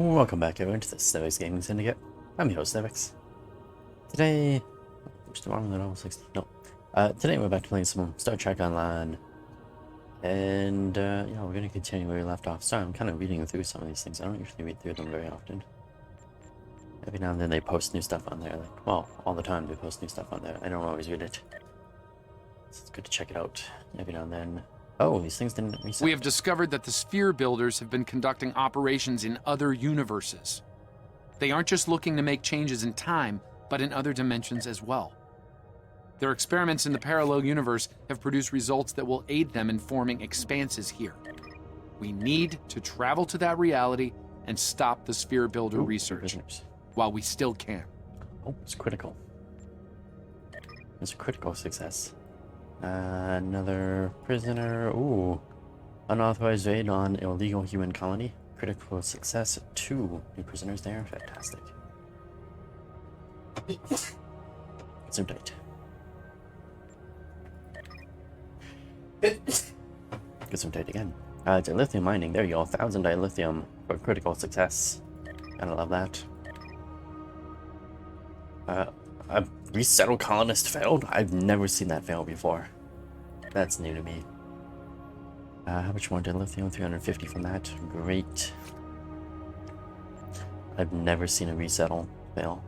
Welcome back everyone to the Civics Gaming Syndicate. I'm your host, Civics. Today, which tomorrow the novel 16? No. Today we're back to playing some Star Trek Online. And, yeah, we're going to continue where we left off. Sorry, I'm kind of reading through some of these things. I don't usually read through them very often. Every now and then they post new stuff on there. Like, well, all the time they post new stuff on there. I don't always read it. So it's good to check it out every now and then. Oh, these things didn't reset. We have discovered that the sphere builders have been conducting operations in other universes. They aren't just looking to make changes in time, but in other dimensions as well. Their experiments in the parallel universe have produced results that will aid them in forming expanses here. We need to travel to that reality and stop the sphere builder research while we still can. Oh, it's critical. It's a critical success. Another prisoner. Ooh. Unauthorized raid on illegal human colony. Critical success. 2 new prisoners there. Fantastic. Get some tight. Get some tight again. Dilithium mining. There you go. 1,000 dilithium for critical success. Gotta love that. A resettled colonist failed? I've never seen that fail before. That's new to me. How much more dilithium? 350 from that. Great. I've never seen a resettle fail.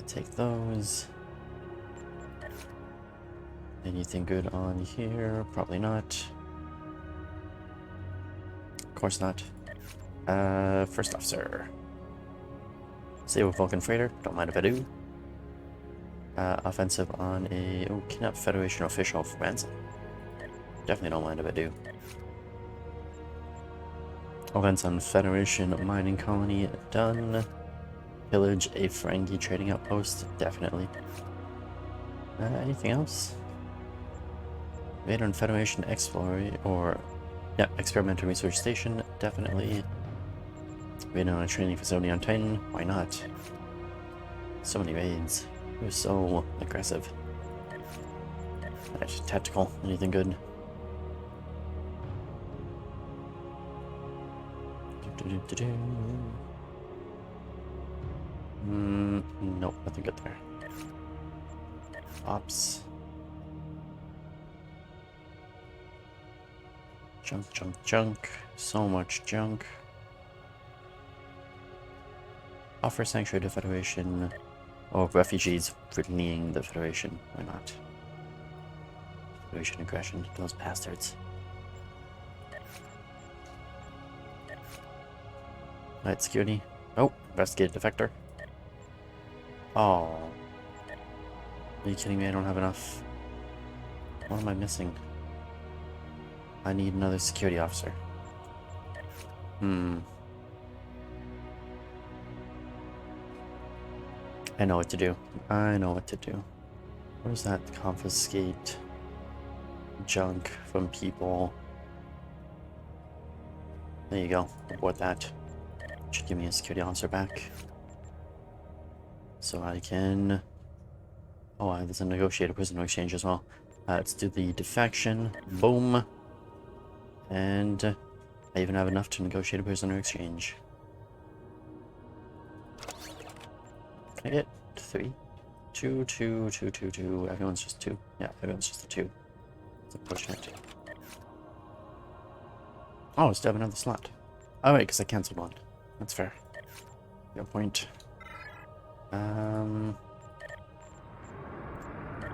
Take those. Anything good on here? Probably not. Of course not. First officer. Save a Vulcan freighter. Don't mind if I do. Offensive on a kidnapped Federation official for ransom. Definitely don't mind if I do. Offense on Federation mining colony done. Pillage a Ferengi trading outpost. Definitely. Anything else? Raid on Federation experimental research station. Definitely. Raid on a training facility on Titan. Why not? So many raids. It was so aggressive. Alright, tactical. Anything good? Nope, nothing good there. Ops. Junk, junk, junk. So much junk. Offer sanctuary to Federation. Oh, refugees fleeing the Federation. Why not? Federation aggression. Those bastards. Alright, security. Oh, investigate defector. Oh. Are you kidding me? I don't have enough. What am I missing? I need another security officer. I know what to do. I know what to do. Where's that confiscate junk from people? There you go. Abort that. Should give me a security officer back. So I can... Oh, there's a negotiated prisoner exchange as well. Let's do the defection. Boom. And I even have enough to negotiate a prisoner exchange. Can I get 3? 2, 2, 2, 2, 2. Everyone's just 2. Yeah, everyone's just a 2. It's unfortunate. Oh, I still have another slot. Oh, wait, because I cancelled one. That's fair. Good point.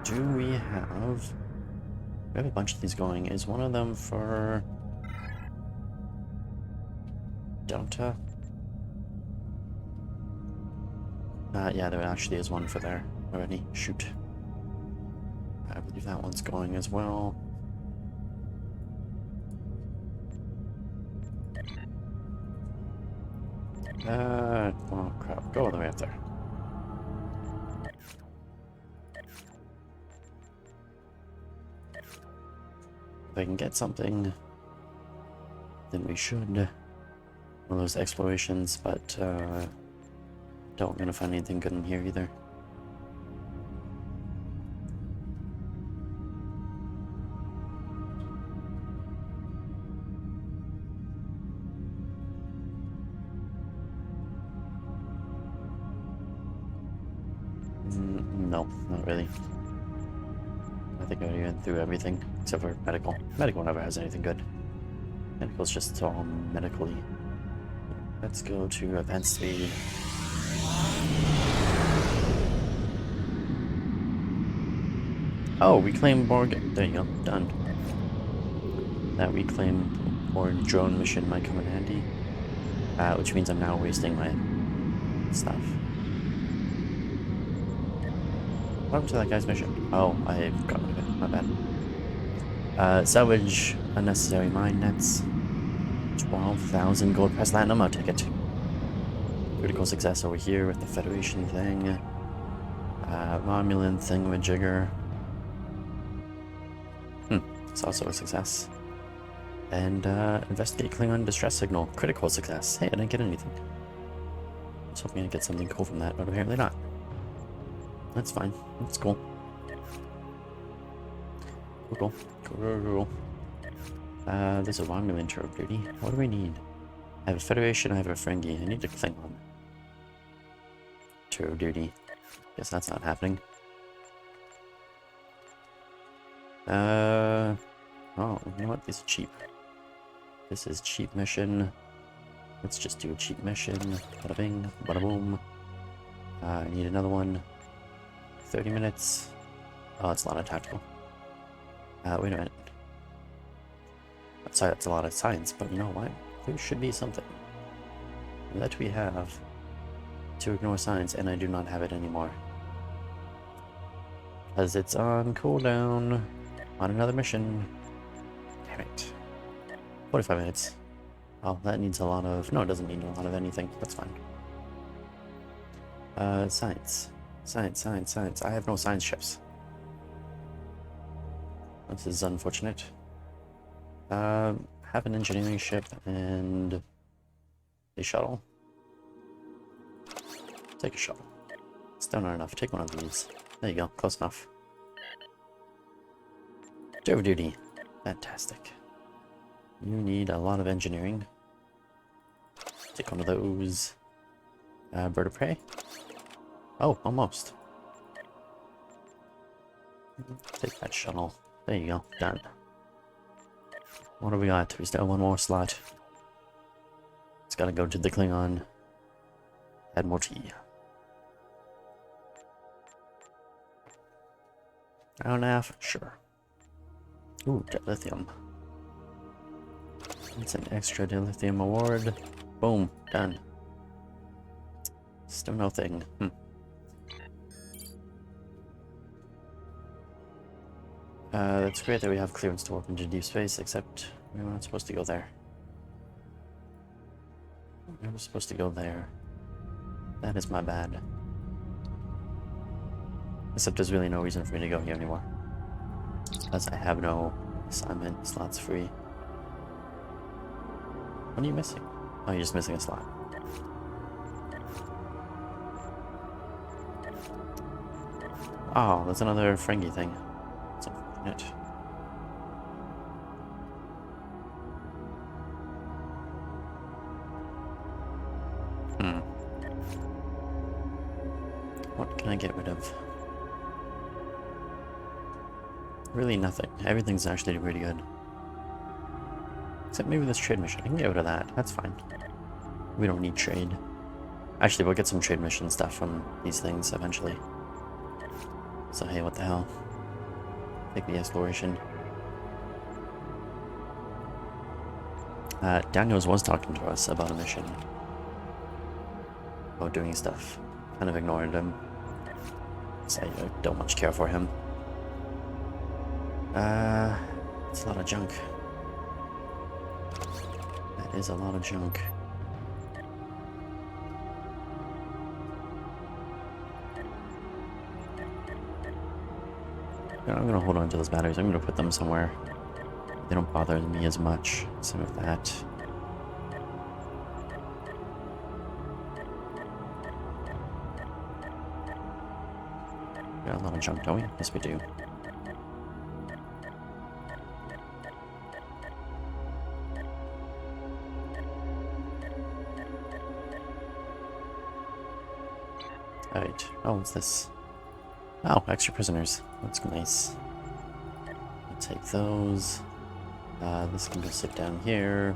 Do we have... We have a bunch of these going. Is one of them for... Delta? Yeah, there actually is one for there already. Shoot. I believe that one's going as well. Oh crap. Go all the way up there. If I can get something, then we should. One of those explorations, but don't gonna find anything good in here either. No, not really. I think I already went through everything except for medical. Medical never has anything good. Medical's just all medically. Let's go to event speed. Oh, reclaim Borg. There you go. Done. That reclaim or drone mission might come in handy. Which means I'm now wasting my stuff. What happened to that guy's mission? Oh, I got rid of it. My bad. Salvage unnecessary mine nets. 12,000 gold press platinum. I'll take it. Critical success over here with the Federation thing. Romulan thingamajigger. It's also a success. And investigate Klingon distress signal. Critical success. Hey, I didn't get anything. I was hoping I'd get something cool from that, but apparently not. That's fine. That's cool. Cool. There's a Romulan turret duty. What do we need? I have a Federation, I have a Ferengi. I need a Klingon. Turret duty. Guess that's not happening. Oh, you know what? These are cheap. This is cheap mission. Let's just do a cheap mission. Bada bing, bada boom. I need another one. 30 minutes. Oh, it's a lot of tactical. Wait a minute. Sorry, that's a lot of science, but you know what? There should be something that we have to ignore science, and I do not have it anymore. Because it's on cooldown on another mission. Damn it. 45 minutes. Oh, that needs a lot of... No, it doesn't need a lot of anything. That's fine. Science. Science. I have no science ships. This is unfortunate. Have an engineering ship and a shuttle. Take a shuttle. Still not enough. Take one of these. There you go. Close enough. Observer duty. Fantastic. You need a lot of engineering. Take one of those. Bird of prey. Oh, almost. Take that shuttle. There you go. Done. What do we got? We still have one more slot. It's gotta go to the Klingon. Add more tea. Hour and a half? Sure. Ooh, dilithium. It's an extra dilithium award. Boom. Done. Still no thing. That's great that we have clearance to warp into deep space, except we were not supposed to go there. We were supposed to go there. That is my bad. Except there's really no reason for me to go here anymore. As I have no assignment slots free. What are you missing? Oh, you're just missing a slot. Oh, that's another Ferengi thing. That's unfortunate. What can I get rid of? Really nothing. Everything's actually pretty good. Except maybe this trade mission. I can get rid of that. That's fine. We don't need trade. Actually, we'll get some trade mission stuff from these things eventually. So hey, what the hell? Take the exploration. Daniels was talking to us about a mission. About doing stuff. Kind of ignored him. So I don't much care for him. It's a lot of junk. That is a lot of junk. I'm gonna hold on to those batteries. I'm gonna put them somewhere. They don't bother me as much. Some of that. Got a lot of junk, don't we? Yes, we do. Alright. Oh, what's this? Oh, extra prisoners. That's nice. I'll take those. This can just sit down here.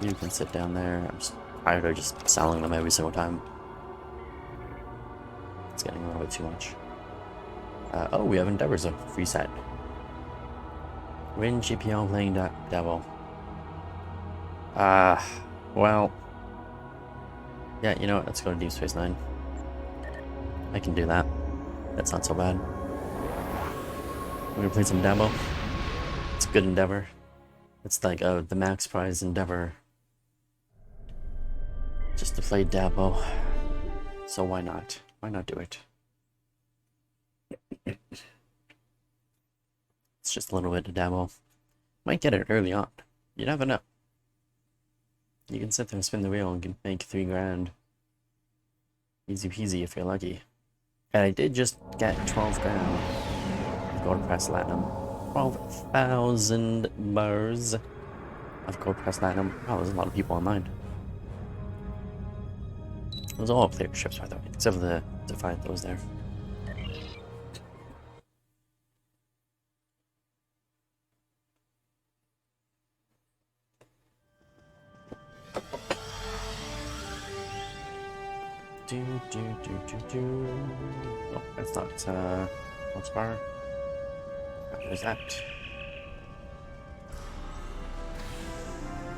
You can sit down there. I'm just tired of just selling them every single time. It's getting a little bit too much. Oh, we have Endeavor's a free set. Win GPL playing Devil. Well. Yeah, you know what? Let's go to Deep Space Nine. I can do that. That's not so bad. We're gonna play some Dabo. It's a good endeavor. It's like the max prize endeavor. Just to play Dabo. So why not? Why not do it? It's just a little bit of Dabo. Might get it early on. You never know. You can sit there and spin the wheel and can make 3 grand. Easy peasy if you're lucky. And I did just get 12 grand. Gold Press Platinum. 12,000 bars of Gold Press Platinum. Wow, there's a lot of people online. Those are all player ships, by the way, except for the Defiant that was there. Oh, that's not, what's bar? What is that?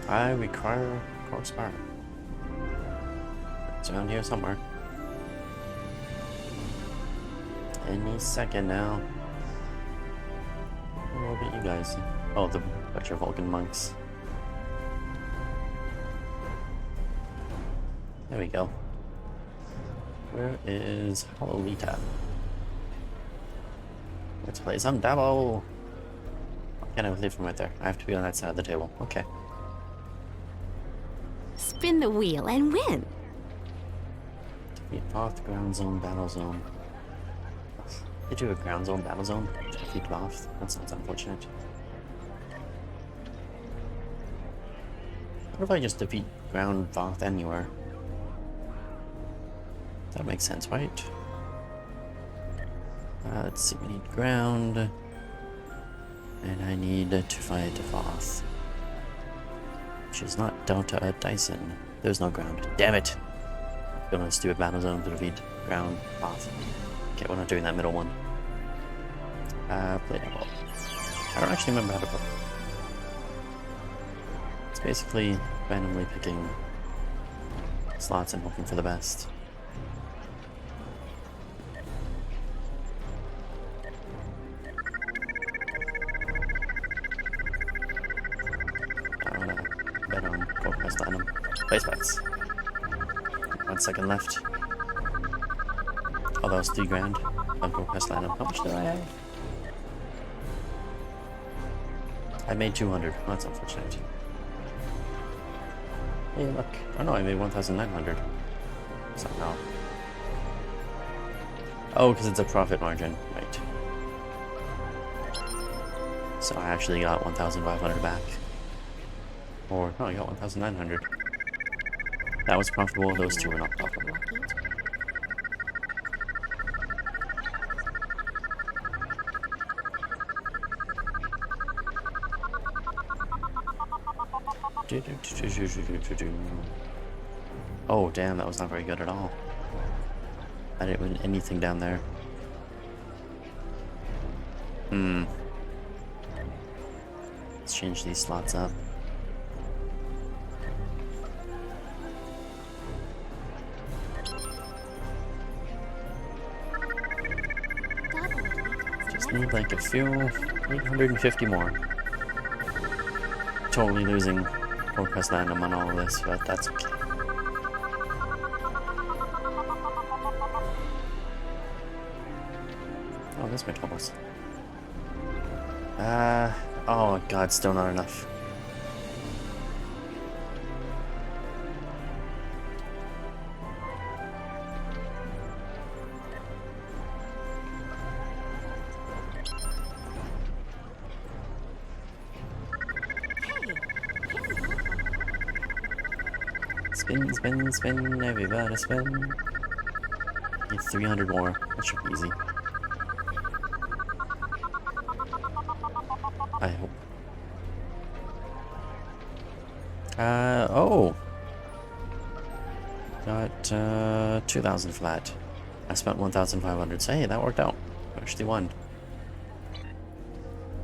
I require crossbar. It's around here somewhere. Any second now. What about you guys? Oh, the bunch of Vulcan monks. There we go. Where is Hololita? Let's play some Dabo. Can't I leave from right there? I have to be on that side of the table. Okay. Spin the wheel and win. Defeat Voth, ground zone, battle zone. They do a ground zone, battle zone to defeat Voth. That sounds unfortunate. What if I just defeat ground Voth anywhere? That makes sense, right? Let's see, we need ground. And I need to fight Voth. Which is not Delta Dyson. There's no ground. Damn it! Going to a stupid battle zone to defeat ground Voth. Okay, we're not doing that middle one. Play Devil. I don't actually remember how to play. It's basically randomly picking slots and hoping for the best. Place bets. 1 second left. Oh, that was 3 grand. I'll go press Platinum. How much did I have? I made 200. Oh, that's unfortunate. Hey, look. Oh no, I made 1,900. Somehow. Oh, because it's a profit margin. Right. So I actually got 1,500 back. Or, no, I got 1,900. That was profitable, those two were not profitable. Oh, damn, that was not very good at all. I didn't win anything down there. Let's change these slots up. Need like a few, 850 more. Totally losing Gold Press Platinum on all of this, but that's okay. Oh, this makes almost. Oh god, still not enough. Spin, spin, spin, everybody spin. Need 300 more. That should be easy. Oh. Got 2,000 for that. I spent 1,500, so hey, that worked out. I actually won.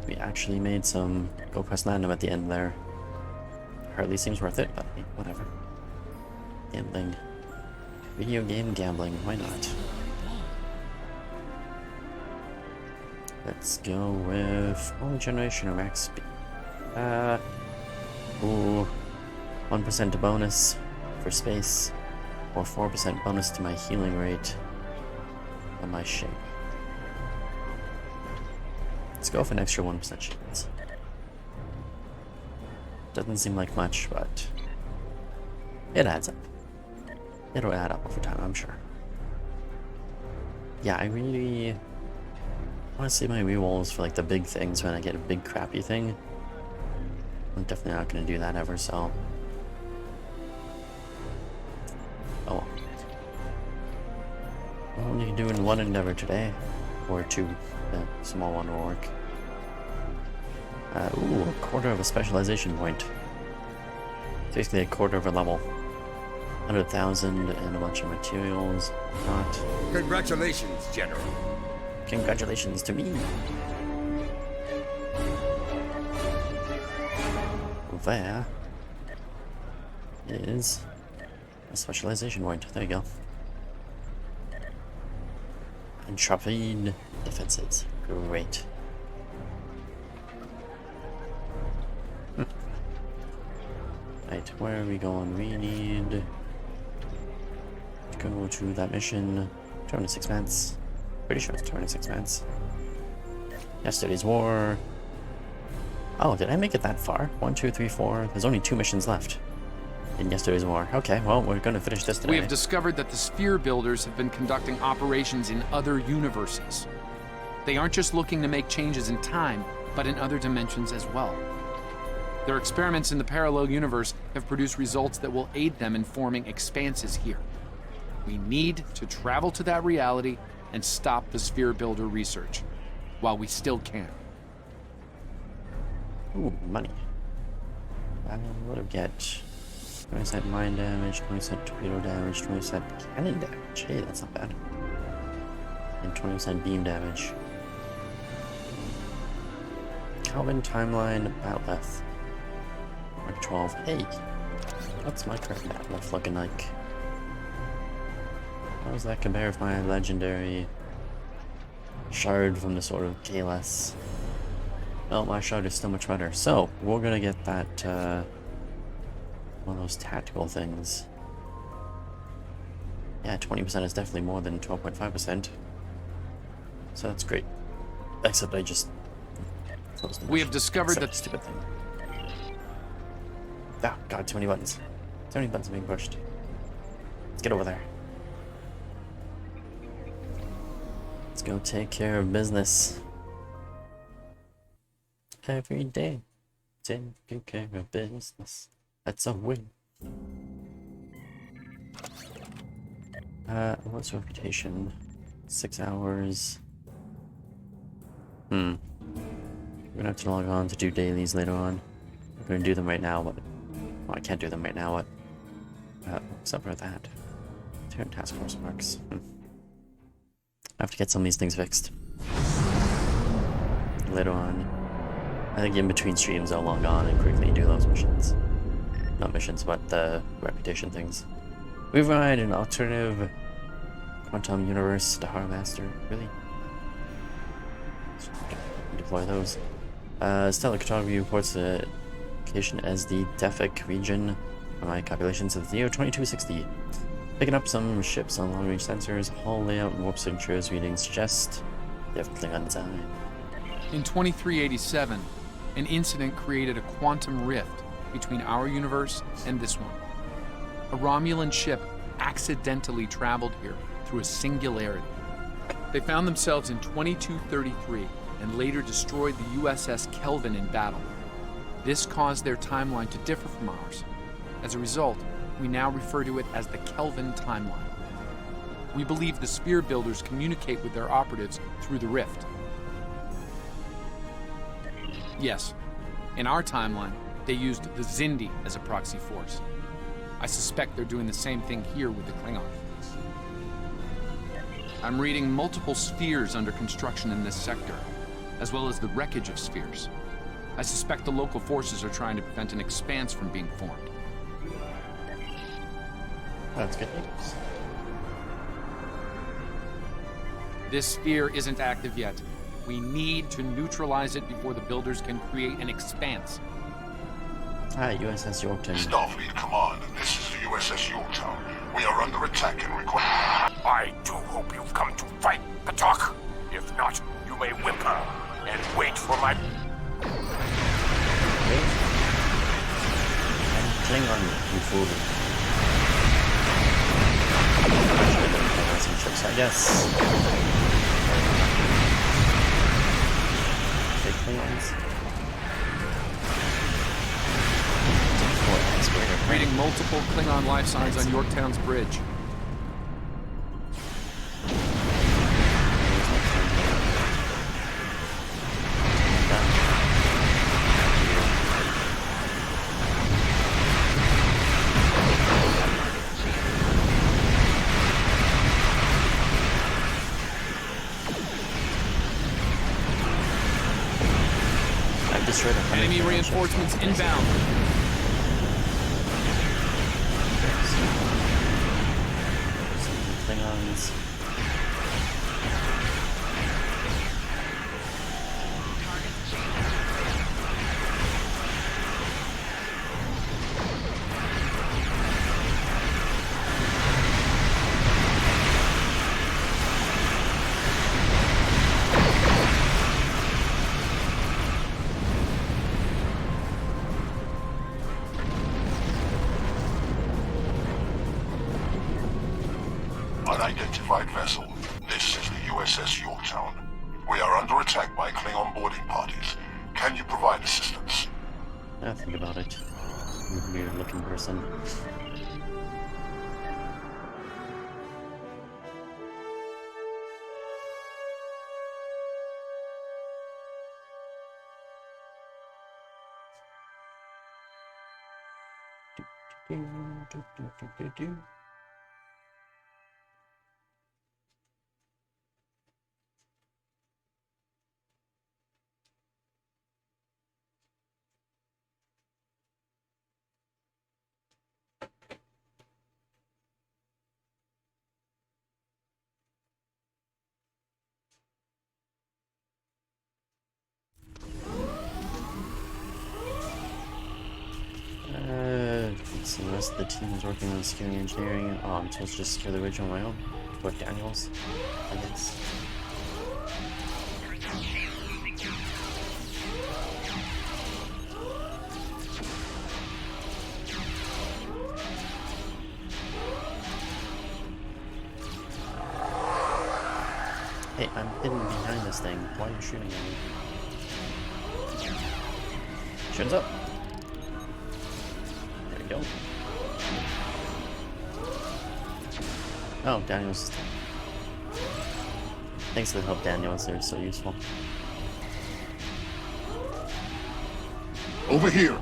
We actually made some Go Quest Platinum at the end there. Hardly seems worth it, but hey, whatever. Gambling. Video game gambling, why not? Let's go with generation of XP. Ooh. 1% bonus for space, or 4% bonus to my healing rate on my shape. Let's go for an extra 1% chance. Doesn't seem like much, but it adds up. It'll add up over time, I'm sure. Yeah, I really want to see my rerolls for like the big things when I get a big crappy thing. I'm definitely not going to do that ever, so... Oh well. We're only doing one endeavor today, or two. The small one will work. Ooh, a quarter of a specialization point. Basically a quarter of a level. 100,000 and a bunch of materials. Not. Congratulations, General. Congratulations to me. There is a specialization point. There you go. Intrepid defenses. Great. Right, where are we going? We need to go to that mission. 26 months. Pretty sure it's 26 months. Yesterday's war. Oh, did I make it that far? 1, 2, 3, 4. There's only 2 missions left in yesterday's war. Okay, well, we're going to finish this today. We have discovered that the sphere builders have been conducting operations in other universes. They aren't just looking to make changes in time, but in other dimensions as well. Their experiments in the parallel universe have produced results that will aid them in forming expanses here. We need to travel to that reality and stop the sphere builder research, while we still can. Ooh, money. What do we get? 20% mine damage, 20% torpedo damage, 20% cannon damage. Hey, that's not bad. And 20% beam damage. Calvin timeline Batleth. Mark 12. Hey, what's my current Batleth looking like? How does that compare with my legendary shard from the Sword of Kalos? Well, my shard is still much better. So, we're gonna get that, one of those tactical things. Yeah, 20% is definitely more than 12.5%. So that's great. Except I just closed the We have discovered that stupid thing. Ah, God, too many buttons. Too many buttons being pushed. Let's get over there. Let's go take care of business. Every day, taking care of business. That's a win. What's reputation? 6 hours. We're gonna have to log on to do dailies later on. I'm gonna do them right now, but well, I can't do them right now. But except for that, turn task force marks. I have to get some of these things fixed later on. I think in between streams I'll log on and quickly do those missions. Not missions, but the reputation things. We ride an alternative quantum universe to Harmaster. Really? Deploy those. Stellar Cartography reports the location as the Defic region from my calculations of the year 2260. Picking up some ships on long-range sensors, hull layout and warp signatures readings suggest they have Klingon design. in 2387, an incident created a quantum rift between our universe and this one. A Romulan ship accidentally traveled here through a singularity. They found themselves in 2233 and later destroyed the USS Kelvin in battle. This caused their timeline to differ from ours. As a result, we now refer to it as the Kelvin timeline. We believe the Spear Builders communicate with their operatives through the rift. Yes, in our timeline, They used the Zindi as a proxy force. I suspect they're doing the same thing here with the Klingons. I'm reading multiple spheres under construction in this sector, as well as the wreckage of spheres. I suspect the local forces are trying to prevent an expanse from being formed. That's good news. This sphere isn't active yet. We need to neutralize it before the builders can create an expanse. Alright, USS Yorktown. Starfleet Command, this is the USS Yorktown. We are under attack and require... I do hope you've come to fight, Patok. If not, you may whimper and wait for my... Klingon included. Some chips, I guess. Big Klingons. Reading multiple Klingon life signs on Yorktown's bridge. Enemy reinforcements inbound. Klingons. Unidentified vessel. This is the USS Yorktown. We are under attack by Klingon boarding parties. Can you provide assistance? I think about it. Weird looking person. So the rest of the team is working on securing engineering. Oh, I'm supposed to just secure the ridge on my own. What Daniels, I guess. Hey, I'm hidden behind this thing. Why are you shooting at me? Shins up. There we go. Oh, Daniels. Thanks for the help, Daniels. They're so useful. Over here!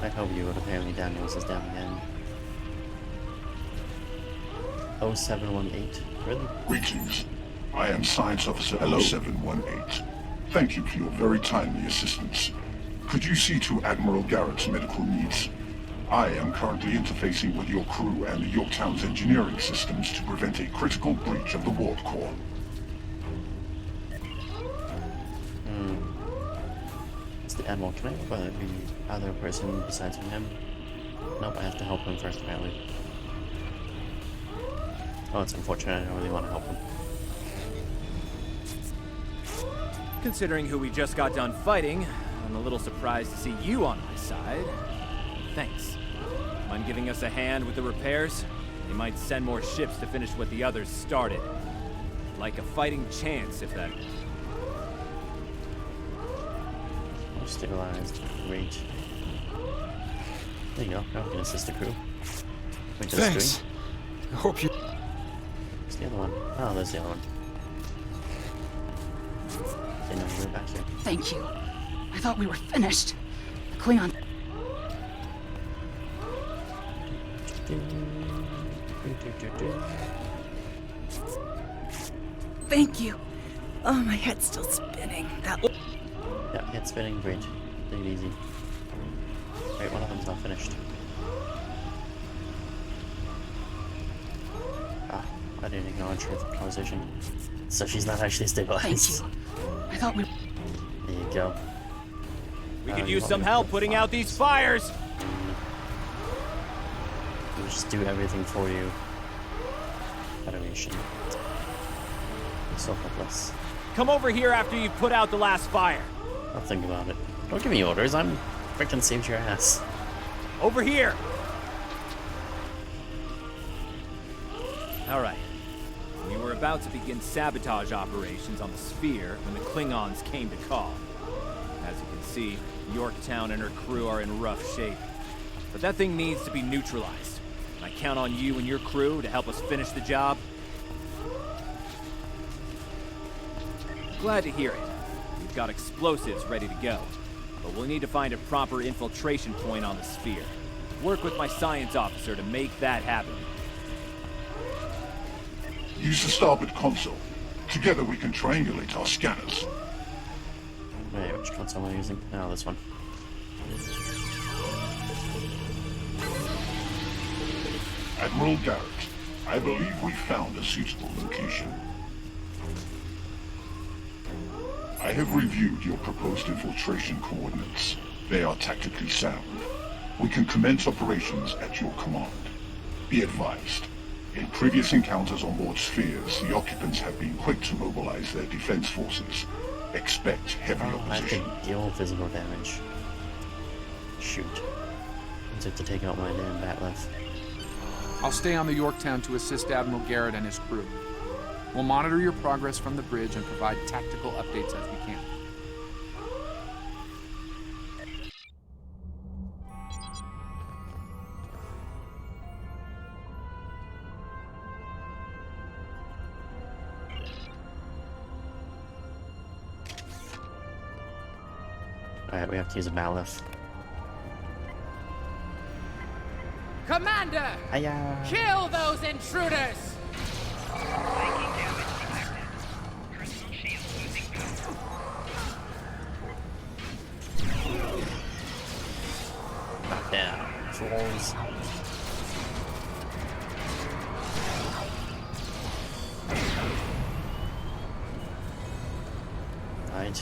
I hope you would. Apparently Daniels is down again. 0718. Really? Greetings. I am Science Officer 0718. Thank you for your very timely assistance. Could you see to Admiral Garrett's medical needs? I am currently interfacing with your crew and the Yorktown's engineering systems to prevent a critical breach of the warp core. It's the Admiral. Can I help the other person besides him? Nope, I have to help him first, apparently. Oh, it's unfortunate. I don't really want to help him. Considering who we just got done fighting, I'm a little surprised to see you on my side. Thanks. Mind giving us a hand with the repairs? They might send more ships to finish what the others started. Like a fighting chance, if that... Oh, stabilized. Great. There you go. Now we can assist the crew. Thanks. I hope you... Where's the other one? Oh, there's the other one. Okay, no, we're back here. Thank you. I thought we were finished. The Klingon... Thank you. Oh, my head's still spinning. That... Yeah, head spinning, great. Take it easy. Wait, one of them's not finished. Ah, I didn't acknowledge her conversation. So she's not actually stabilized. Thank you. I thought we... There you go. We could you use want some me to help put putting out these fires! We'll just do everything for you. Federation. So helpless. Come over here after you've put out the last fire. I'll think about it. Don't give me orders, I'm freaking saved your ass. Over here! Alright. We were about to begin sabotage operations on the sphere when the Klingons came to call. As you can see, Yorktown and her crew are in rough shape. But that thing needs to be neutralized. I count on you and your crew to help us finish the job. Glad to hear it. We've got explosives ready to go. But we'll need to find a proper infiltration point on the sphere. Work with my science officer to make that happen. Use the starboard console. Together we can triangulate our scanners. Wait, which console am I using? Oh, this one. Admiral Garrett, I believe we found a suitable location. I have reviewed your proposed infiltration coordinates. They are tactically sound. We can commence operations at your command. Be advised, in previous encounters on board spheres, the occupants have been quick to mobilize their defense forces. Expect heavy I opposition. can deal physical damage. Shoot. I have to take out my damn batleth. I'll stay on the Yorktown to assist Admiral Garrett and his crew. We'll monitor your progress from the bridge and provide tactical updates as we can. Alright, we have to use a batleth. Commander! Hiya! Kill those intruders! Down, fools. Right.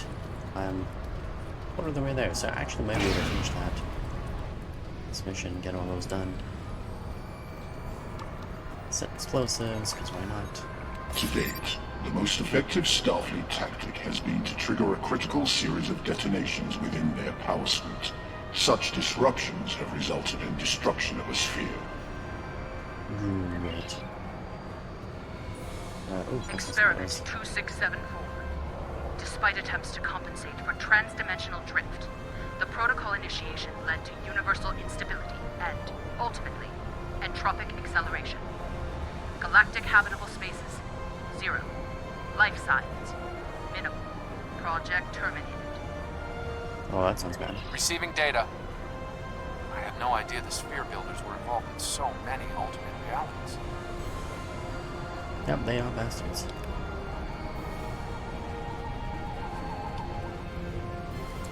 What are the way there? So I actually might be able to finish that. This mission, get all those done. Set explosives, because why not? To date, the most effective Starfleet tactic has been to trigger a critical series of detonations within their power suite. Such disruptions have resulted in destruction of a sphere. Right. Experiment 2674. Despite attempts to compensate for trans-dimensional drift, the protocol initiation led to universal instability and, ultimately, entropic acceleration. Galactic habitable spaces, 0. Life signs, minimal. Project terminated. Oh, that sounds bad. Receiving data. I had no idea the sphere builders were involved in so many alternate realities. Yep, they are bastards.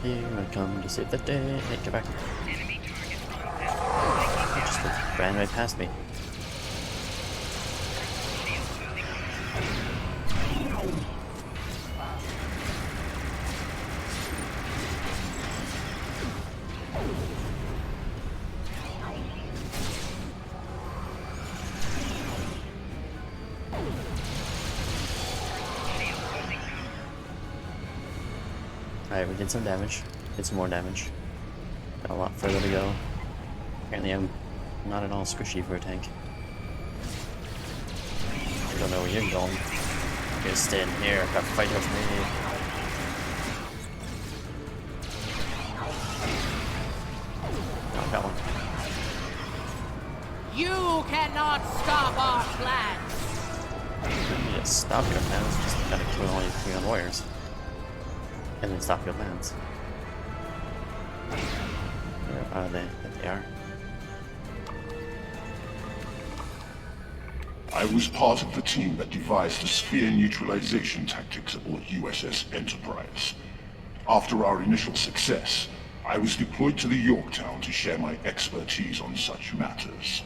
Here I come to save the day. Hey, get back. They just ran right past me. Alright, we did some damage. Did some more damage. Got a lot further to go. Apparently I'm not at all squishy for a tank. I don't know where you're going. You're gonna stay in here, have to fight with me. Oh, got one. You cannot stop our plans! You just stop your plans, just gotta kill all your Klingon warriors. And then stop your plans. Where are they? There they are. I was part of the team that devised the sphere neutralization tactics aboard USS Enterprise. After our initial success, I was deployed to the Yorktown to share my expertise on such matters.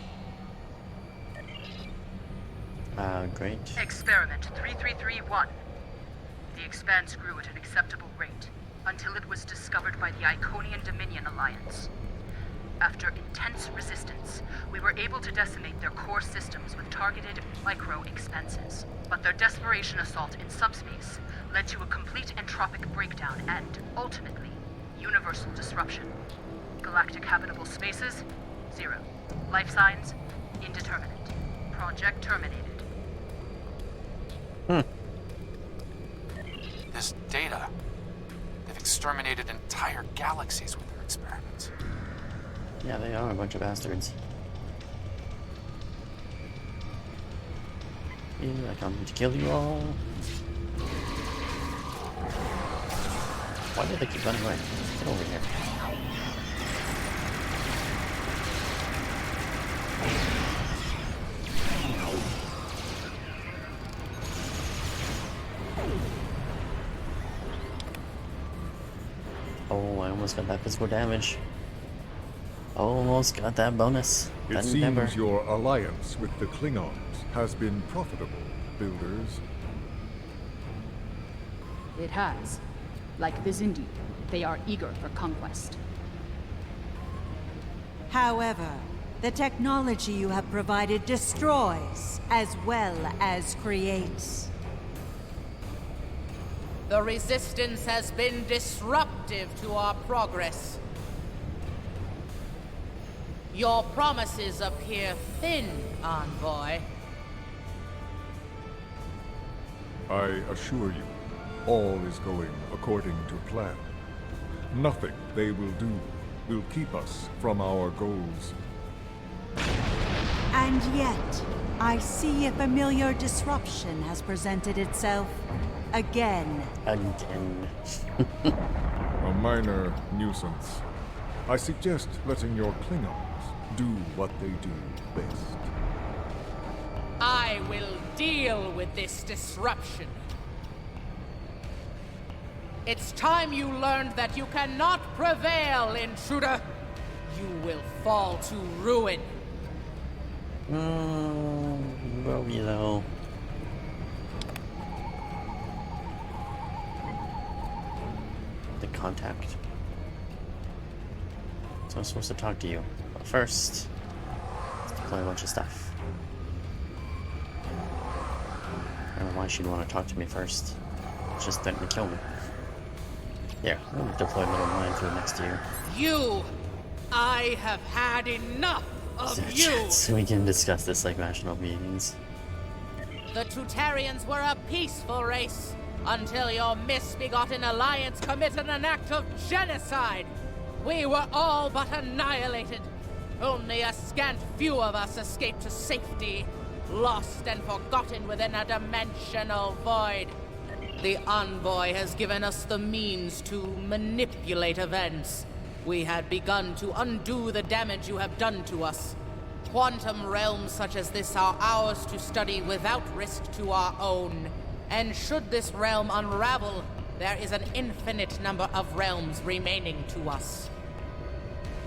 Great. Experiment 3331. The Expanse grew at an acceptable rate until it was discovered by the Iconian Dominion Alliance. After intense resistance, we were able to decimate their core systems with targeted micro-expenses. But their desperation assault in subspace led to a complete entropic breakdown and, ultimately, universal disruption. Galactic habitable spaces, 0. Life signs, indeterminate. Project terminated. This data. They've exterminated entire galaxies with their experiments. Yeah, they are a bunch of bastards. I come to kill you all. Why did they keep running away? Get over here. Oh, I almost got that physical damage. Almost got that bonus. It seems your alliance with the Klingons has been profitable, builders. It has. Like the Zindi, they are eager for conquest. However, the technology you have provided destroys as well as creates. The Resistance has been disruptive to our progress. Your promises appear thin, Envoy. I assure you, all is going according to plan. Nothing they will do will keep us from our goals. And yet, I see a familiar disruption has presented itself. Again. Again. A minor nuisance. I suggest letting your Klingons do what they do best. I will deal with this disruption. It's time you learned that you cannot prevail, intruder. You will fall to ruin. Well, you know. The contact. So I'm supposed to talk to you. But first, let's deploy a bunch of stuff. I don't know why she'd want to talk to me first. It's just threatening to kill me. Yeah, I'm gonna deploy a little mine through next to you. I have had enough of you! So we can discuss this like national meetings. The Tutarians were a peaceful race until your misbegotten alliance committed an act of genocide. We were all but annihilated. Only a scant few of us escaped to safety, lost and forgotten within a dimensional void. The Envoy has given us the means to manipulate events. We had begun to undo the damage you have done to us. Quantum realms such as this are ours to study without risk to our own. And should this realm unravel, there is an infinite number of realms remaining to us.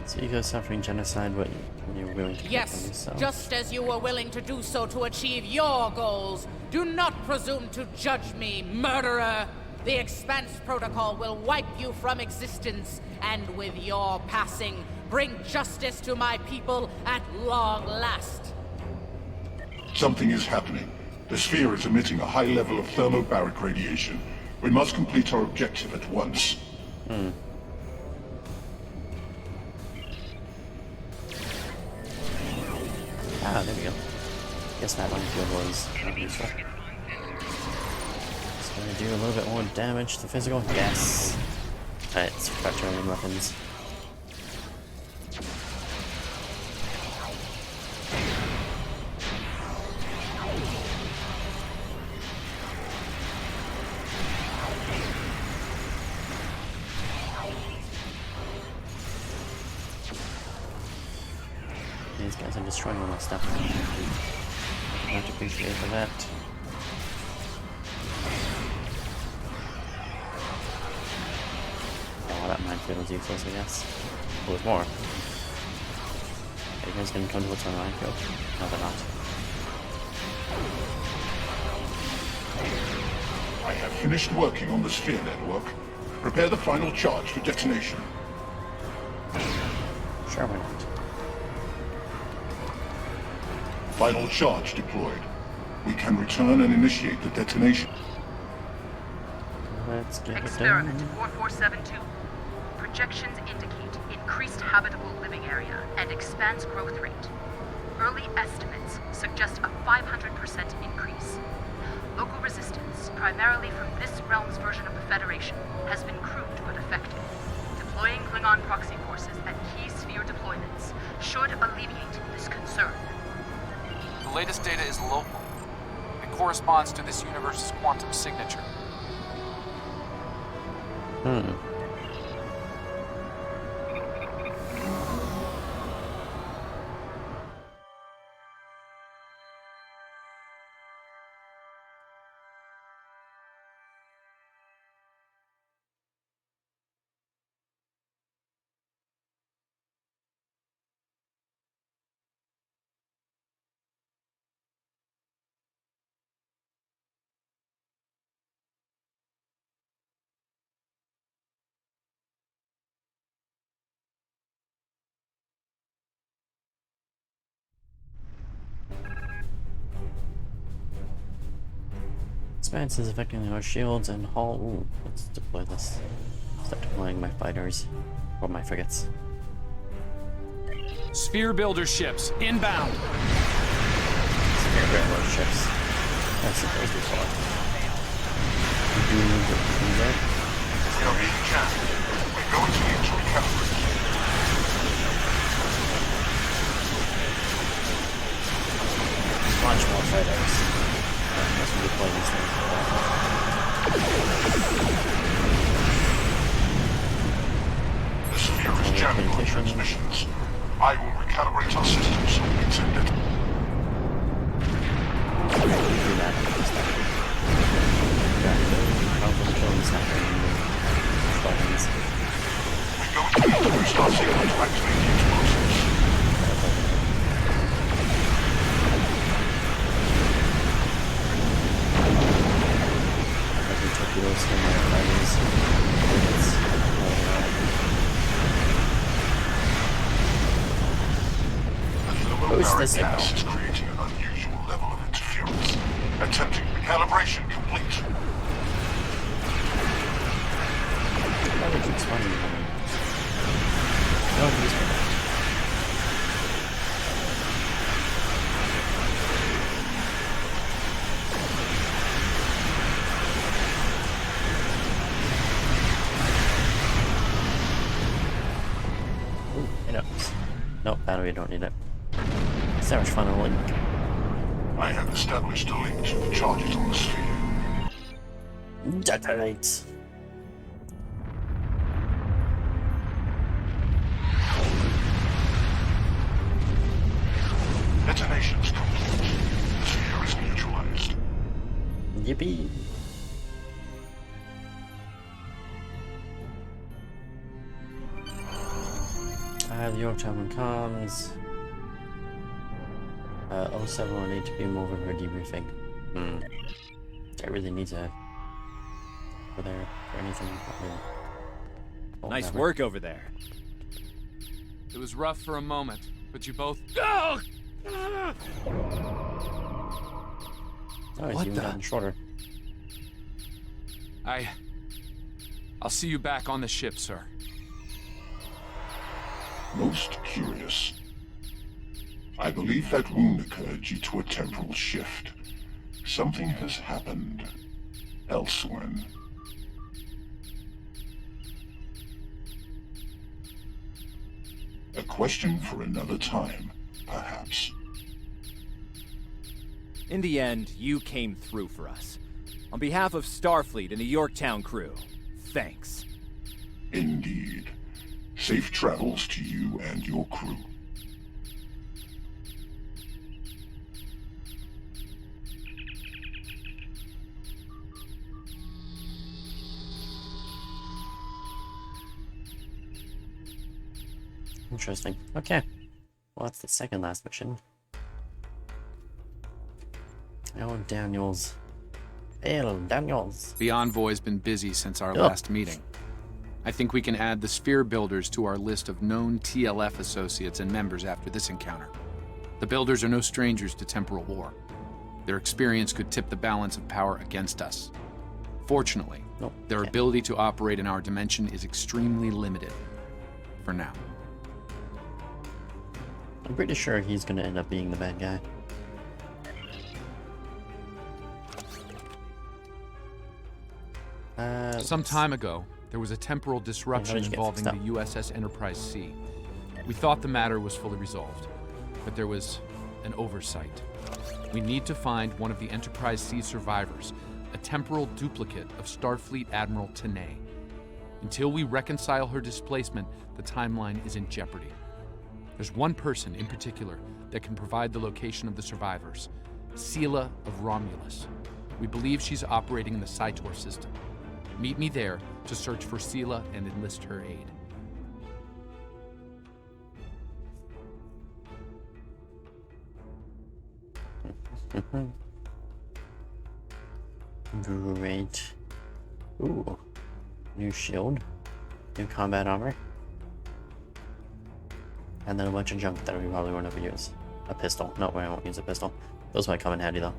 So you guys suffering genocide, but you're willing to Yes, just as you were willing to do so to achieve your goals. Do not presume to judge me, murderer! The Expanse Protocol will wipe you from existence, and with your passing, bring justice to my people at long last. Something is happening. The sphere is emitting a high level of thermobaric radiation. We must complete our objective at once. Ah, there we go. Guess that minefield was not useful. It's gonna do a little bit more damage to physical. Yes. Let's start turning weapons. these guys are destroying all my stuff. Not appreciated for that. Oh, that minefield was useless, I guess. Oh, there's more. Are you guys gonna come towards my minefield? No, they're not. I have finished working on the sphere network. Prepare the final charge for detonation. Sure, why not? Final charge deployed. We can return and initiate the detonation. Let's get Experiment it done. 4472. Projections indicate increased habitable living area and expanse growth rate. Early estimates suggest a 500% increase. Local resistance, primarily from this realm's version of the Federation, has been crude but effective. Deploying Klingon proxy forces at key sphere deployments should alleviate this concern. The latest data is local. It corresponds to this universe's quantum signature. Expanse is affecting our shields and hull. Ooh, let's deploy this. Start deploying my fighters. Or my frigates. Sphere builder ships, inbound. Sphere builder ships. That's the place before. Do you need to do that? We are being jammed. We're going to need to recalibrate. Launch more fighters. Let's deploy these things. The sphere is jamming our transmissions. I will recalibrate our system so we can send it. Do that. Probably killing something. Buttons. We're going to need to boost our signal to activate the explosives. Torpedoes from my fighters. Boost the signal. Gas is creating an unusual level of interference. Attempting recalibration complete. Why would you explain to me? No, he's Nope, battery, don't need it. So much fun on link. I have established a link to the charges on the sphere. Detonate! Detonation's complete. The sphere is neutralized. Yippee! The Yorktown comms. 07 will need to be moving for debriefing. I really need to go there for anything. Oh, Nice never. work over there. It was rough for a moment, but you both... Oh, he's What even the- gotten shorter. I'll see you back on the ship, sir. Most curious. I believe that wound occurred due to a temporal shift. Something has happened elsewhere. A question for another time, perhaps. In the end, you came through for us. On behalf of Starfleet and the Yorktown crew, thanks. Indeed. Safe travels to you and your crew. Interesting. Okay. Well, that's the second last mission. Oh, Daniels. Hail, Daniels. The Envoy's been busy since our last meeting. I think we can add the Sphere Builders to our list of known TLF associates and members after this encounter. The Builders are no strangers to temporal war. Their experience could tip the balance of power against us. Fortunately, their ability to operate in our dimension is extremely limited. For now. I'm pretty sure he's gonna end up being the bad guy. Some time ago, there was a temporal disruption involving the USS Enterprise C. We thought the matter was fully resolved, but there was an oversight. We need to find one of the Enterprise C survivors, a temporal duplicate of Starfleet Admiral Tenay. Until we reconcile her displacement, the timeline is in jeopardy. There's one person in particular that can provide the location of the survivors, Sela of Romulus. We believe she's operating in the Cytor system. Meet me there to search for Sela and enlist her aid. Great. Ooh. New shield. New combat armor. And then a bunch of junk that we probably won't ever use. A pistol. No, we won't use a pistol. Those might come in handy though.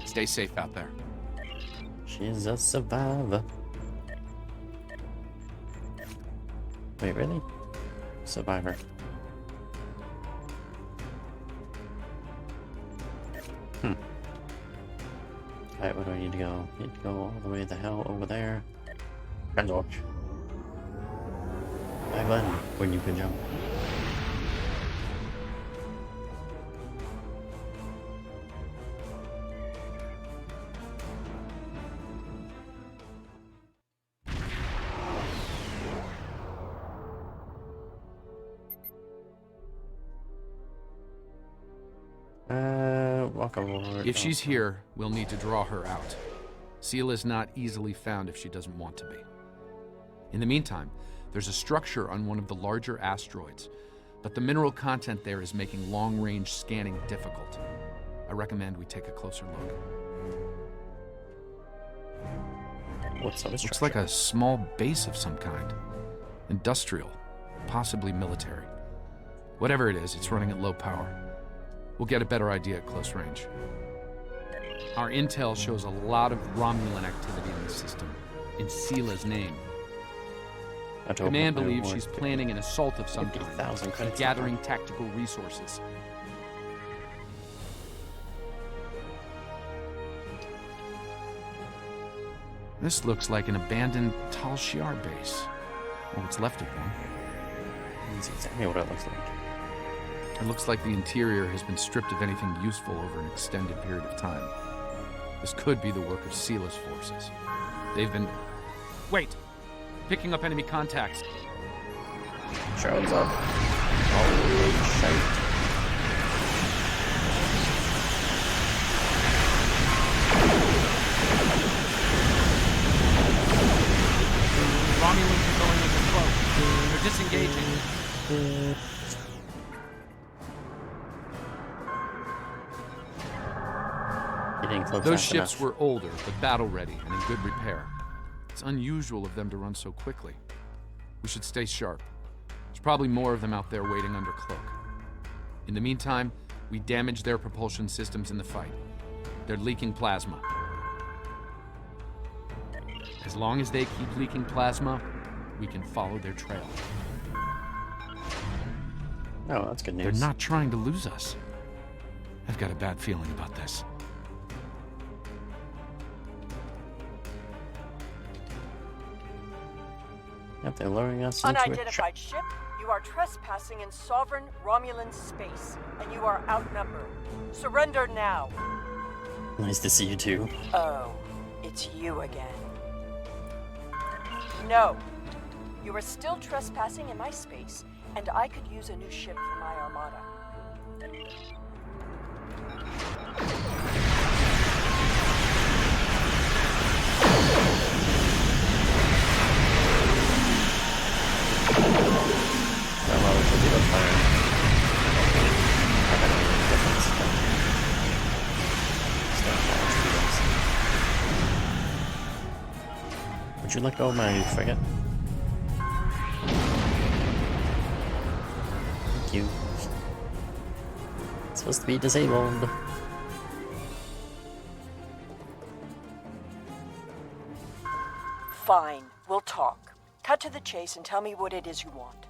Stay safe out there. She's a survivor. Wait, really? Survivor. Alright, where do I need to go? I need to go all the way the hell over there. Friends watch. Bye button when you can jump. Walk over. If she's here, we'll need to draw her out. Sela's not easily found if she doesn't want to be. In the meantime, there's a structure on one of the larger asteroids, but the mineral content there is making long-range scanning difficult. I recommend we take a closer look. What sort of structure? Looks like a small base of some kind. Industrial, possibly military. Whatever it is, it's running at low power. We'll get a better idea at close range. Our intel shows a lot of Romulan activity in the system, in Sela's name. Command believes she's planning an assault of some kind and gathering tactical resources. This looks like an abandoned Tal Shiar base, or what's left of one. That's exactly what it looks like. It looks like the interior has been stripped of anything useful over an extended period of time. This could be the work of Sela's forces. They've been... Wait! Picking up enemy contacts. Shows up. Holy shit. Romulans are going under cloak. They're disengaging. Those ships were older, but battle-ready and in good repair. It's unusual of them to run so quickly. We should stay sharp. There's probably more of them out there waiting under cloak. In the meantime, we damage their propulsion systems in the fight. They're leaking plasma. As long as they keep leaking plasma, we can follow their trail. Oh, that's good news. They're not trying to lose us. I've got a bad feeling about this. Yep, they're luring us into Unidentified ship, you are trespassing in sovereign Romulan space, and you are outnumbered. Surrender now. Nice to see you too. Oh, it's you again. No. You are still trespassing in my space, and I could use a new ship for my armada. you let go of my frigate? Thank you. It's supposed to be disabled. Fine, we'll talk. Cut to the chase and tell me what it is you want.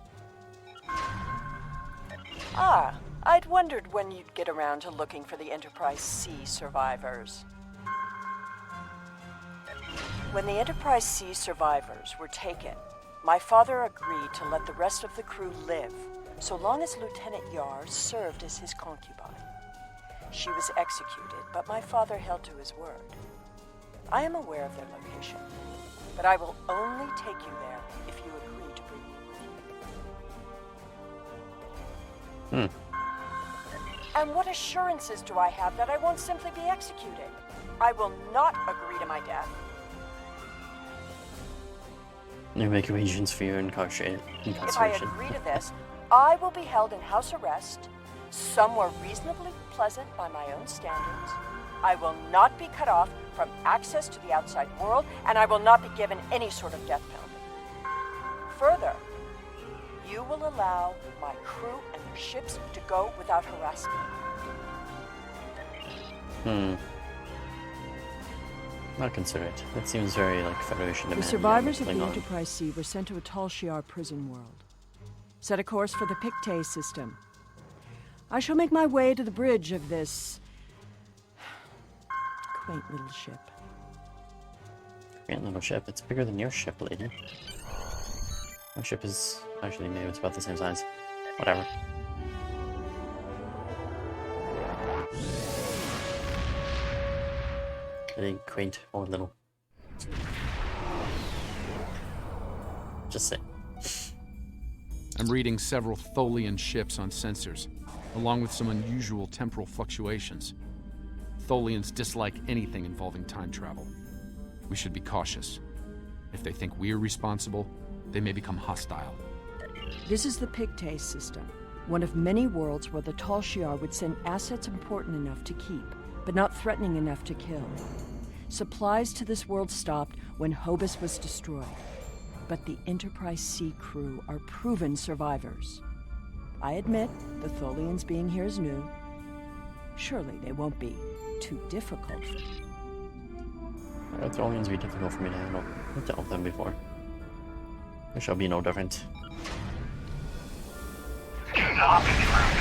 Ah, I'd wondered when you'd get around to looking for the Enterprise C survivors. When the Enterprise C survivors were taken, my father agreed to let the rest of the crew live, so long as Lieutenant Yar served as his concubine. She was executed, but my father held to his word. I am aware of their location, but I will only take you there if you agree to bring me with you. And what assurances do I have that I won't simply be executed? I will not agree to my death. You make arrangements for your incarceration. If I agree to this, I will be held in house arrest, somewhere reasonably pleasant by my own standards. I will not be cut off from access to the outside world, and I will not be given any sort of death penalty. Further, you will allow my crew and their ships to go without harassment. I'll consider it. That seems very like Federation The demand. survivors of the Klingon. Enterprise C were sent to a Tal Shiar prison world. Set a course for the Pictet system. I shall make my way to the bridge of this quaint little ship. Great little ship. It's bigger than your ship, lady. My ship is actually maybe it's about the same size. Whatever. Big, quaint, or little. Just say. I'm reading several Tholian ships on sensors, along with some unusual temporal fluctuations. Tholians dislike anything involving time travel. We should be cautious. If they think we're responsible, they may become hostile. This is the Pictet system, one of many worlds where the Tal Shiar would send assets important enough to keep, but not threatening enough to kill. Supplies to this world stopped when Hobus was destroyed, but the Enterprise C crew are proven survivors. I admit the Tholians being here is new. Surely they won't be too difficult for me. The Tholians be difficult for me to handle. I've dealt with them before. It shall be no different. Do not be rude.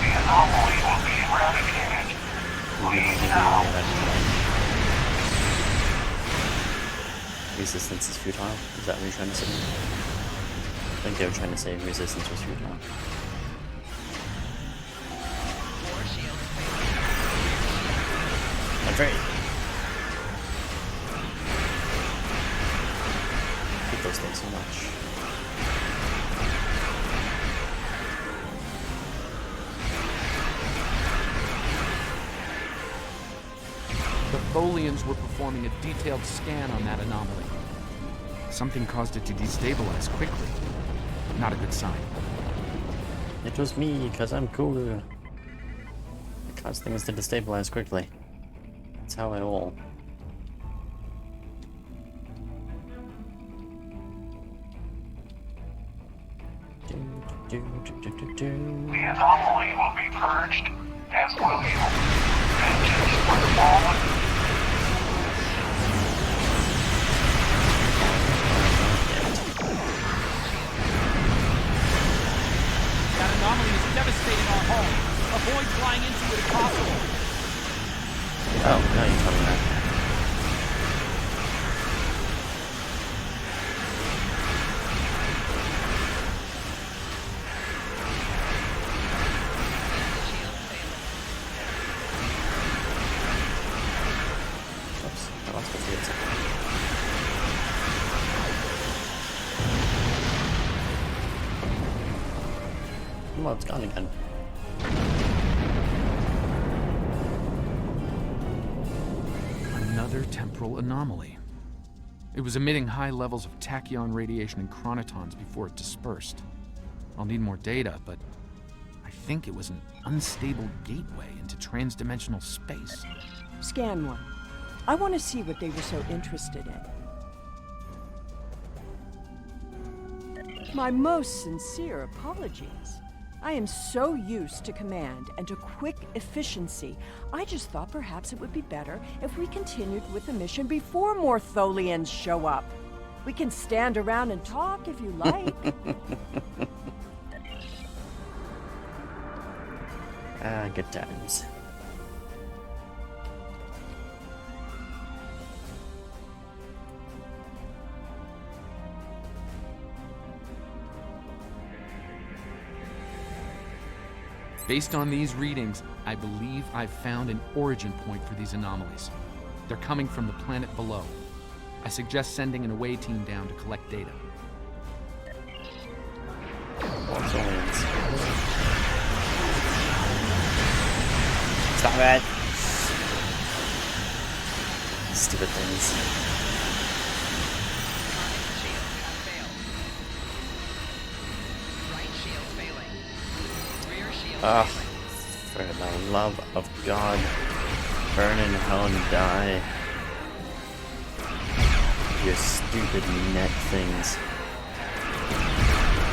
The anomaly will be eradicated. Leave now. Resistance is futile? Is that what you're trying to say? I think they were trying to say resistance was futile. I'm afraid. I hate those things so much. The Tholians were performing a detailed scan on that anomaly. Something caused it to destabilize quickly. Not a good sign. It was me, because I'm cool. It caused things to destabilize quickly. That's how I roll. The anomaly will be purged, as will you. Vengeance for the fallen. That anomaly is devastating our home. Avoid flying into it if possible. Oh, now you're telling me that. Oops, I lost the field. Well, it's gone again. Another temporal anomaly. It was emitting high levels of tachyon radiation and chronotons before it dispersed. I'll need more data, but I think it was an unstable gateway into transdimensional space. Scan one. I want to see what they were so interested in. My most sincere apologies. I am so used to command and to quick efficiency. I just thought perhaps it would be better if we continued with the mission before more Tholians show up. We can stand around and talk if you like. Good times. Based on these readings, I believe I've found an origin point for these anomalies. They're coming from the planet below. I suggest sending an away team down to collect data. Stop it! Stupid things. Ah, for the love of God, burn in hell and die. You stupid net things.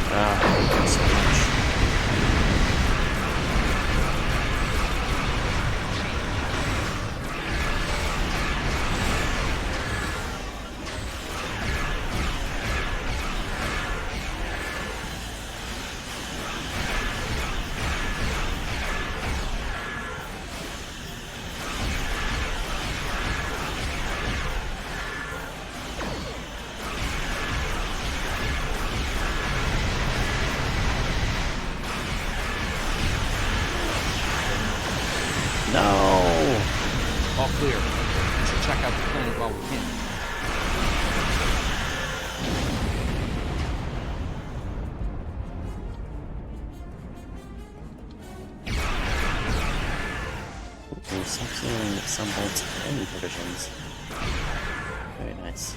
Ah, I hate them so much. No! All clear. We should check out the planet while we can. Ooh, some bolts and provisions. Very nice.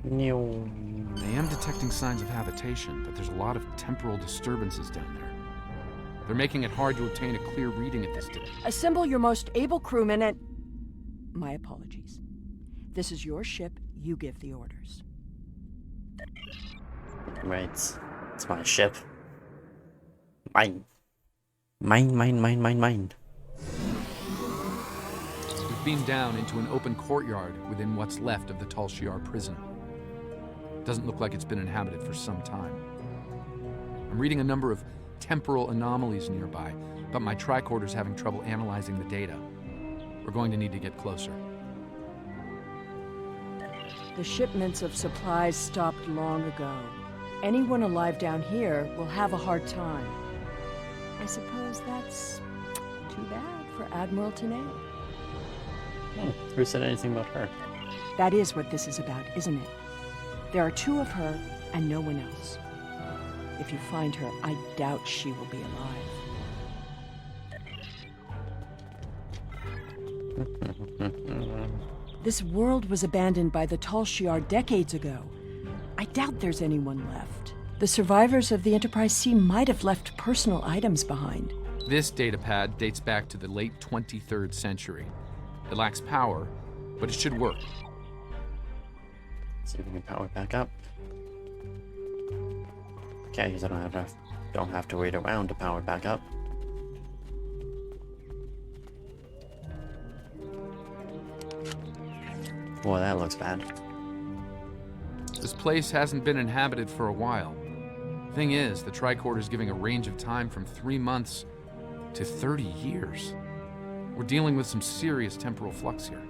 I am detecting signs of habitation, but there's a lot of temporal disturbances down there. They're making it hard to obtain a clear reading at this distance. Assemble your most able crewmen and... My apologies. This is your ship. You give the orders. Right. It's my ship. Mine. Mine. We've beamed down into an open courtyard within what's left of the Tal Shiar prison. Doesn't look like it's been inhabited for some time. I'm reading a number of temporal anomalies nearby, but my tricorder's having trouble analyzing the data. We're going to need to get closer. The shipments of supplies stopped long ago. Anyone alive down here will have a hard time. I suppose that's too bad for Admiral Taneo. Who said anything about her? That is what this is about, isn't it? There are two of her and no one else. If you find her, I doubt she will be alive. This world was abandoned by the Tal Shiar decades ago. I doubt there's anyone left. The survivors of the Enterprise C might have left personal items behind. This datapad dates back to the late 23rd century. It lacks power, but it should work. See if we can power it back up. Okay, because I don't have to wait around to power it back up. Boy, that looks bad. This place hasn't been inhabited for a while. Thing is, the tricorder's giving a range of time from 3 months to 30 years. We're dealing with some serious temporal flux here.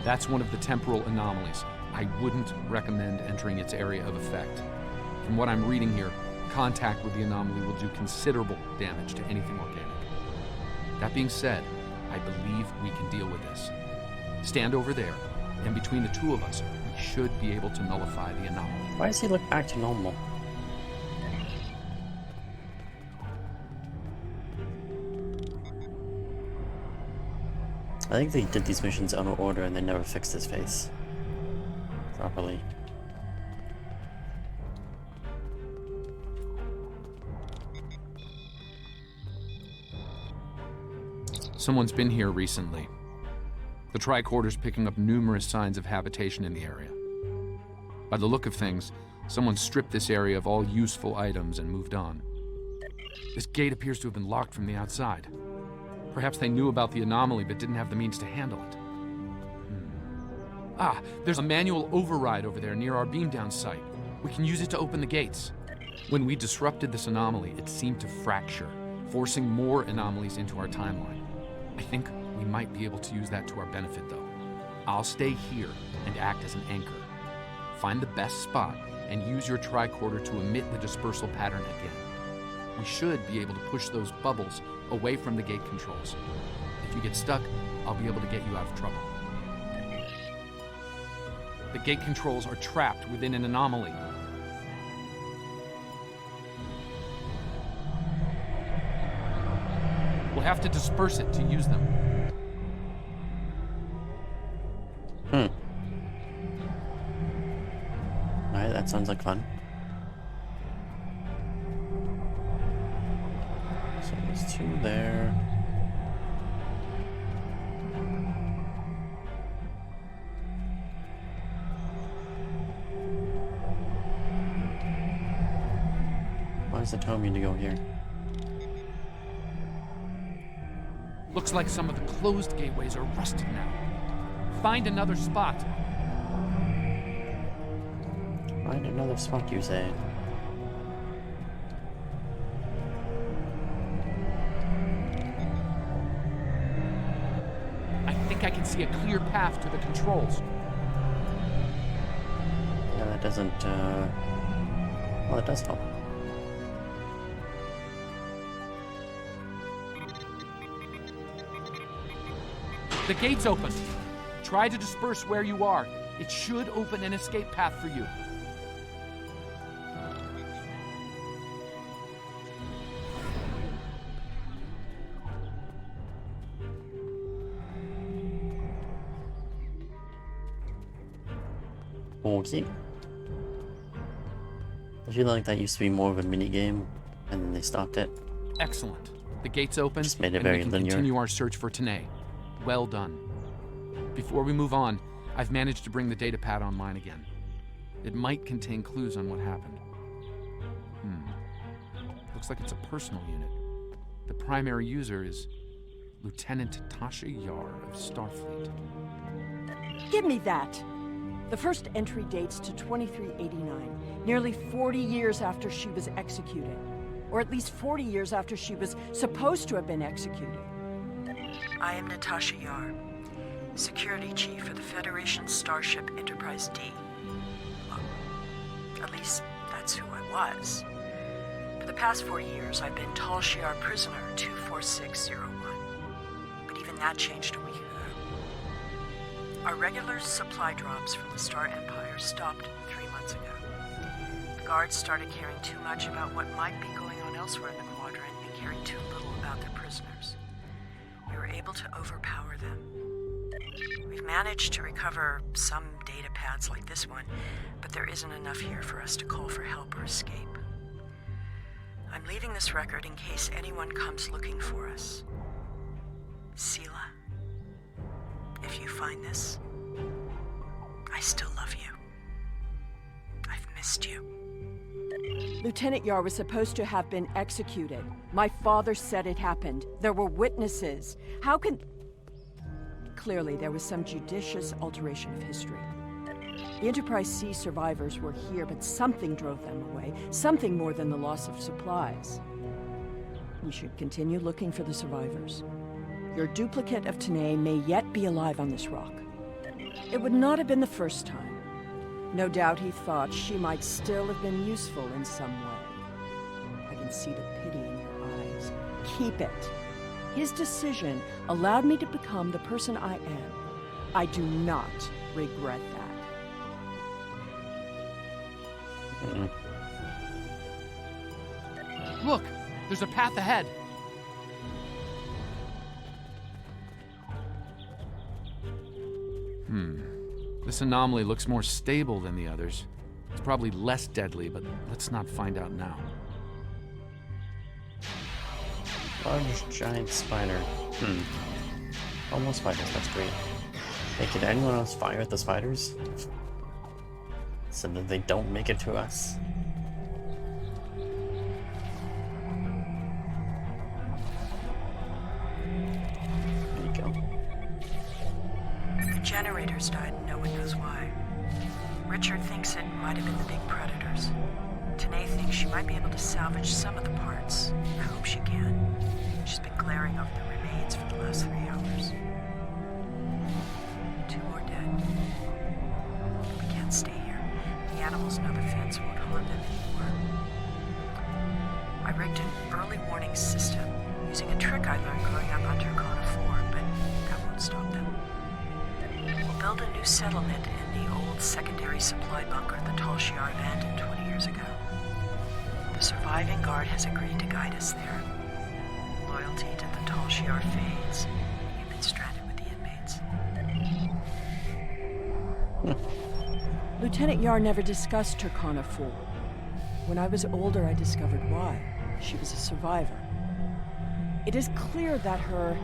That's one of the temporal anomalies. I wouldn't recommend entering its area of effect. From what I'm reading here, contact with the anomaly will do considerable damage to anything organic. That being said, I believe we can deal with this. Stand over there, and between the two of us, we should be able to nullify the anomaly. Why does he look back to normal? I think they did these missions out of order and they never fixed his face properly. Someone's been here recently. The tricorder's picking up numerous signs of habitation in the area. By the look of things, someone stripped this area of all useful items and moved on. This gate appears to have been locked from the outside. Perhaps they knew about the anomaly but didn't have the means to handle it. Ah, there's a manual override over there near our beam-down site. We can use it to open the gates. When we disrupted this anomaly, it seemed to fracture, forcing more anomalies into our timeline. I think we might be able to use that to our benefit, though. I'll stay here and act as an anchor. Find the best spot and use your tricorder to emit the dispersal pattern again. We should be able to push those bubbles away from the gate controls. If you get stuck, I'll be able to get you out of trouble. The gate controls are trapped within an anomaly. We'll have to disperse it to use them. Alright, that sounds like fun. So there's 2 there. Why does it tell me to go here? Looks like some of the closed gateways are rusted now. Find another spot. Find another spot, you say? I think I can see a clear path to the controls. Yeah, that doesn't, well, it does help. The gate's open. Try to disperse where you are. It should open an escape path for you. Okay. I feel like that used to be more of a mini game, and then they stopped it. Excellent. The gate's open, Just made it and very we can linear. continue our search for Tanae. Well done. Before we move on, I've managed to bring the datapad online again. It might contain clues on what happened. Looks like it's a personal unit. The primary user is Lieutenant Tasha Yar of Starfleet. Give me that! The first entry dates to 2389, nearly 40 years after she was executed. Or at least 40 years after she was supposed to have been executed. I am Natasha Yar, Security Chief for the Federation Starship Enterprise D. Well, at least that's who I was. For the past 4 years, I've been Tal Shiar Prisoner 24601. But even that changed a week ago. Our regular supply drops from the Star Empire stopped 3 months ago. The guards started caring too much about what might be going on elsewhere in the quadrant and caring too little about their prisoners. We were able to overpower them. We've managed to recover some data pads like this one, but there isn't enough here for us to call for help or escape. I'm leaving this record in case anyone comes looking for us. Sela, if you find this, I still love you. I've missed you. Lieutenant Yar was supposed to have been executed. My father said it happened. There were witnesses. How can... Clearly, there was some judicious alteration of history. The Enterprise C survivors were here, but something drove them away. Something more than the loss of supplies. We should continue looking for the survivors. Your duplicate of Tanae may yet be alive on this rock. It would not have been the first time. No doubt he thought she might still have been useful in some way. I can see the pity in your eyes. Keep it. His decision allowed me to become the person I am. I do not regret that. Look, there's a path ahead. This anomaly looks more stable than the others. It's probably less deadly, but let's not find out now. Large giant spider. Almost spiders, that's great. Hey, can anyone else fire at the spiders? So that they don't make it to us? There you go. The generators died and no one knows why. Richard thinks it might have been the big predators. Tanae thinks she might be able to salvage some of the parts. I hope she can. She's been glaring over the remains for the last 3 hours. 2 more dead. We can't stay here. The animals know the fence won't harm them anymore. I rigged an early warning system using a trick I learned growing up on Turkana 4, but that won't stop them. We'll build a new settlement in the old secondary supply bunker the Tal Shiar abandoned 20 years ago. The surviving guard has agreed to guide us there. Loyalty to the Tal Shiar fades. You've been stranded with the inmates. Lieutenant Yar never discussed Turkana 4. When I was older, I discovered why. She was a survivor. It is clear that her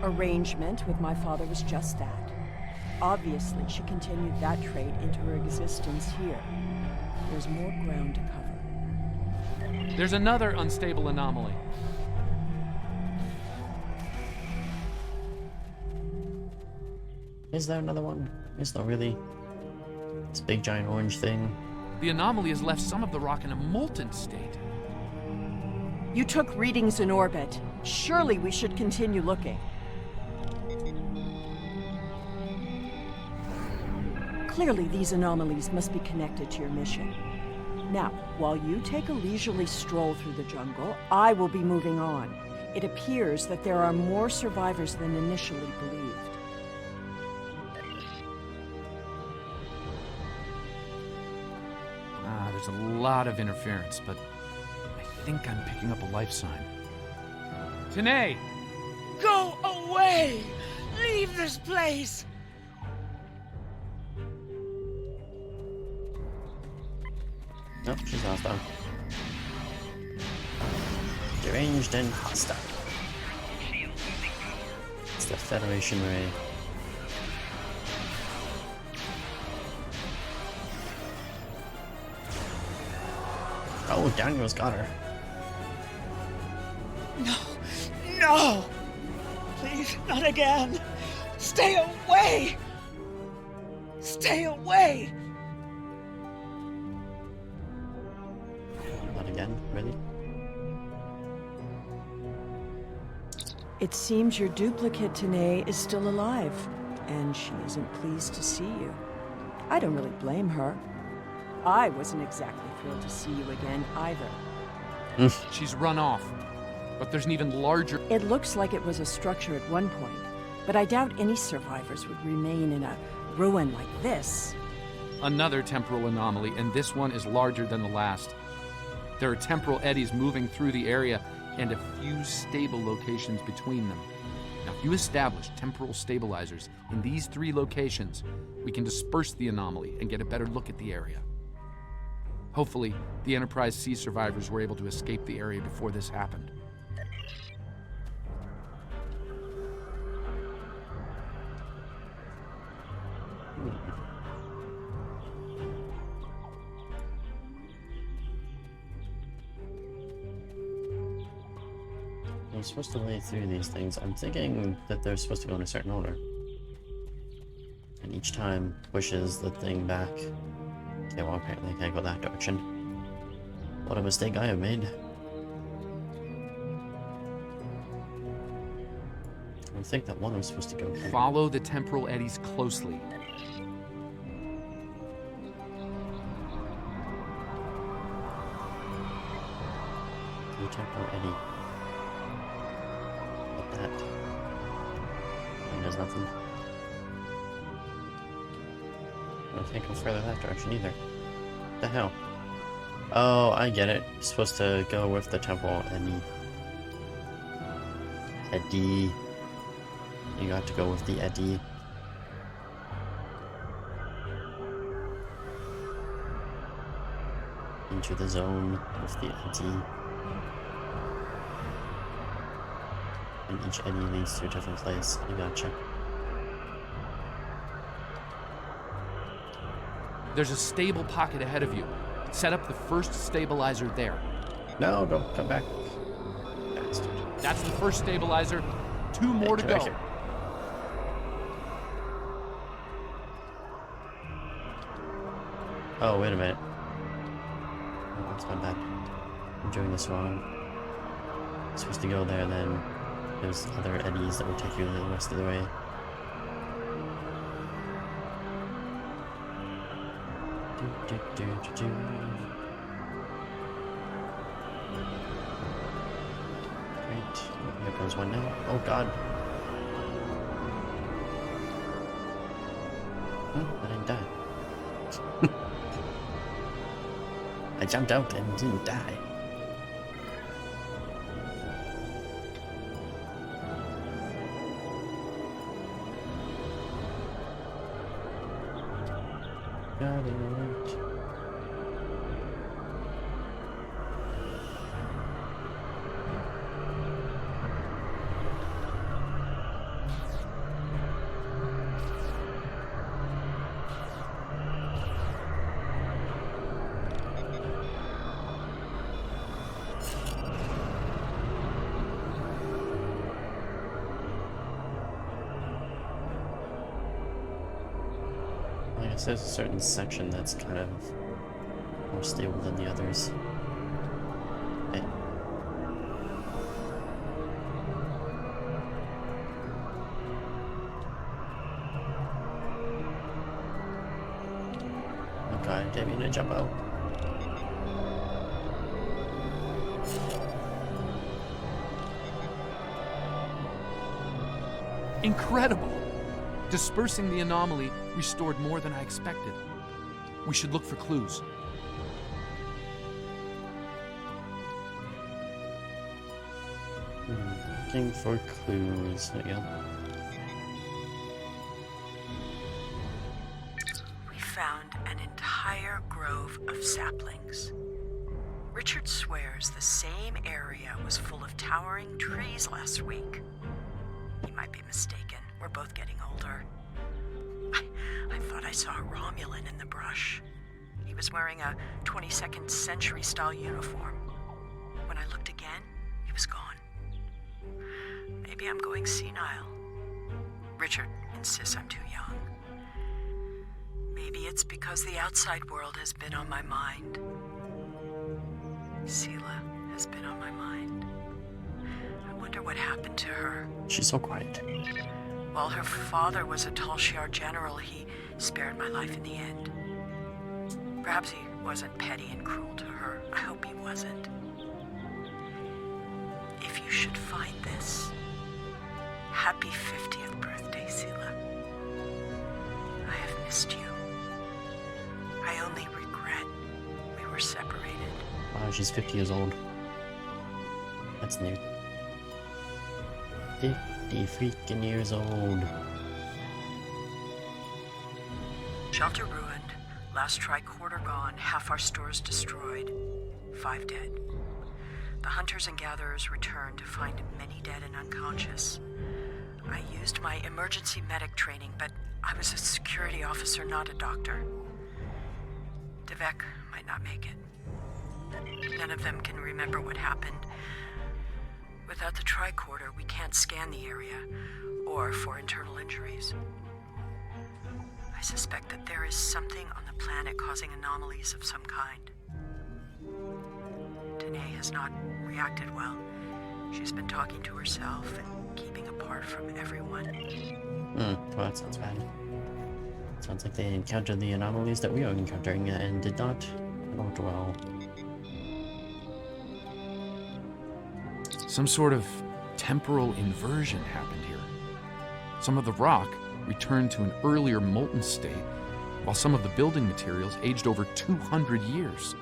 arrangement with my father was just that. Obviously, she continued that trait into her existence here. There's more ground to cover. There's another unstable anomaly. Is there another one? Is there really? This big giant orange thing. The anomaly has left some of the rock in a molten state. You took readings in orbit. Surely we should continue looking. Clearly, these anomalies must be connected to your mission. Now, while you take a leisurely stroll through the jungle, I will be moving on. It appears that there are more survivors than initially believed. There's a lot of interference, but I think I'm picking up a life sign. Tanae! Go away! Leave this place! Nope, she's hostile. Deranged and hostile. It's the Federation Ray. Oh, Daniel's got her. No! No! Please, not again! Stay away! Stay away! Not again, really? It seems your duplicate, Tanae, is still alive, and she isn't pleased to see you. I don't really blame her. I wasn't exactly thrilled to see you again, either. She's run off, but there's an even larger... It looks like it was a structure at one point, but I doubt any survivors would remain in a ruin like this. Another temporal anomaly, and this one is larger than the last. There are temporal eddies moving through the area, and a few stable locations between them. Now, if you establish temporal stabilizers in these 3 locations, we can disperse the anomaly and get a better look at the area. Hopefully, the Enterprise C survivors were able to escape the area before this happened. I'm supposed to lay through these things. I'm thinking that they're supposed to go in a certain order. And each time pushes the thing back. Okay, well apparently I can't go that direction. What a mistake I have made. I think that one was supposed to go here. Follow the temporal eddies closely. The temporal eddy. That. It does nothing. I can't go further that direction either. What the hell? Oh, I get it. You're supposed to go with the temporal eddy. You got to go with the eddy. Into the zone with the eddy. And each eddy leads to a different place. I gotcha. There's a stable pocket ahead of you. Set up the first stabilizer there. No, don't come back. Bastard. That's the first stabilizer. 2 more to go. Here. Oh, wait a minute. Oh, that's my bad. I'm doing this wrong. I'm supposed to go there, then there's other eddies that will take you the rest of the way. Right, here comes one now. Oh god. I didn't die. I jumped out and didn't die. Got it. I guess there's a certain section that's kind of more stable than the others. Okay. Oh god, I didn't mean to jump out. Incredible! Dispersing the anomaly restored more than I expected. We should look for clues. Looking for clues. There you go. We found an entire grove of saplings. Richard swears the same area was full of towering trees last week. He might be mistaken. We're both getting older. I thought I saw a Romulan in the brush. He was wearing a 22nd century style uniform. When I looked again, he was gone. Maybe I'm going senile. Richard insists I'm too young. Maybe it's because the outside world has been on my mind. Sela has been on my mind. I wonder what happened to her. She's so quiet. While her father was a Tal Shiar general, he spared my life in the end. Perhaps he wasn't petty and cruel to her. I hope he wasn't. If you should find this, happy 50th birthday, Sela. I have missed you. I only regret we were separated. Wow, she's 50 years old. That's new. 50 freaking years old. Shelter ruined, last tricorder gone, half our stores destroyed, 5 dead. The hunters and gatherers returned to find many dead and unconscious. I used my emergency medic training, but I was a security officer, not a doctor. Devek might not make it. None of them can remember what happened. Without the tricorder, we can't scan the area, or for internal injuries. I suspect that there is something on the planet causing anomalies of some kind. Danae has not reacted well. She's been talking to herself and keeping apart from everyone. Well, that sounds bad. Sounds like they encountered the anomalies that we are encountering and did not note well. Some sort of temporal inversion happened here. Some of the rock returned to an earlier molten state, while some of the building materials aged over 200 years.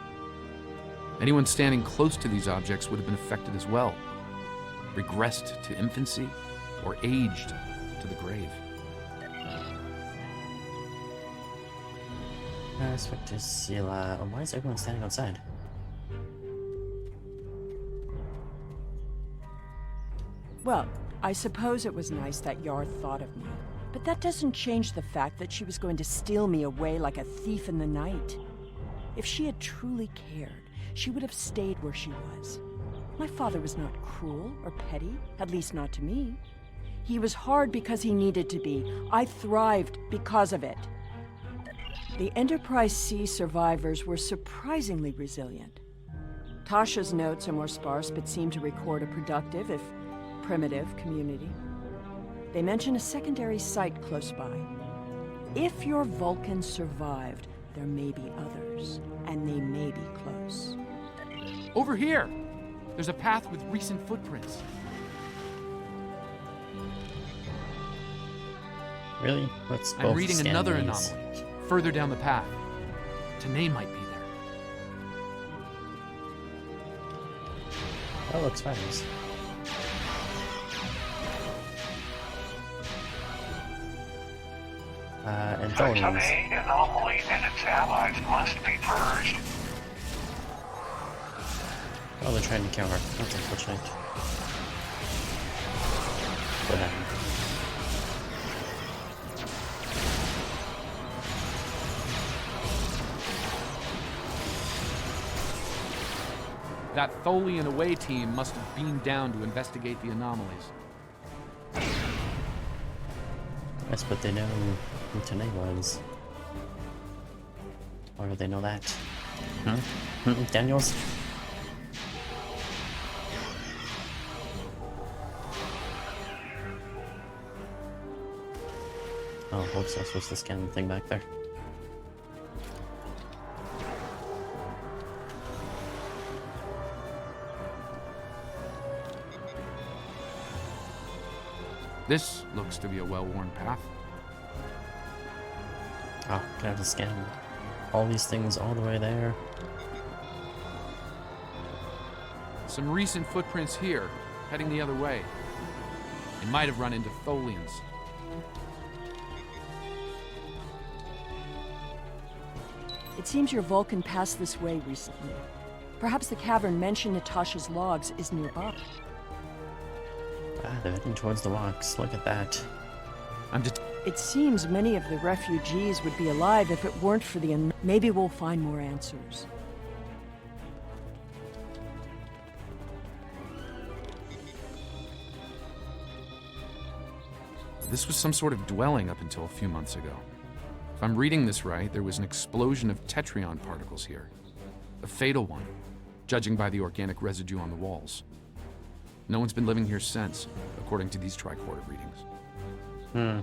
Anyone standing close to these objects would have been affected as well, regressed to infancy, or aged to the grave. Respect to Sela. Oh, why is everyone standing outside? Well, I suppose it was nice that Yar thought of me, but that doesn't change the fact that she was going to steal me away like a thief in the night. If she had truly cared, she would have stayed where she was. My father was not cruel or petty, at least not to me. He was hard because he needed to be. I thrived because of it. The Enterprise C survivors were surprisingly resilient. Tasha's notes are more sparse but seem to record a productive, if primitive, community. They mention a secondary site close by. If your Vulcan survived, there may be others, and they may be close. Over here! There's a path with recent footprints. Really? Let's both I'm reading scan another these. anomaly, further down the path. Tanae might be there. That looks fabulous. And Tholians. Tanae anomaly and its allies must be purged. Oh, they're trying to kill her. That's unfortunate. What happened? That Tholian away team must have beamed down to investigate the anomalies. Yes, but they know who Tanae was. Or do they know that? Hmm? Daniels? Oh, whoops, I was supposed to scan the thing back there. This looks to be a well-worn path. Oh, can I have to scan all these things all the way there? Some recent footprints here, heading the other way. They might have run into Tholians. It seems your Vulcan passed this way recently. Perhaps the cavern mentioned Natasha's logs is nearby. Ah, they're heading towards the walks. Look at that. It seems many of the refugees would be alive if it weren't for the... Maybe we'll find more answers. This was some sort of dwelling up until a few months ago. If I'm reading this right, there was an explosion of tetrion particles here. A fatal one, judging by the organic residue on the walls. No one's been living here since, according to these tricorder readings. Hmm.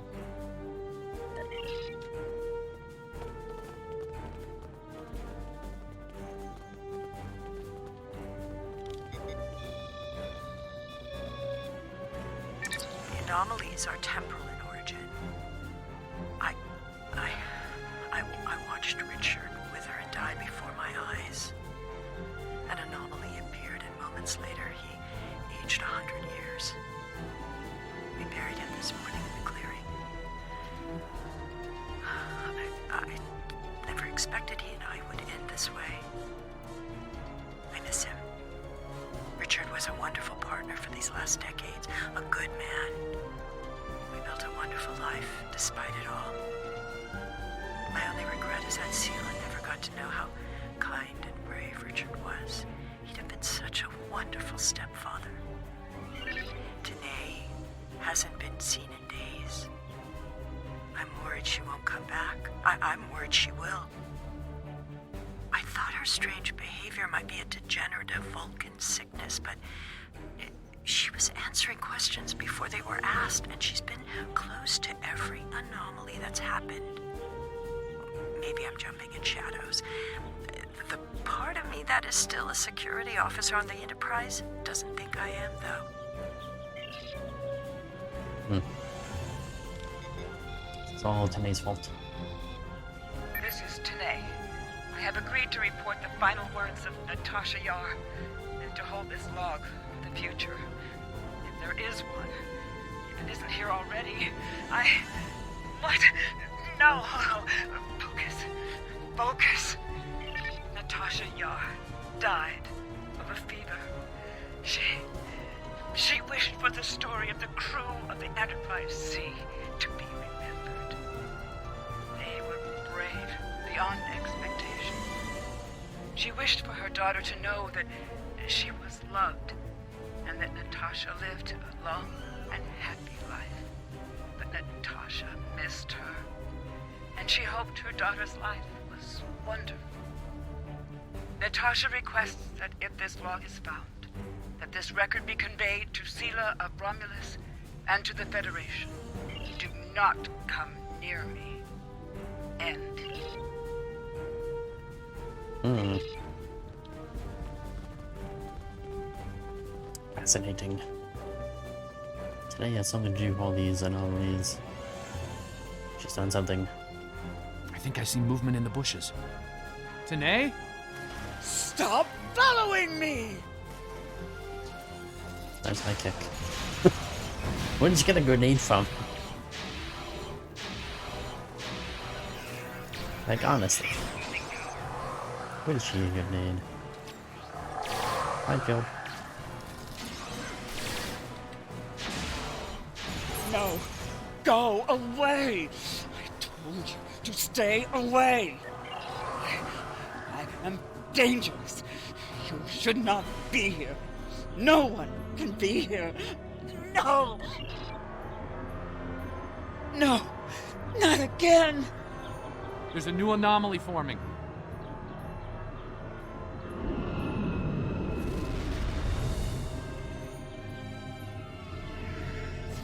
The anomalies are temporal in origin. I watched Richard wither and die before my eyes. An anomaly appeared, and moments later he aged 100 years. We buried him this morning in the clearing. I never expected he and I would end this way. I miss him. Richard was a wonderful partner for these last decades, a good man. We built a wonderful life, despite it all. My only regret is that Seela never got to know how kind and brave Richard was. He'd have been such a wonderful stepfather. Danae hasn't been seen in days. I'm worried she won't come back. I'm worried she will. I thought her strange behavior might be a degenerative Vulcan sickness, but she was answering questions before they were asked, and she's been close to every anomaly that's happened. Maybe I'm jumping in shadows. The part of me that is still a security officer on the Enterprise doesn't think I am, though. It's all Tanae's fault. This is Tanae. I have agreed to report the final words of Natasha Yar and to hold this log for the future. If there is one, if it isn't here already, What? No! Focus! Natasha Yar died of a fever. She She wished for the story of the crew of the Enterprise C to be remembered. They were brave beyond expectation. She wished for her daughter to know that she was loved and that Natasha lived a long and happy life. But Natasha missed her, and she hoped her daughter's life was wonderful. Natasha requests that if this log is found, that this record be conveyed to Sela of Romulus and to the Federation. Do not come near me. End. Fascinating. Today has something to do with all these anomalies. She's done something. I think I see movement in the bushes. Tanae? Stop following me! There's high kick. Where did you get a grenade from? Like, honestly. Where did she get a grenade? Hi, Joe. No! Go away! I told you to stay away! I am dangerous. You should not be here. No one can be here. No! No! Not again! There's a new anomaly forming.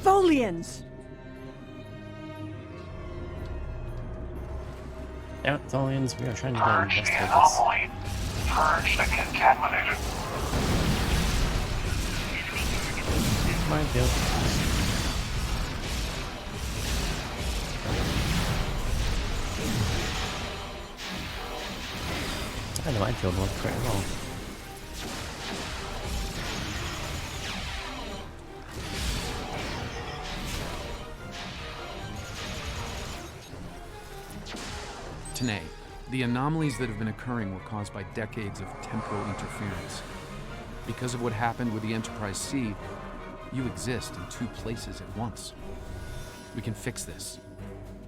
Tholians! Yeah, Tholians, we are trying to Purge the investigate this. anomaly. Purge the contaminated. Minefield. I know minefield worked pretty well. Tanae, the anomalies that have been occurring were caused by decades of temporal interference. Because of what happened with the Enterprise C, you exist in two places at once. We can fix this.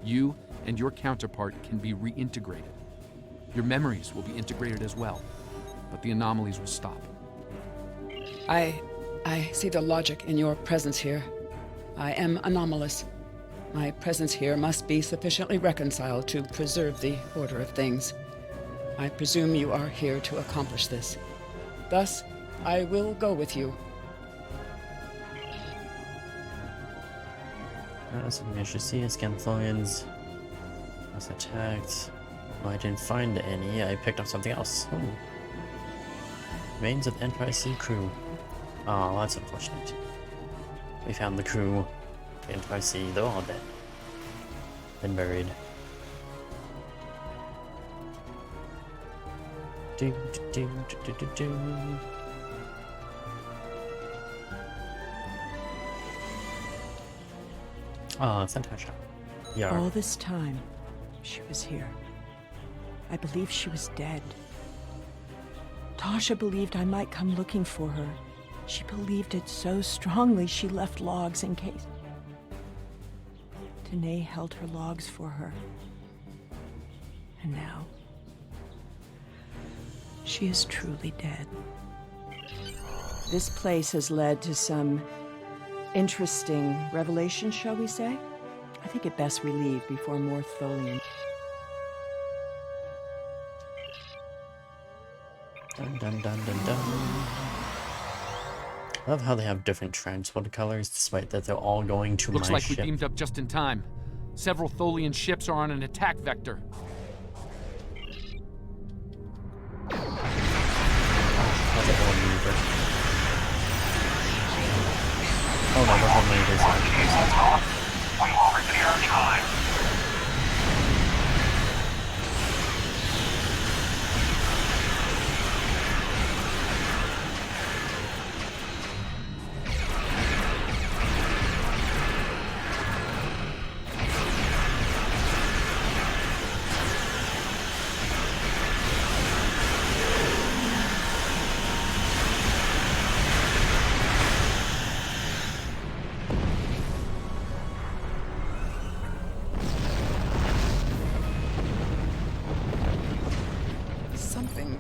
You and your counterpart can be reintegrated. Your memories will be integrated as well, but the anomalies will stop. I see the logic in your presence here. I am anomalous. My presence here must be sufficiently reconciled to preserve the order of things. I presume you are here to accomplish this. Thus, I will go with you. Something I should see is Tholians was attacked. Oh, I didn't find any. I picked up something else. Remains of the Enterprise C crew. Oh, that's unfortunate. We found the crew. The Enterprise C, they're all dead. Been buried. Do, do, do, do, do, do. Oh, it's Natasha. Yeah. All this time, she was here. I believed she was dead. Tasha believed I might come looking for her. She believed it so strongly she left logs in case. Tanae held her logs for her. And now, she is truly dead. This place has led to some interesting revelations, shall we say? I think it best we leave before more Tholian. Dun dun dun dun dun. I love how they have different transport colors, despite that they're all going to Looks my like ship. we beamed up just in time. Several Tholian ships are on an attack vector. How's everyone maneuver? Oh no, the whole maneuver is We will repair time.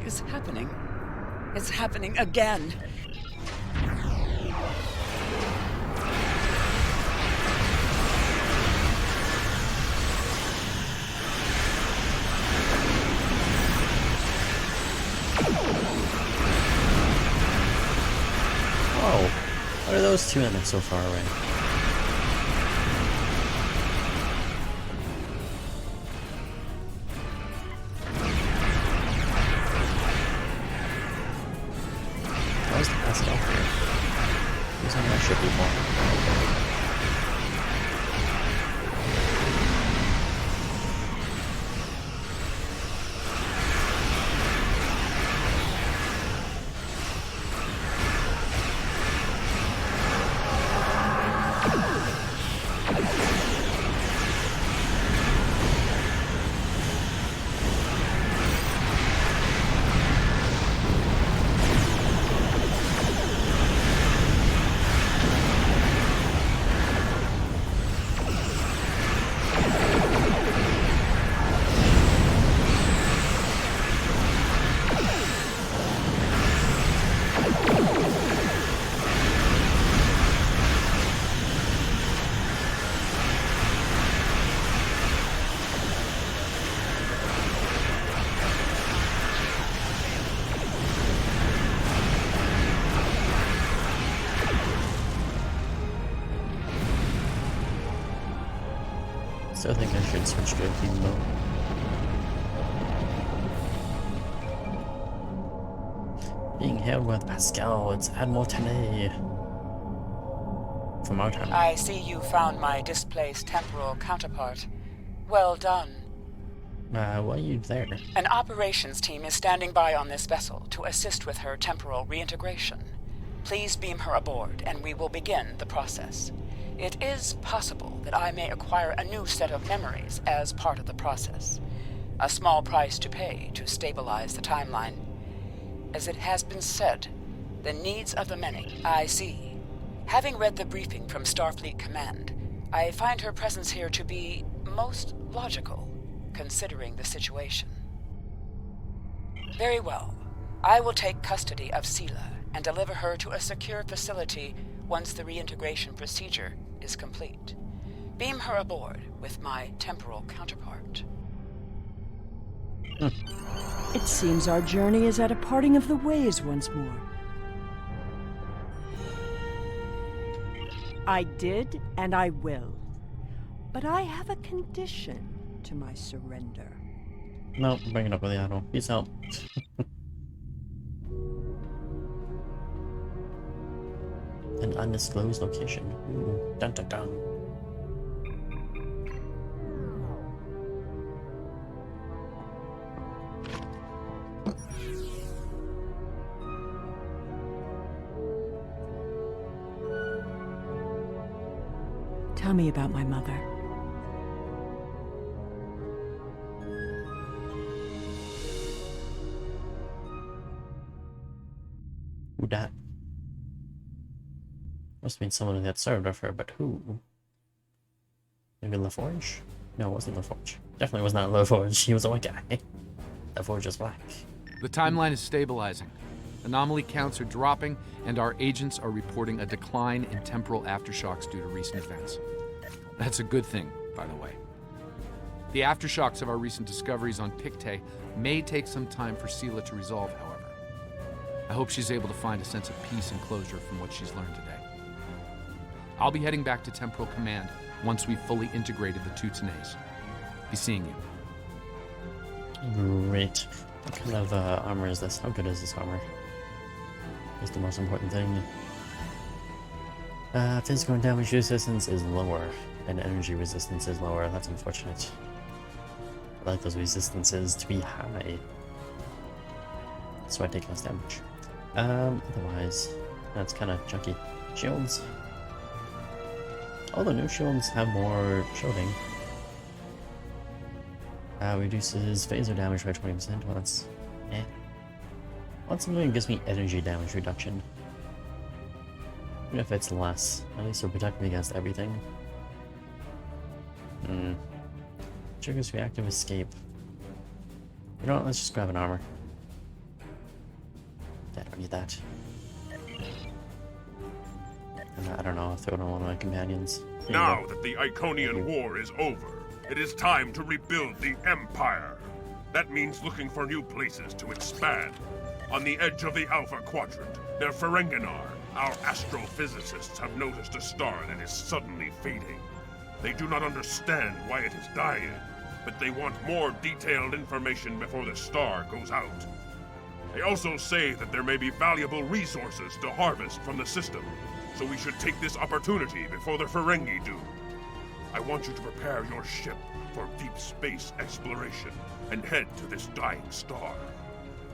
is happening. It's happening again. Oh, what are those two and they're so far away? Why is the Pascal here? He was on that ship before. Still think I should switch to a team mode. Being hailed with Pascal, it's Admiral Tenay. From our time. I see you found my displaced temporal counterpart. Well done. Why are you there? An operations team is standing by on this vessel to assist with her temporal reintegration. Please beam her aboard, and we will begin the process. It is possible that I may acquire a new set of memories as part of the process. A small price to pay to stabilize the timeline. As it has been said, the needs of the many I see. Having read the briefing from Starfleet Command, I find her presence here to be most logical, considering the situation. Very well. I will take custody of Sela and deliver her to a secure facility once the reintegration procedure is complete. Beam her aboard with my temporal counterpart. It seems our journey is at a parting of the ways once more. I did, and I will. But I have a condition to my surrender. No, bring it up with the Admiral. Peace out. An undisclosed location. Ooh, dun dun dun. Tell me about my mother. Who dat? Must mean someone that served with her, but who? Maybe LaForge? No, it wasn't LaForge. Definitely was not LaForge. He was a white guy. LaForge is black. The timeline is stabilizing. Anomaly counts are dropping, and our agents are reporting a decline in temporal aftershocks due to recent events. That's a good thing, by the way. The aftershocks of our recent discoveries on Pictet may take some time for Sela to resolve, however. I hope she's able to find a sense of peace and closure from what she's learned today. I'll be heading back to Temporal Command once we've fully integrated the two Tenays. Be seeing you. Great. What kind of armor is this? How good is this armor? Is the most important thing. Physical and damage resistance is lower, and energy resistance is lower. That's unfortunate. I like those resistances to be high, so I take less damage. Otherwise, that's kind of junky. Shields. All the new shields have more shielding. Reduces phaser damage by 20%. Well, that's eh. I want something that gives me energy damage reduction. Even if it's less, at least it'll protect me against everything. Triggers reactive escape. You know what, let's just grab an armor. need that. And I don't know, I'll throw it on one of my companions. Now that the Iconian War is over, it is time to rebuild the Empire. That means looking for new places to expand. On the edge of the Alpha Quadrant, near Ferenginar, our astrophysicists have noticed a star that is suddenly fading. They do not understand why it is dying, but they want more detailed information before the star goes out. They also say that there may be valuable resources to harvest from the system, so we should take this opportunity before the Ferengi do. I want you to prepare your ship for deep space exploration and head to this dying star.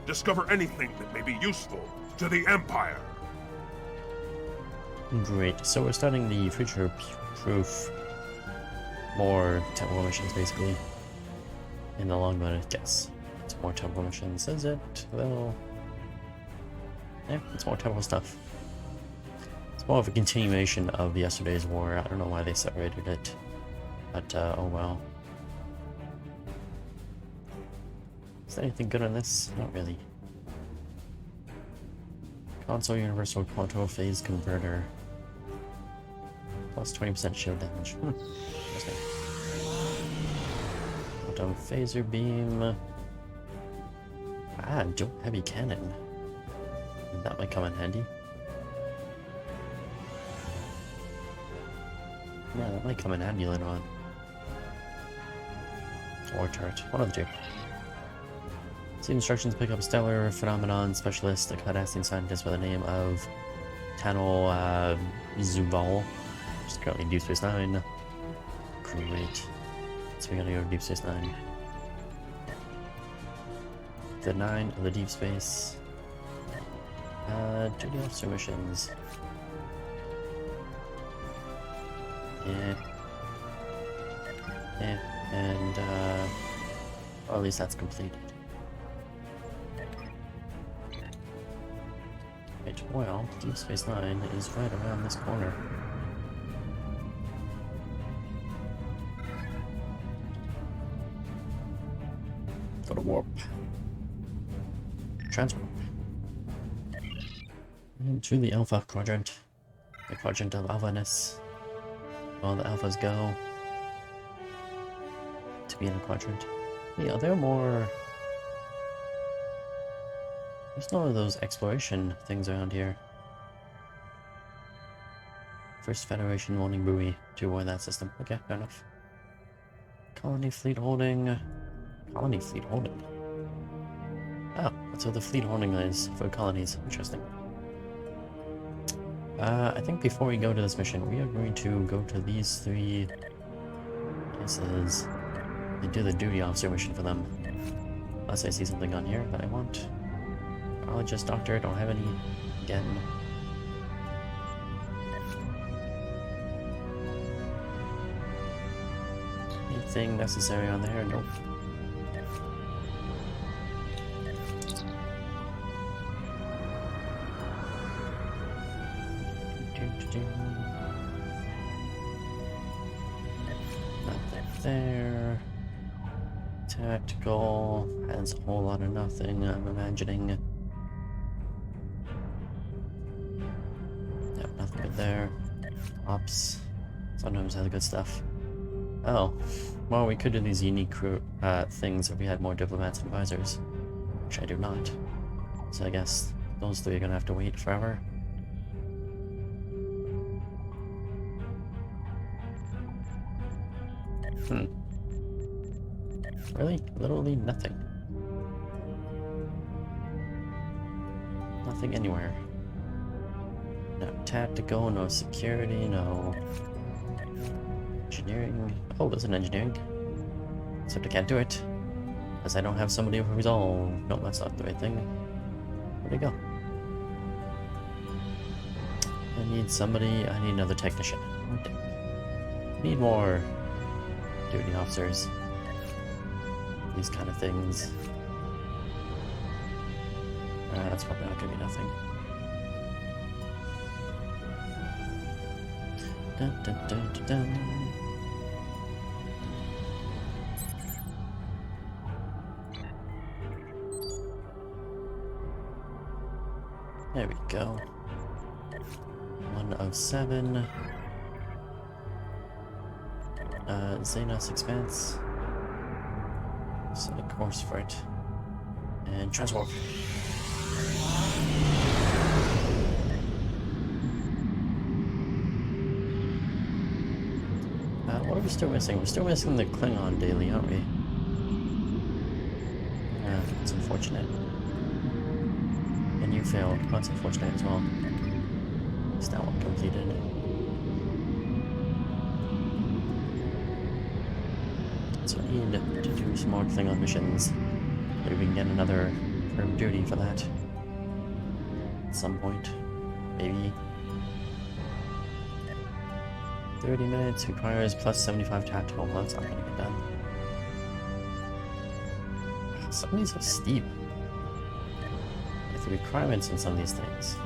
Discover anything that may be useful to the Empire. Great, so we're starting the future-proof, more temporal missions, basically. In the long run, I guess. It's more temporal missions, is it? Well, yeah, it's more temporal stuff. It's more of a continuation of yesterday's war. I don't know why they separated it, but oh well. Is there anything good on this? Not really. Console Universal Quantum Phase Converter. Plus 20% shield damage. Interesting. Quantum Phaser Beam. Ah, Dual Heavy Cannon. That might come in handy. Yeah, that might come in handy later on. Or turret. One of the two. See instructions, pick up Stellar Phenomenon Specialist, a Cardassian scientist by the name of Tanel Zubal. Which is currently Deep Space Nine. Great. So we gotta go to Deep Space Nine. The 9 of the Deep Space. Duty officer missions. Yeah. Yeah, and well, at least that's completed. Right, well, Deep Space Nine is right around this corner. Go to warp. Transwarp. Into the Alpha Quadrant. The Quadrant of Alphaness. All the Alphas go. To be in a quadrant. Yeah, there are more... There's none of those exploration things around here. First Federation warning buoy to avoid that system. Okay, fair enough. Colony fleet holding. Colony fleet holding. Oh, that's what the fleet holding is for colonies. Interesting. I think before we go to this mission, we are going to go to these 3 places and do the duty officer mission for them. Unless I see something on here that I want. Biologist, doctor, don't have any. Again. Anything necessary on there? Nope. Nothing there. Tactical has a whole lot of nothing, I'm imagining. Yep, nothing good there. Ops sometimes has good stuff. Oh, well, we could do these unique things if we had more diplomats and advisors, which I do not. So I guess those 3 are gonna have to wait forever. Really? Literally nothing. Nothing anywhere. No tactical, no security, no engineering. Oh, there's an engineering. Except I can't do it. Because I don't have somebody who's all... No, that's not the right thing. Where'd it go? I need somebody... I need another technician. Need more duty officers. These kind of things. That's probably not gonna be nothing. Dun, dun, dun, dun, dun. There we go. 107. Xenos Expanse. Set a course for it. And transform. What are we still missing? We're still missing the Klingon daily, aren't we? Yeah, it's unfortunate. And you failed. That's unfortunate as well. It's that one completed. So we need to do some more Klingon missions. Maybe we can get another firm duty for that. At some point. Maybe. 30 minutes requires plus 75 tactical. Well, that's not gonna get done. Some of these are steep. With the requirements in some of these things.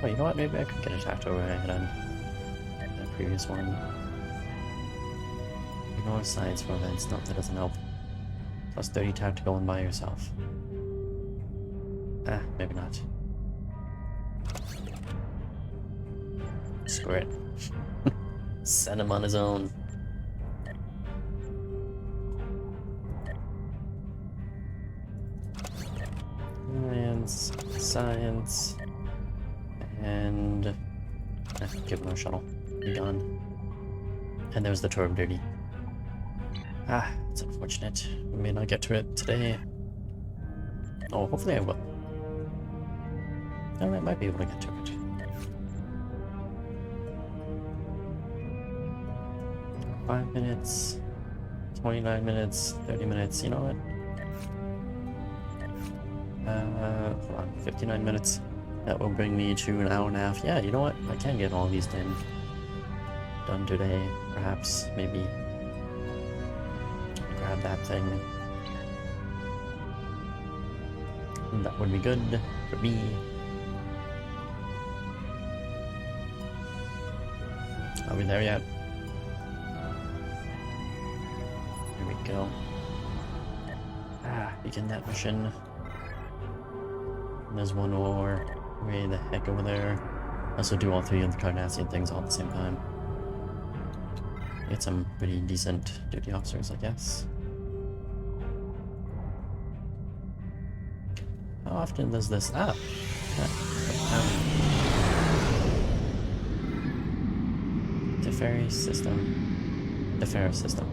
Oh, you know what? Maybe I could get a tactical overhead on the previous one. Ignore science for events. No, that doesn't help. Plus 30 tactical and by yourself. Ah, maybe not. Screw it. Send him on his own. Science, and give him a shuttle. Be gone. And there's the tour of duty. Ah, it's unfortunate. We may not get to it today. Oh, hopefully I will. I might be able to get to it. 5 minutes, 29 minutes, 30 minutes, you know what? Hold on, 59 minutes. That will bring me to an hour and a half. Yeah, you know what? I can get all these done today, perhaps, maybe. Grab that thing. And that would be good for me. Are we there yet? Here we go. Ah, begin that mission. And there's one more way the heck over there. Also do all three of the Cardassian things all at the same time. Get some pretty decent duty officers, I guess. How often does this? Ah! Teferi system. Teferi system.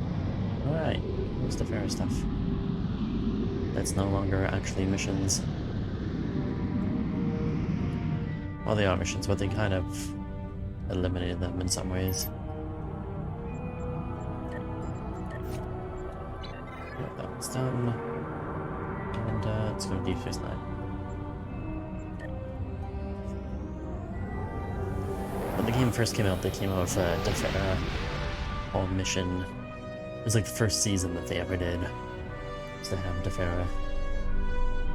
Alright, where's the Teferi stuff? That's no longer actually missions. Well, they are missions, but they kind of eliminated them in some ways. Yeah, that one's done. And let's go to Deep Space Nine. When the game first came out, they came out with a Defera whole mission. It was like the first season that they ever did. So they have Defera.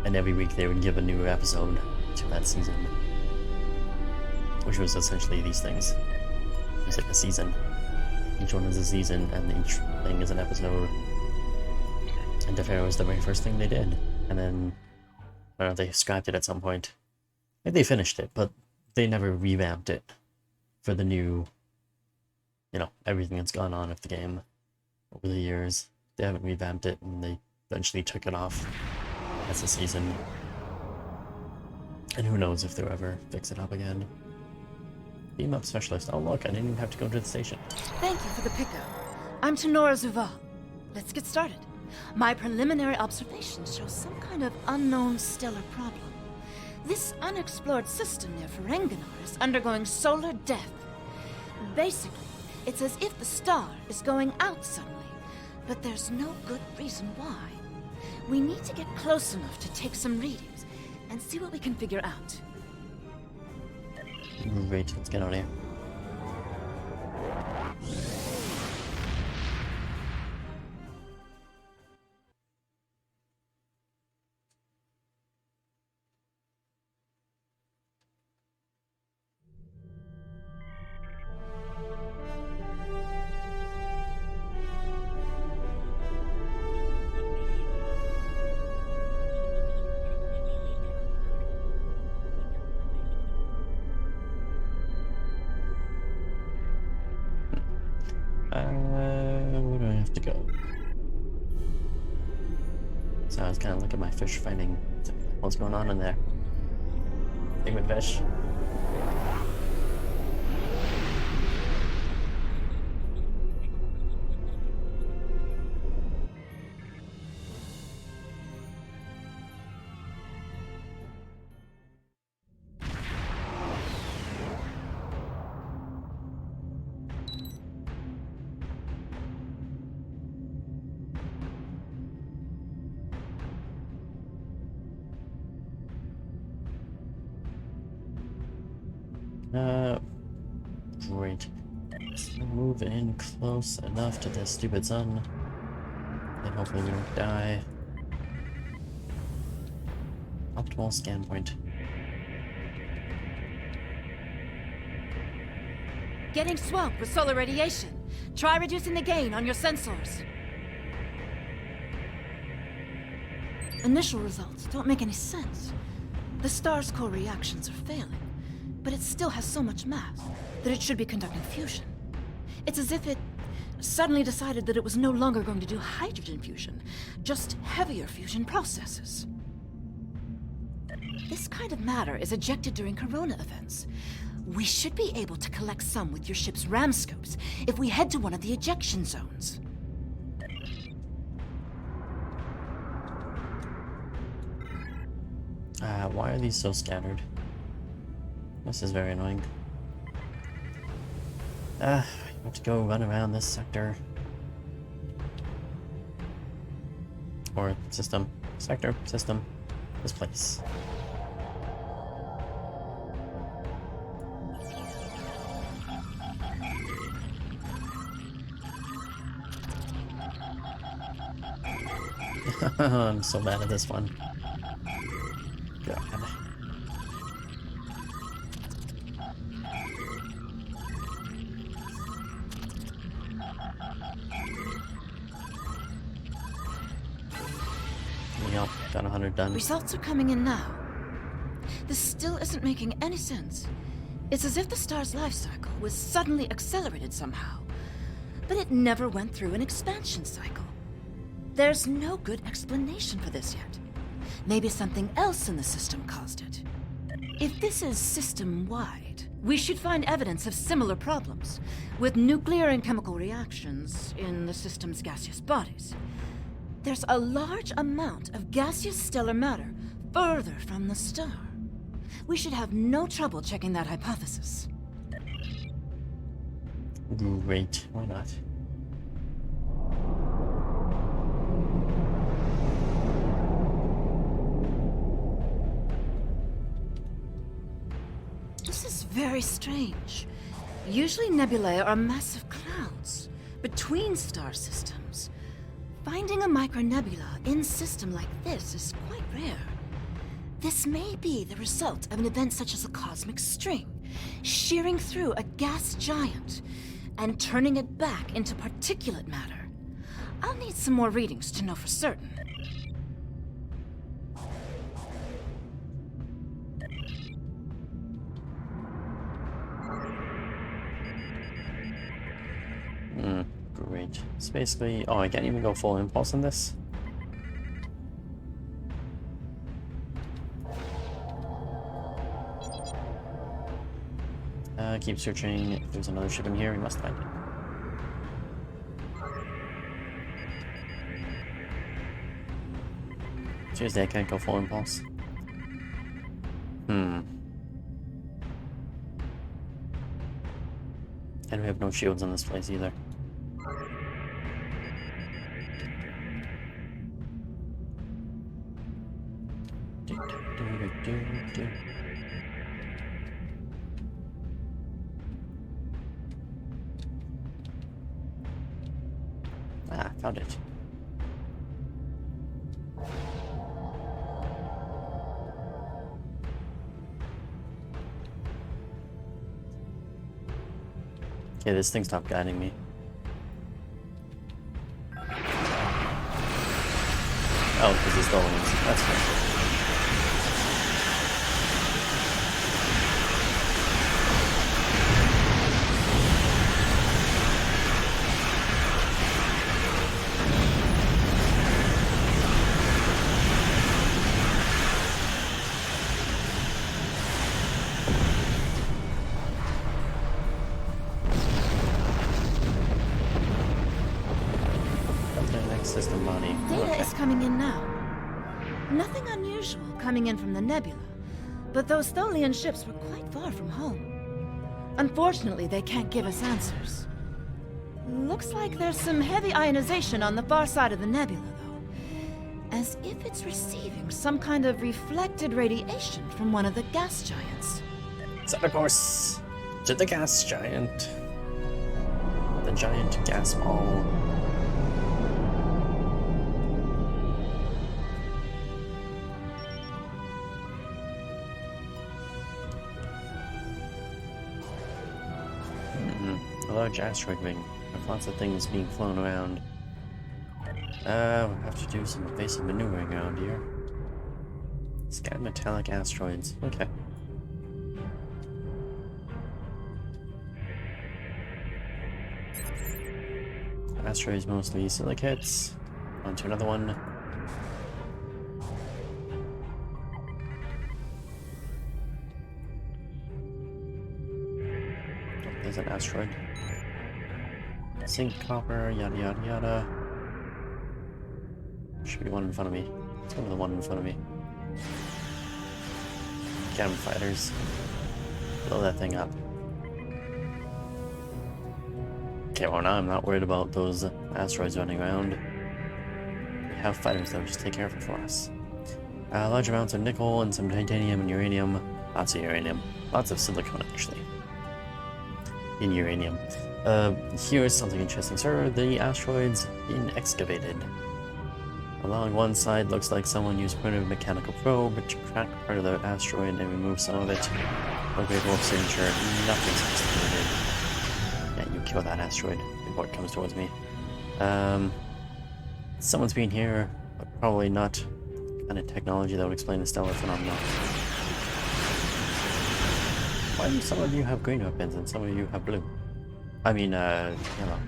And every week they would give a new episode to that season. Which was essentially these things. It was like a season. Each one is a season, and each thing is an episode. And Defera was the very first thing they did. And then, I don't know, they scrapped it at some point. Like, they finished it, but they never revamped it for the new, you know, everything that's gone on with the game over the years. They haven't revamped it, and they eventually took it off as a season. And who knows if they'll ever fix it up again. Beam up specialist. Oh look, I didn't even have to go to the station. Thank you for the pickup. I'm Tenora Zuval. Let's get started. My preliminary observations show some kind of unknown stellar problem. This unexplored system near Ferenginar is undergoing solar death. Basically, it's as if the star is going out suddenly, but there's no good reason why. We need to get close enough to take some readings and see what we can figure out. Great, let's get out of here. to go. So I was kind of looking at my fish fighting. What's going on in there? Liquid fish. Great. Let's move in close enough to this stupid sun. And hopefully we don't die. Optimal scan point. Getting swamped with solar radiation. Try reducing the gain on your sensors. Initial results don't make any sense. The star's core reactions are failing, but it still has so much mass that it should be conducting fusion. It's as if it suddenly decided that it was no longer going to do hydrogen fusion, just heavier fusion processes. This kind of matter is ejected during corona events. We should be able to collect some with your ship's ram scopes if we head to one of the ejection zones. Why are these so scattered? This is very annoying. I have to go run around this sector. Or system. Sector, system. This place. I'm so bad at this one. God. Yep, got 100 done. Results are coming in now. This still isn't making any sense. It's as if the star's life cycle was suddenly accelerated somehow, but it never went through an expansion cycle. There's no good explanation for this yet. Maybe something else in the system caused it. If this is system-wide, we should find evidence of similar problems, with nuclear and chemical reactions in the system's gaseous bodies. There's a large amount of gaseous stellar matter further from the star. We should have no trouble checking that hypothesis. Great, why not? This is very strange. Usually nebulae are massive clouds between star systems. Finding a micronebula in a system like this is quite rare. This may be the result of an event such as a cosmic string, shearing through a gas giant and turning it back into particulate matter. I'll need some more readings to know for certain. Great. It's basically... Oh, I can't even go full impulse on this? Keep searching. If there's another ship in here, we must find it. Seriously, I can't go full impulse. And we have no shields on this place either. Ah, found it. Okay, this thing stopped guiding me. Oh, because it's going. That's fine. System body. Data is coming in now. Nothing unusual coming in from the nebula, but those Tholian ships were quite far from home. Unfortunately, they can't give us answers. Looks like there's some heavy ionization on the far side of the nebula, though. As if it's receiving some kind of reflected radiation from one of the gas giants. Set a course to the gas giant. The giant gas ball. A large asteroid ring with lots of things being flown around. We'll have to do some evasive maneuvering around here. Scan metallic asteroids. Okay. Asteroids mostly silicates. On to another one. Oh, there's an asteroid. Zinc, copper, yada yada yada. Should be one in front of me. Let's go to the one in front of me. Cannon fighters. Blow that thing up. Okay, well now I'm not worried about those asteroids running around. We have fighters that will just take care of it for us. Large amounts of nickel and some titanium and uranium. Lots of uranium. Lots of silicon, actually. In uranium. Here's something interesting, sir. The asteroid's being excavated. Along one side looks like someone used primitive mechanical probe to crack part of the asteroid and remove some of it. No great wolf signature, nothing sophisticated. Yeah, you kill that asteroid before it comes towards me. Someone's been here, but probably not the kind of technology that would explain the stellar phenomenon. Why do some of you have green weapons and some of you have blue? I mean, yellow.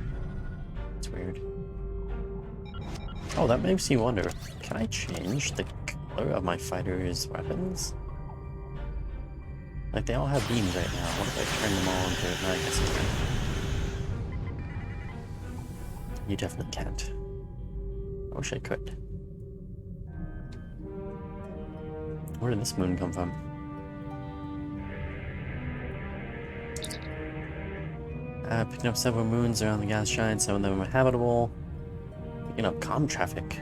It's weird. Oh, that makes me wonder, can I change the color of my fighters' weapons? Like, they all have beams right now. What if I turn them all into... No, I guess you can. You definitely can't. I wish I could. Where did this moon come from? Picking up several moons around the gas giant, some of them are habitable. Picking up comm traffic.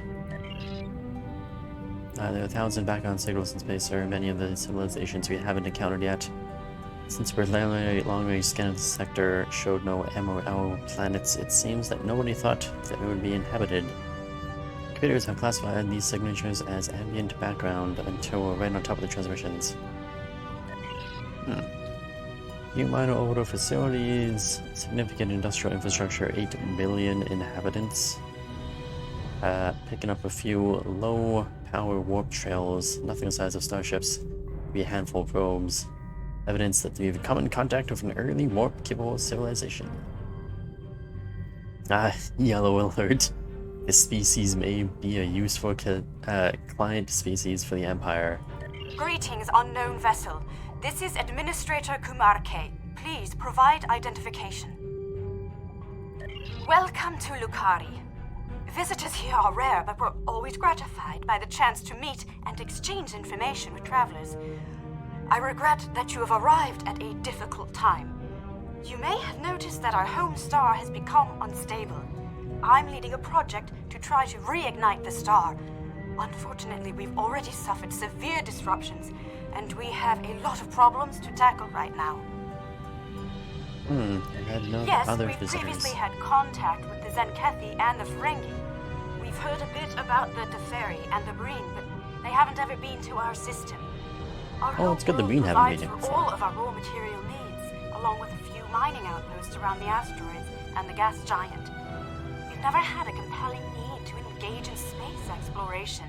There are 1,000 background signals in space, sir. Many of the civilizations we haven't encountered yet. Since preliminary long-range scan of the sector showed no MOL planets, it seems that nobody thought that it would be inhabited. Computers have classified these signatures as ambient background until we're right on top of the transmissions. New minor orbital facilities, significant industrial infrastructure, 8 billion inhabitants. Picking up a few low-power warp trails, nothing the size of starships, maybe a handful of probes. Evidence that we've come in contact with an early warp-capable civilization. Yellow alert. This species may be a useful client species for the Empire. Greetings, unknown vessel. This is Administrator Kumar K. Please provide identification. Welcome to Lukari. Visitors here are rare, but we're always gratified by the chance to meet and exchange information with travelers. I regret that you have arrived at a difficult time. You may have noticed that our home star has become unstable. I'm leading a project to try to reignite the star. Unfortunately, we've already suffered severe disruptions, and we have a lot of problems to tackle right now. I had no Yes, other we've visitors. previously had contact with the Zenkethi and the Ferengi. We've heard a bit about the Teferi and the Breen, but they haven't ever been to our system. Our It's good the home Breen world haven't been provides here for all before. of our raw material needs, along with a few mining outposts around the asteroids and the gas giant. We've never had a compelling need to engage in space exploration.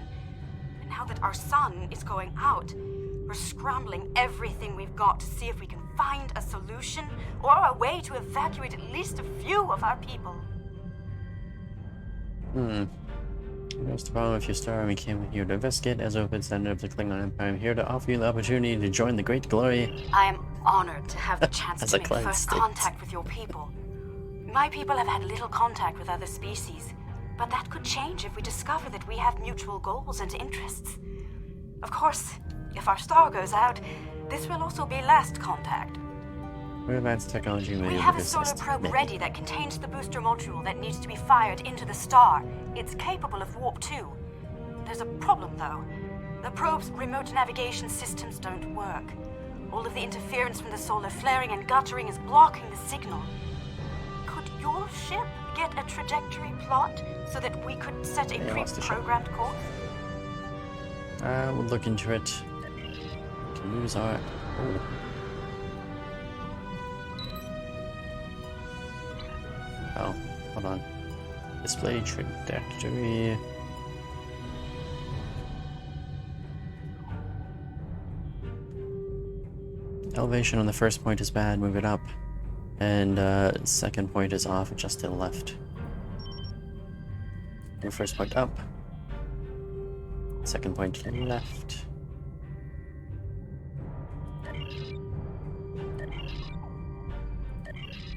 And now that our sun is going out, we're scrambling everything we've got to see if we can find a solution or a way to evacuate at least a few of our people. What's the problem with your star? We came here to investigate as representative of the Klingon Empire. I'm here to offer you the opportunity to join the great glory. I am honored to have the chance As to a make client first state. contact with your people. My people have had little contact with other species. But that could change if we discover that we have mutual goals and interests. Of course, if our star goes out, this will also be last contact. Where advanced technology may We be have a assist. solar probe Maybe. ready that contains the booster module that needs to be fired into the star. It's capable of warp 2. There's a problem, though. The probe's remote navigation systems don't work. All of the interference from the solar flaring and guttering is blocking the signal. Could your ship get a trajectory plot so that we could set a pre-programmed course? We'll look into it. Can use our... Oh, hold on. Display trajectory. Elevation on the first point is bad, move it up. And second point is off, adjust to the left. Move first point up. Second point to the left.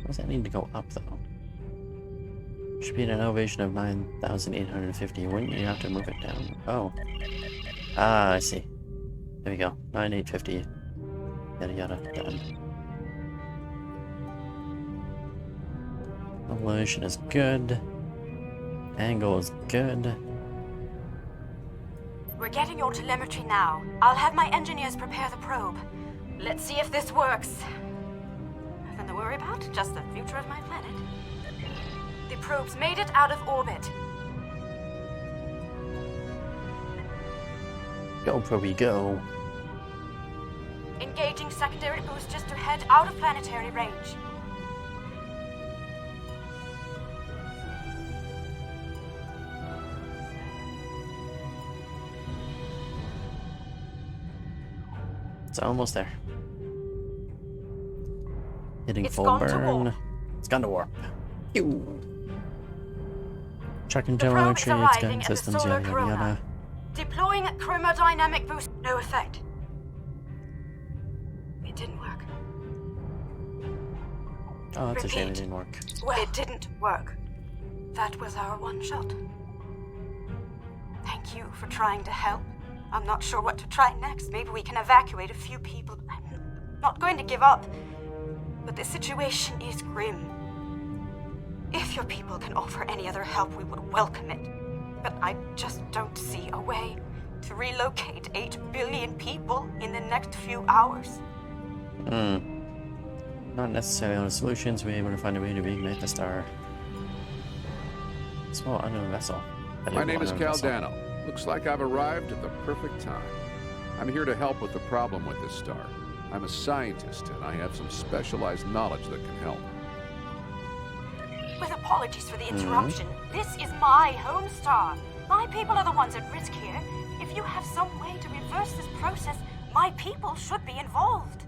Does that need to go up though? Should be at an elevation of 9,850. Wouldn't you have to move it down? Oh. Ah, I see. There we go. 9,850. Yada yada. Done. Elevation is good. Angle is good. We're getting your telemetry now. I'll have my engineers prepare the probe. Let's see if this works. Nothing to worry about, just the future of my planet. The probe's made it out of orbit. Go, probie, go. Engaging secondary boosters to head out of planetary range. It's almost there. Hitting It's full gone to burn. warp. It's gone to warp. Ew. Checking The probe is telemetry, arriving scanning at the systems, solar yada yada corona. yada. Deploying chromodynamic boost. No effect. It didn't work. Oh, that's a shame it Repeat. didn't work. Well, it didn't work. That was our one shot. Thank you for trying to help. I'm not sure what to try next. Maybe we can evacuate a few people. I'm not going to give up. But the situation is grim. If your people can offer any other help, we would welcome it. But I just don't see a way to relocate 8 billion people in the next few hours. Not necessarily on solutions, we're able to find a way to reignite the star. Small unknown vessel. My name is Cal Dano. Looks like I've arrived at the perfect time. I'm here to help with the problem with this star. I'm a scientist, and I have some specialized knowledge that can help. With apologies for the interruption, this is my home star. My people are the ones at risk here. If you have some way to reverse this process, my people should be involved.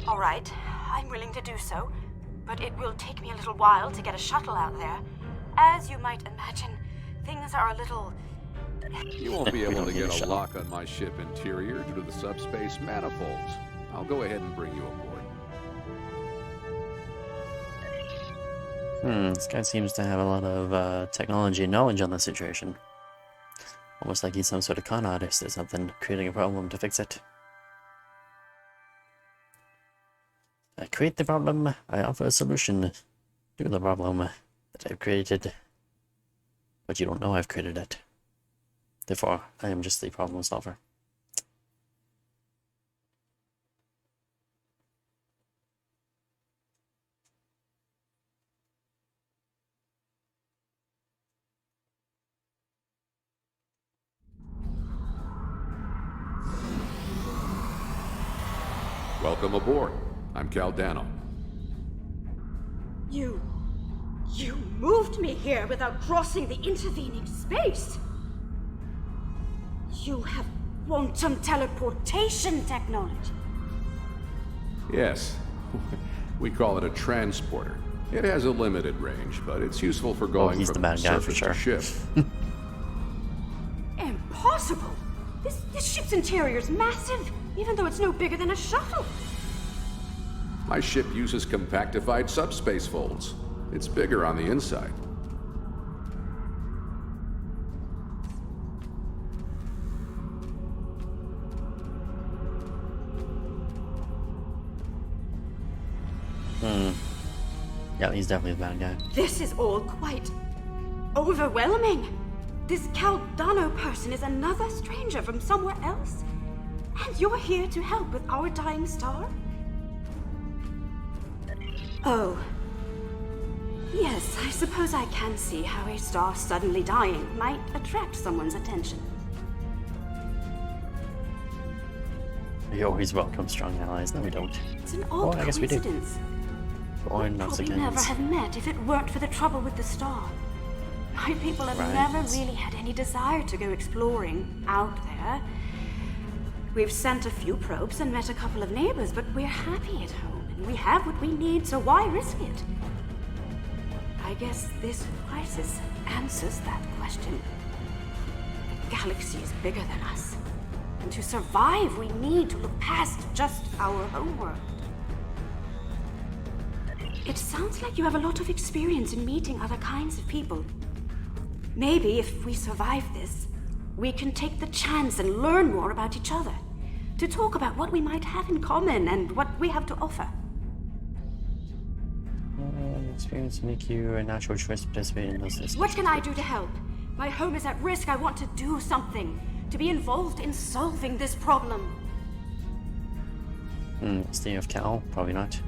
All right, I'm willing to do so, but it will take me a little while to get a shuttle out there. As you might imagine, things are a little... You won't be able to get a lock on my ship interior due to the subspace manifolds. I'll go ahead and bring you aboard. This guy seems to have a lot of technology and knowledge on the situation. Almost like he's some sort of con artist or something, creating a problem to fix it. I create the problem, I offer a solution to the problem that I've created. But you don't know I've created it. Therefore, I am just the problem solver. Welcome aboard. I'm Cal Dano. You moved me here without crossing the intervening space. You have quantum teleportation technology. Yes. We call it a transporter. It has a limited range, but it's useful for going he's from the bad guy for surface sure. to ship. Impossible! This ship's interior is massive, even though it's no bigger than a shuttle. My ship uses compactified subspace folds. It's bigger on the inside. Yeah, he's definitely the bad guy. This is all quite overwhelming. This Caldano person is another stranger from somewhere else? And you're here to help with our dying star? Oh. Yes, I suppose I can see how a star suddenly dying might attract someone's attention. We always welcome strong allies. No, we don't. It's an odd I guess we do. coincidence. Or We'd probably never have met if it weren't for the trouble with the star. My people have never really had any desire to go exploring out there. We've sent a few probes and met a couple of neighbors, but we're happy at home, and we have what we need, so why risk it? I guess this crisis answers that question. The galaxy is bigger than us, and to survive, we need to look past just our homeworld. It sounds like you have a lot of experience in meeting other kinds of people. Maybe if we survive this, we can take the chance and learn more about each other, to talk about what we might have in common and what we have to offer. Experience make you a natural choice to participate in those discussions. What can I do to help? My home is at risk. I want to do something, to be involved in solving this problem. Stay off Cal? Probably not.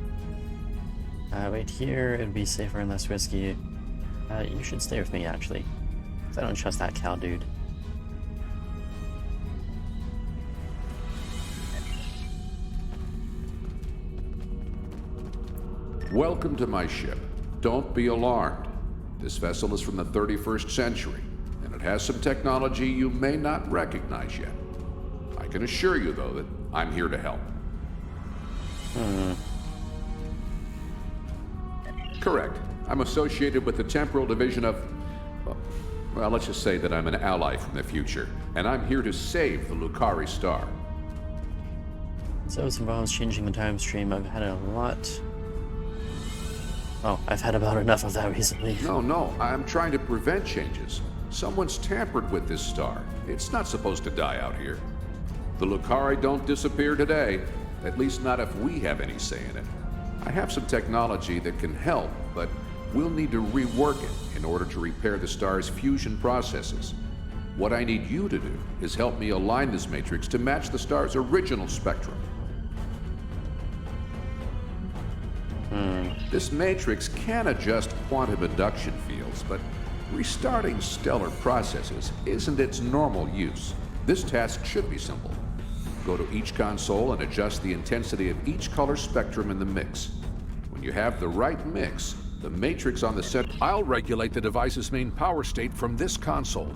Wait here, it'd be safer and less risky. You should stay with me, actually. 'Cause I don't trust that Cal dude. Welcome to my ship. Don't be alarmed. This vessel is from the 31st century, and it has some technology you may not recognize yet. I can assure you, though, that I'm here to help. Correct. I'm associated with the temporal division of... Well, let's just say that I'm an ally from the future, and I'm here to save the Lukari star. So this involves changing the time stream. I've had a lot... Oh, I've had about enough of that recently. No, I'm trying to prevent changes. Someone's tampered with this star. It's not supposed to die out here. The Lukari don't disappear today, at least not if we have any say in it. I have some technology that can help, but we'll need to rework it in order to repair the star's fusion processes. What I need you to do is help me align this matrix to match the star's original spectrum. This matrix can adjust quantum induction fields, but restarting stellar processes isn't its normal use. This task should be simple. Go to each console and adjust the intensity of each color spectrum in the mix. When you have the right mix, the matrix on the set... I'll regulate the device's main power state from this console.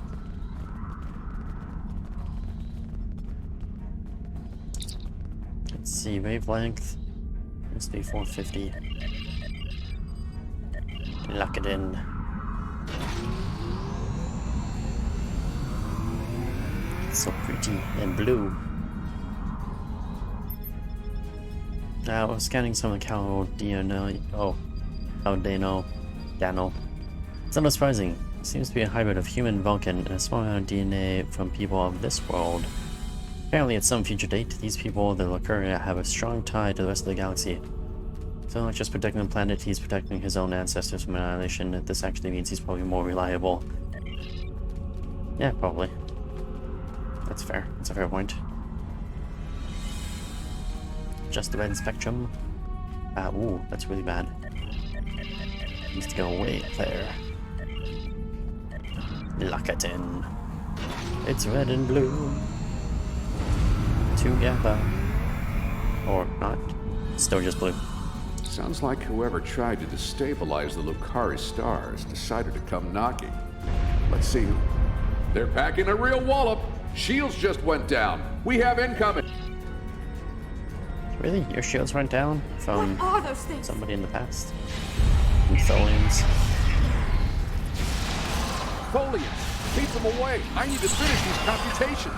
Let's see, wavelength. Must be 450. Lock it in. So pretty and blue. Now, I was scanning some of the Dano. It's not surprising. It seems to be a hybrid of human Vulcan and a small amount of DNA from people of this world. Apparently, at some future date, these people, the Lukari, have a strong tie to the rest of the galaxy. So not just protecting the planet, he's protecting his own ancestors from annihilation. This actually means he's probably more reliable. Yeah, probably. That's fair. That's a fair point. Just the red spectrum. Ooh, that's really bad. Needs to go way up there. Lock it in. It's red and blue. Together. Or not. Still just blue. Sounds like whoever tried to destabilize the Lukari stars decided to come knocking. Let's see. They're packing a real wallop. Shields just went down. We have incoming. Really? Your shields went down from What are those things? somebody in the past? Tholians. Tholians! Keep them away! I need to finish these computations!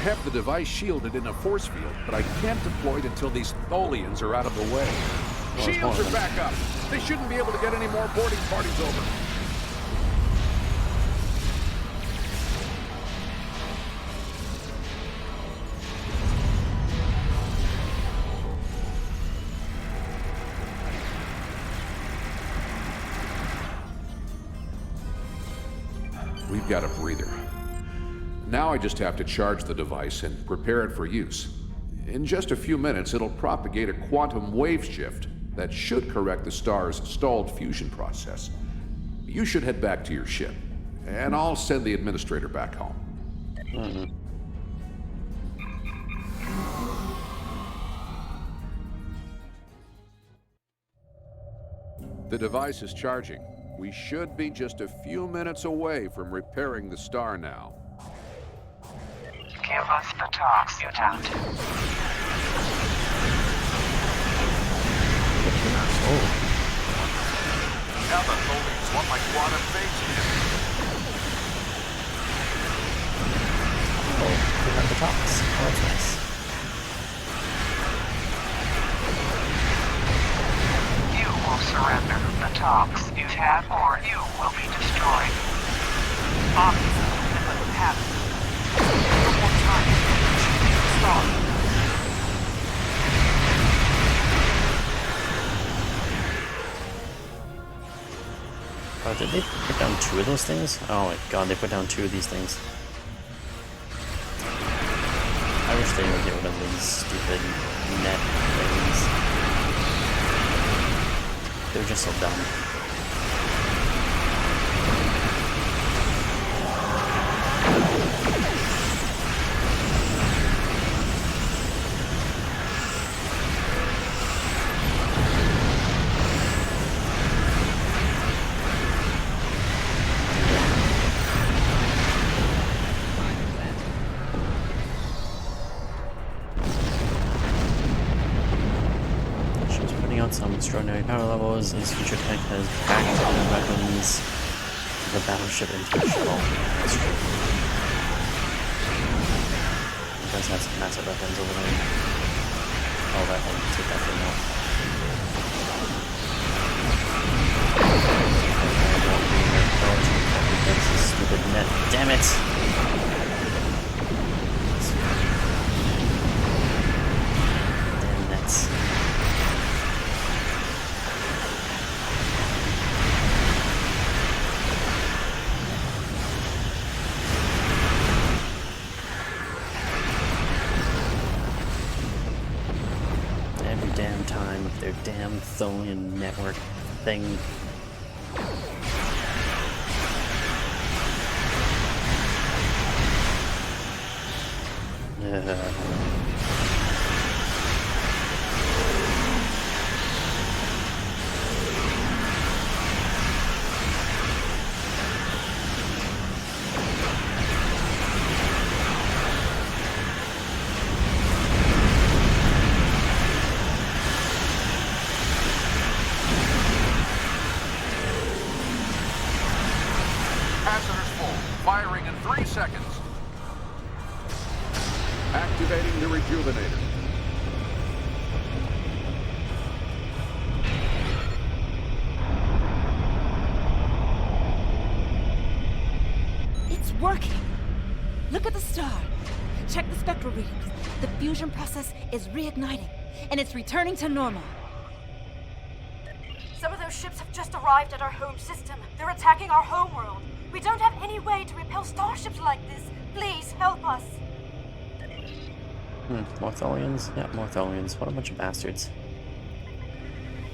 have the device shielded in a force field, but I can't deploy it until these Tholians are out of the way. Shields are back up. They shouldn't be able to get any more boarding parties over. We've got a breather. Now I just have to charge the device and prepare it for use. In just a few minutes, it'll propagate a quantum wave shift that should correct the star's stalled fusion process. You should head back to your ship, and I'll send the administrator back home. The device is charging. We should be just a few minutes away from repairing the star now. Give us the talks, mutant. Now the Tholians want my quantum phase shift. Oh, we have the talks. Oh, that's nice. You will surrender the talks, mutant, or you will be destroyed. Obviously, this would happen. One time. Stop. Oh, did they put down 2 of those things? Oh my god, they put down 2 of these things. I wish they would get rid of these stupid net things. They're just so dumb. Some extraordinary power levels. This future tank has packed the weapons of the battleship into a shuttle. That's true. It does have some massive weapons over there. Oh, that one. Take that thing out. I don't need your approach against this stupid net. Damn it! Damn nets. Damn time with their damn Tholian network thing. Capacitors full. Firing in 3 seconds. Activating the rejuvenator. It's working. Look at the star. Check the spectral readings. The fusion process is reigniting, and it's returning to normal. Some of those ships have just arrived at our home system. They're attacking our homeworld. We don't have any way to repel starships like this. Please help us. More Tholians? Yeah, more Tholians. What a bunch of bastards.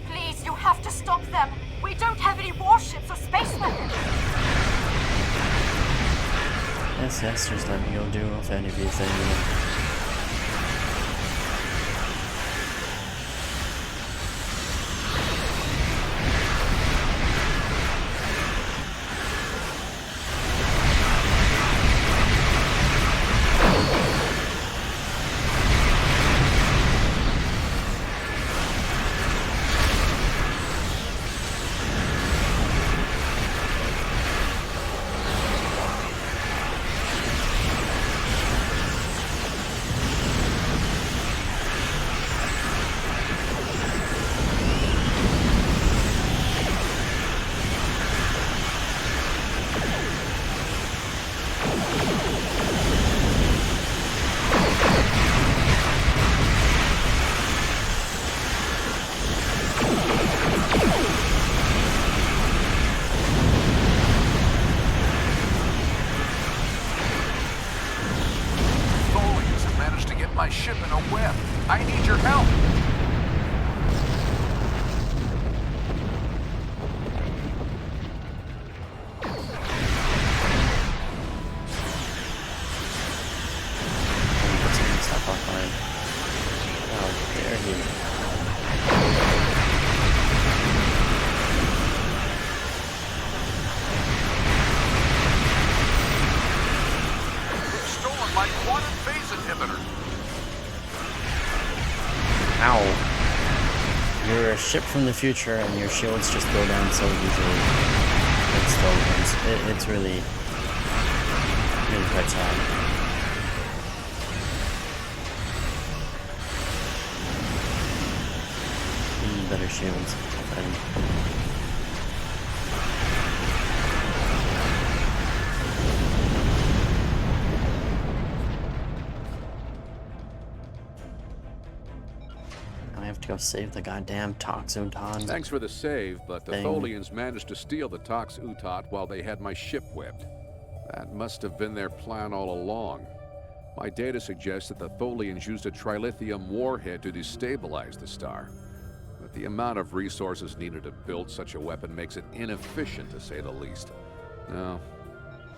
Please, you have to stop them. We don't have any warships or space weapons. Yes, just let me go do if any of you think. Captain. I need your help. Stop offline. How dare he? They've stolen my quantum phase inhibitor. Ow. You're a ship from the future and your shields just go down so easily. It's really quite sad. Better shields, friend. I have to go save the goddamn Toxuton. Thanks for the save, but the thing. Tholians managed to steal the Tox Utot while they had my ship webbed. That must have been their plan all along. My data suggests that the Tholians used a trilithium warhead to destabilize the star. But the amount of resources needed to build such a weapon makes it inefficient, to say the least. No,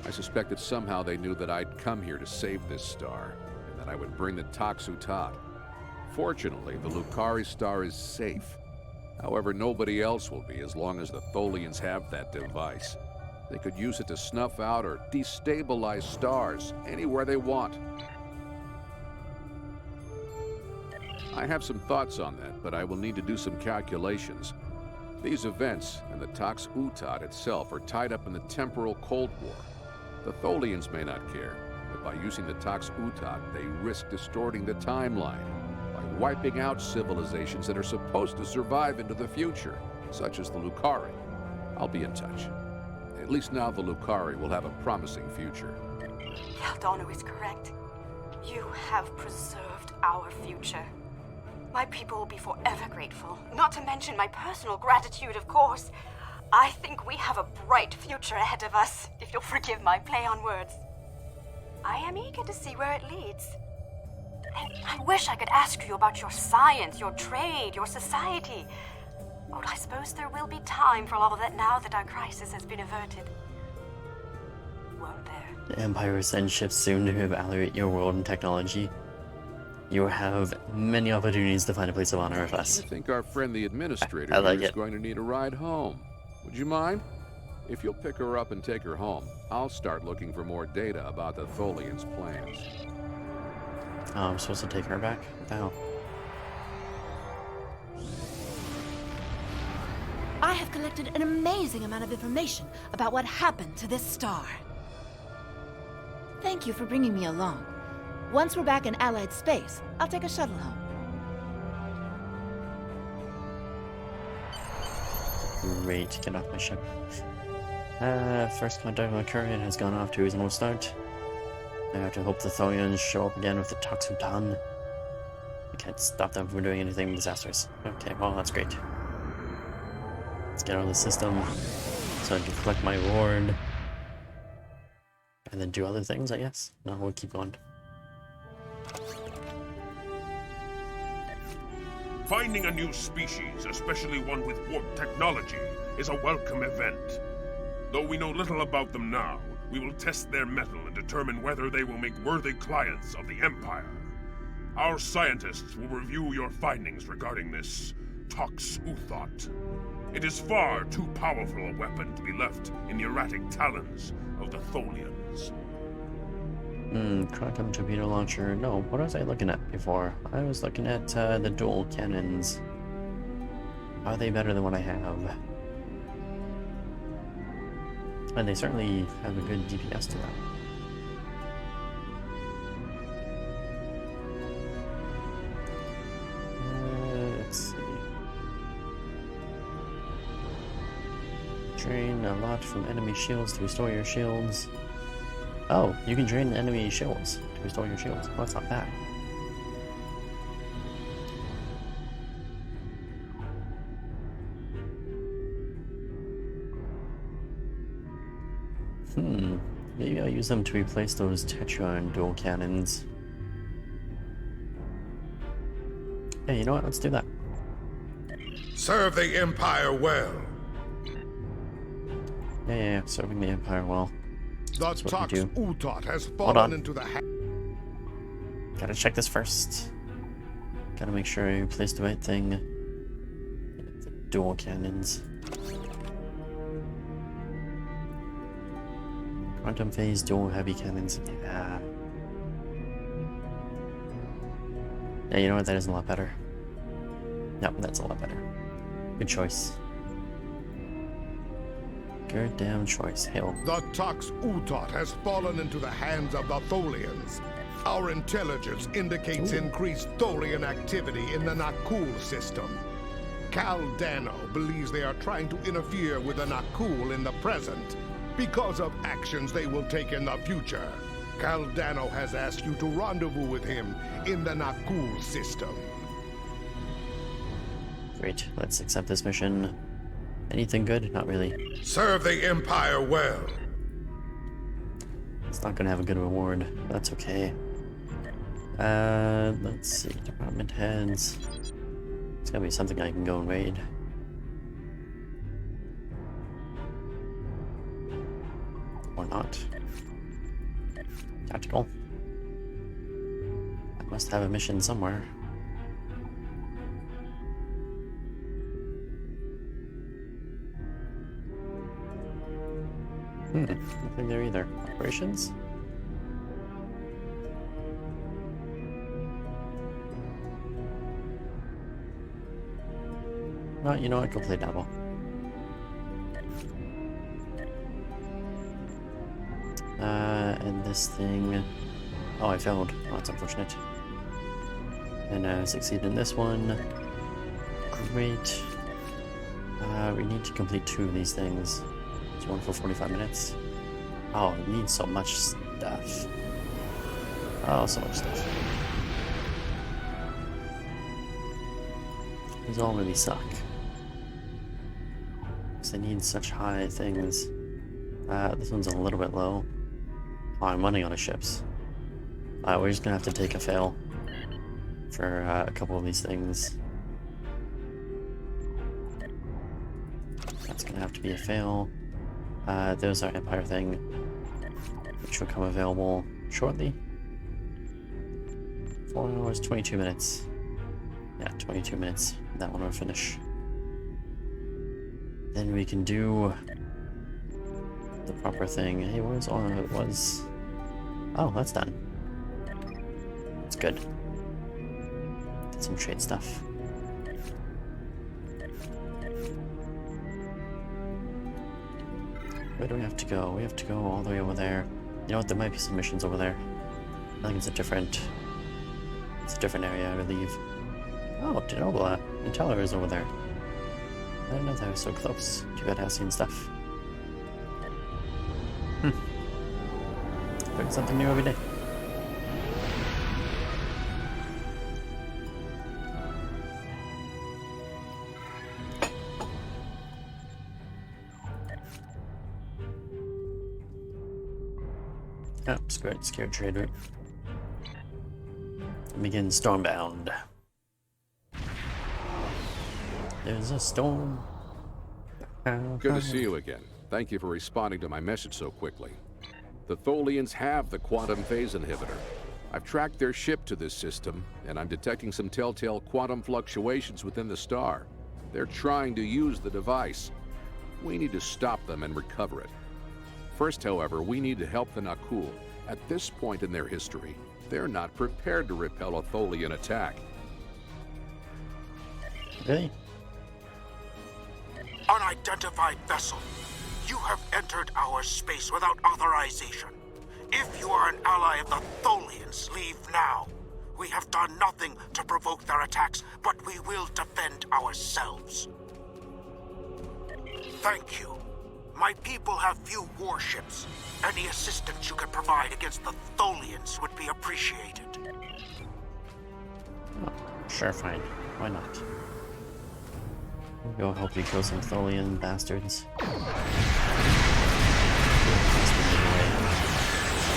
I suspect that somehow they knew that I'd come here to save this star, and that I would bring the Tox Utot. Fortunately, the Lucari star is safe. However, nobody else will be as long as the Tholians have that device. They could use it to snuff out or destabilize stars anywhere they want. I have some thoughts on that, but I will need to do some calculations. These events and the Tox Utot itself are tied up in the temporal Cold War. The Tholians may not care, but by using the Tox Utot, they risk distorting the timeline by wiping out civilizations that are supposed to survive into the future, such as the Lucari. I'll be in touch. At least now the Lucari will have a promising future. Caldano is correct. You have preserved our future. My people will be forever grateful, not to mention my personal gratitude, of course. I think we have a bright future ahead of us, if you'll forgive my play on words. I am eager to see where it leads. And I wish I could ask you about your science, your trade, your society. But I suppose there will be time for all of that now that our crisis has been averted. Won't there? The Empire will send ships soon to evaluate your world and technology. You have many opportunities to find a place of honor with us. I think our friend the administrator I like here is it. going to need a ride home. Would you mind? If you'll pick her up and take her home, I'll start looking for more data about the Tholians' plans. Oh, I'm supposed to take her back? What the hell? I have collected an amazing amount of information about what happened to this star. Thank you for bringing me along. Once we're back in Allied space, I'll take a shuttle home. Great, get off my ship. First contact with Courier has gone off to a reasonable start. I have to hope the Tholians show up again with the Toxuton. I can't stop them from doing anything disastrous. Okay, well, that's great. Let's get out of the system so I can collect my reward. And then do other things, I guess. No, we'll keep going. Finding a new species, especially one with warp technology, is a welcome event. Though we know little about them now, we will test their mettle and determine whether they will make worthy clients of the Empire. Our scientists will review your findings regarding this Tox Utot. It is far too powerful a weapon to be left in the erratic talons of the Tholians. Quantum torpedo launcher. No, what was I looking at before? I was looking at the dual cannons. Are they better than what I have? And they certainly have a good DPS to them. Let's see. Drain a lot from enemy shields to restore your shields. Oh, you can drain enemy shields to restore your shields. Well, that's not bad. Maybe I'll use them to replace those Tetrarch dual cannons. Hey, you know what? Let's do that. Serve the Empire well. Yeah, serving the Empire well. The That's what we Tox do. Utot has Hold fallen on. into the Gotta check this first. Gotta make sure I place the right thing. The dual cannons. Quantum phase, dual heavy cannons. Yeah. Yeah, you know what? That is a lot better. Yep, that's a lot better. Good choice. Good damn choice. Hail. The Tox Utot has fallen into the hands of the Tholians. Our intelligence indicates increased Tholian activity in the Nakul system. Cal Dano believes they are trying to interfere with the Nakul in the present because of actions they will take in the future. Cal Dano has asked you to rendezvous with him in the Nakul system. Great. Let's accept this mission. Anything good? Not really. Serve the Empire well. It's not gonna have a good reward. But that's okay. Let's see. Department heads. It's gotta be something I can go and raid. Or not. Tactical. I must have a mission somewhere. Nothing there either. Operations? Well, you know what? Go play Dabble. And this thing... Oh, I failed. Oh, that's unfortunate. And I succeeded in this one. Great. We need to complete 2 of these things. It's one for 45 minutes. Oh, it needs so much stuff. Oh, so much stuff. These all really suck. Because they need such high things. This one's a little bit low. Oh, I'm running out of ships. We're just gonna have to take a fail for a couple of these things. That's gonna have to be a fail. There's our Empire thing, which will come available shortly. 4 hours, 22 minutes. Yeah, 22 minutes. That one will finish. Then we can do the proper thing. Hey, where's all it was? Oh, that's done. That's good. Did some trade stuff. Where do we have to go? We have to go all the way over there. You know what? There might be some missions over there. I think it's a different area, I believe. Oh, Denobla. Inteller is over there. I didn't know they were so close. Too bad Hassian stuff. Learn something new every day. Oh, scared trade route. Begin stormbound. There's a storm. Good to see you again. Thank you for responding to my message so quickly. The Tholians have the quantum phase inhibitor. I've tracked their ship to this system, and I'm detecting some telltale quantum fluctuations within the star. They're trying to use the device. We need to stop them and recover it. First, however, we need to help the Nakul. At this point in their history, they're not prepared to repel a Tholian attack. Really? Unidentified vessel. You have entered our space without authorization. If you are an ally of the Tholians, leave now. We have done nothing to provoke their attacks, but we will defend ourselves. Thank you. My people have few warships. Any assistance you can provide against the Tholians would be appreciated. Oh, sure, fine. Why not? We'll go help you kill some Tholian bastards.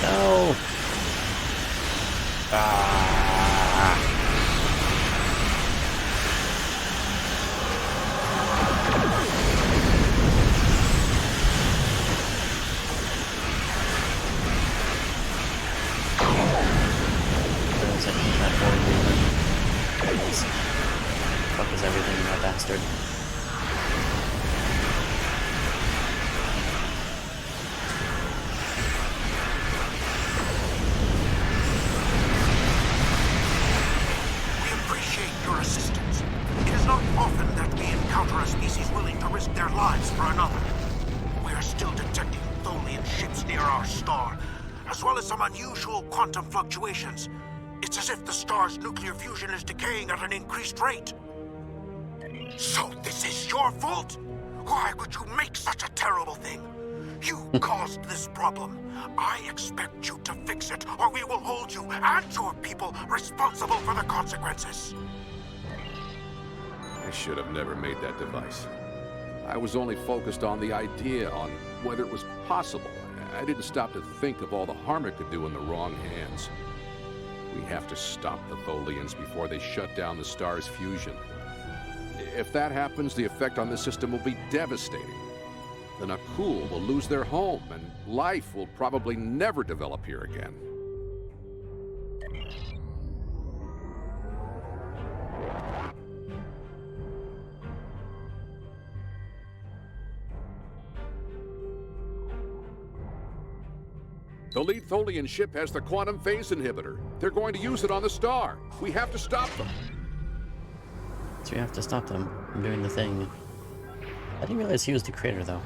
No! Ah! fuck is everything in that bastard? We appreciate your assistance. It is not often that we encounter a species willing to risk their lives for another. We are still detecting Tholian ships near our star, as well as some unusual quantum fluctuations. It's as if the star's nuclear fusion is decaying at an increased rate. So this is your fault? Why would you make such a terrible thing? You caused this problem. I expect you to fix it, or we will hold you and your people responsible for the consequences. I should have never made that device. I was only focused on the idea, on whether it was possible. I didn't stop to think of all the harm it could do in the wrong hands. We have to stop the Tholians before they shut down the star's fusion. If that happens, the effect on the system will be devastating. The Nakul will lose their home, and life will probably never develop here again. The lead Tholian ship has the quantum phase inhibitor. They're going to use it on the star. We have to stop them. So we have to stop them from doing the thing. I didn't realize he was the creator, though.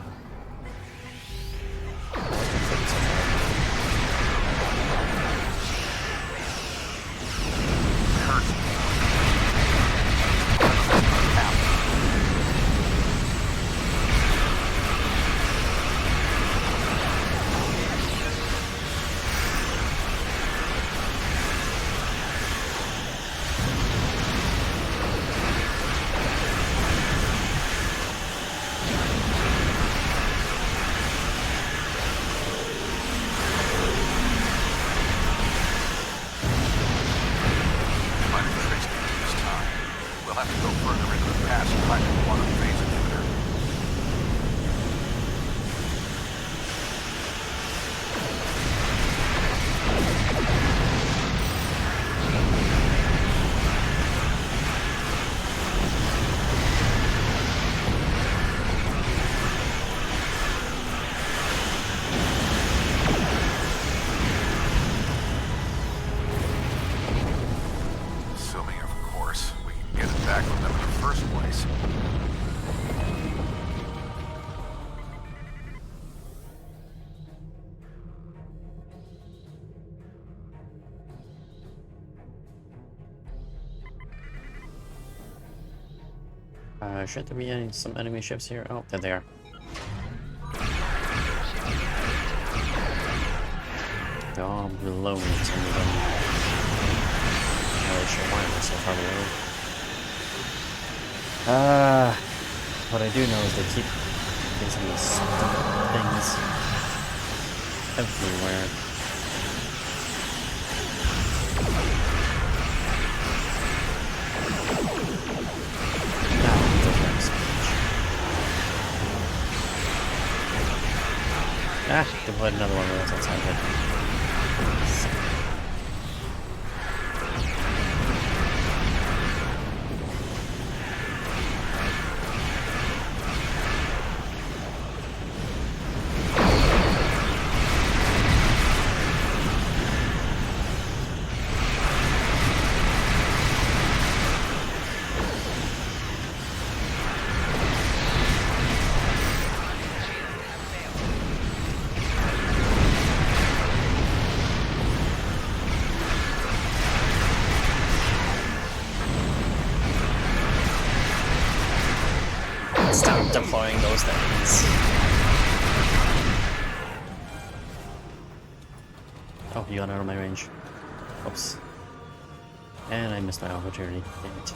Should there be some enemy ships here? Oh, there they are. They're all below me for some reason. Not really sure why they're so far below. What I do know is they keep getting some of these stupid things everywhere. Ah, deployed another one of those outside of it. Stop deploying those things. Oh, you got out of my range. Oops. And I missed my opportunity. Damn it.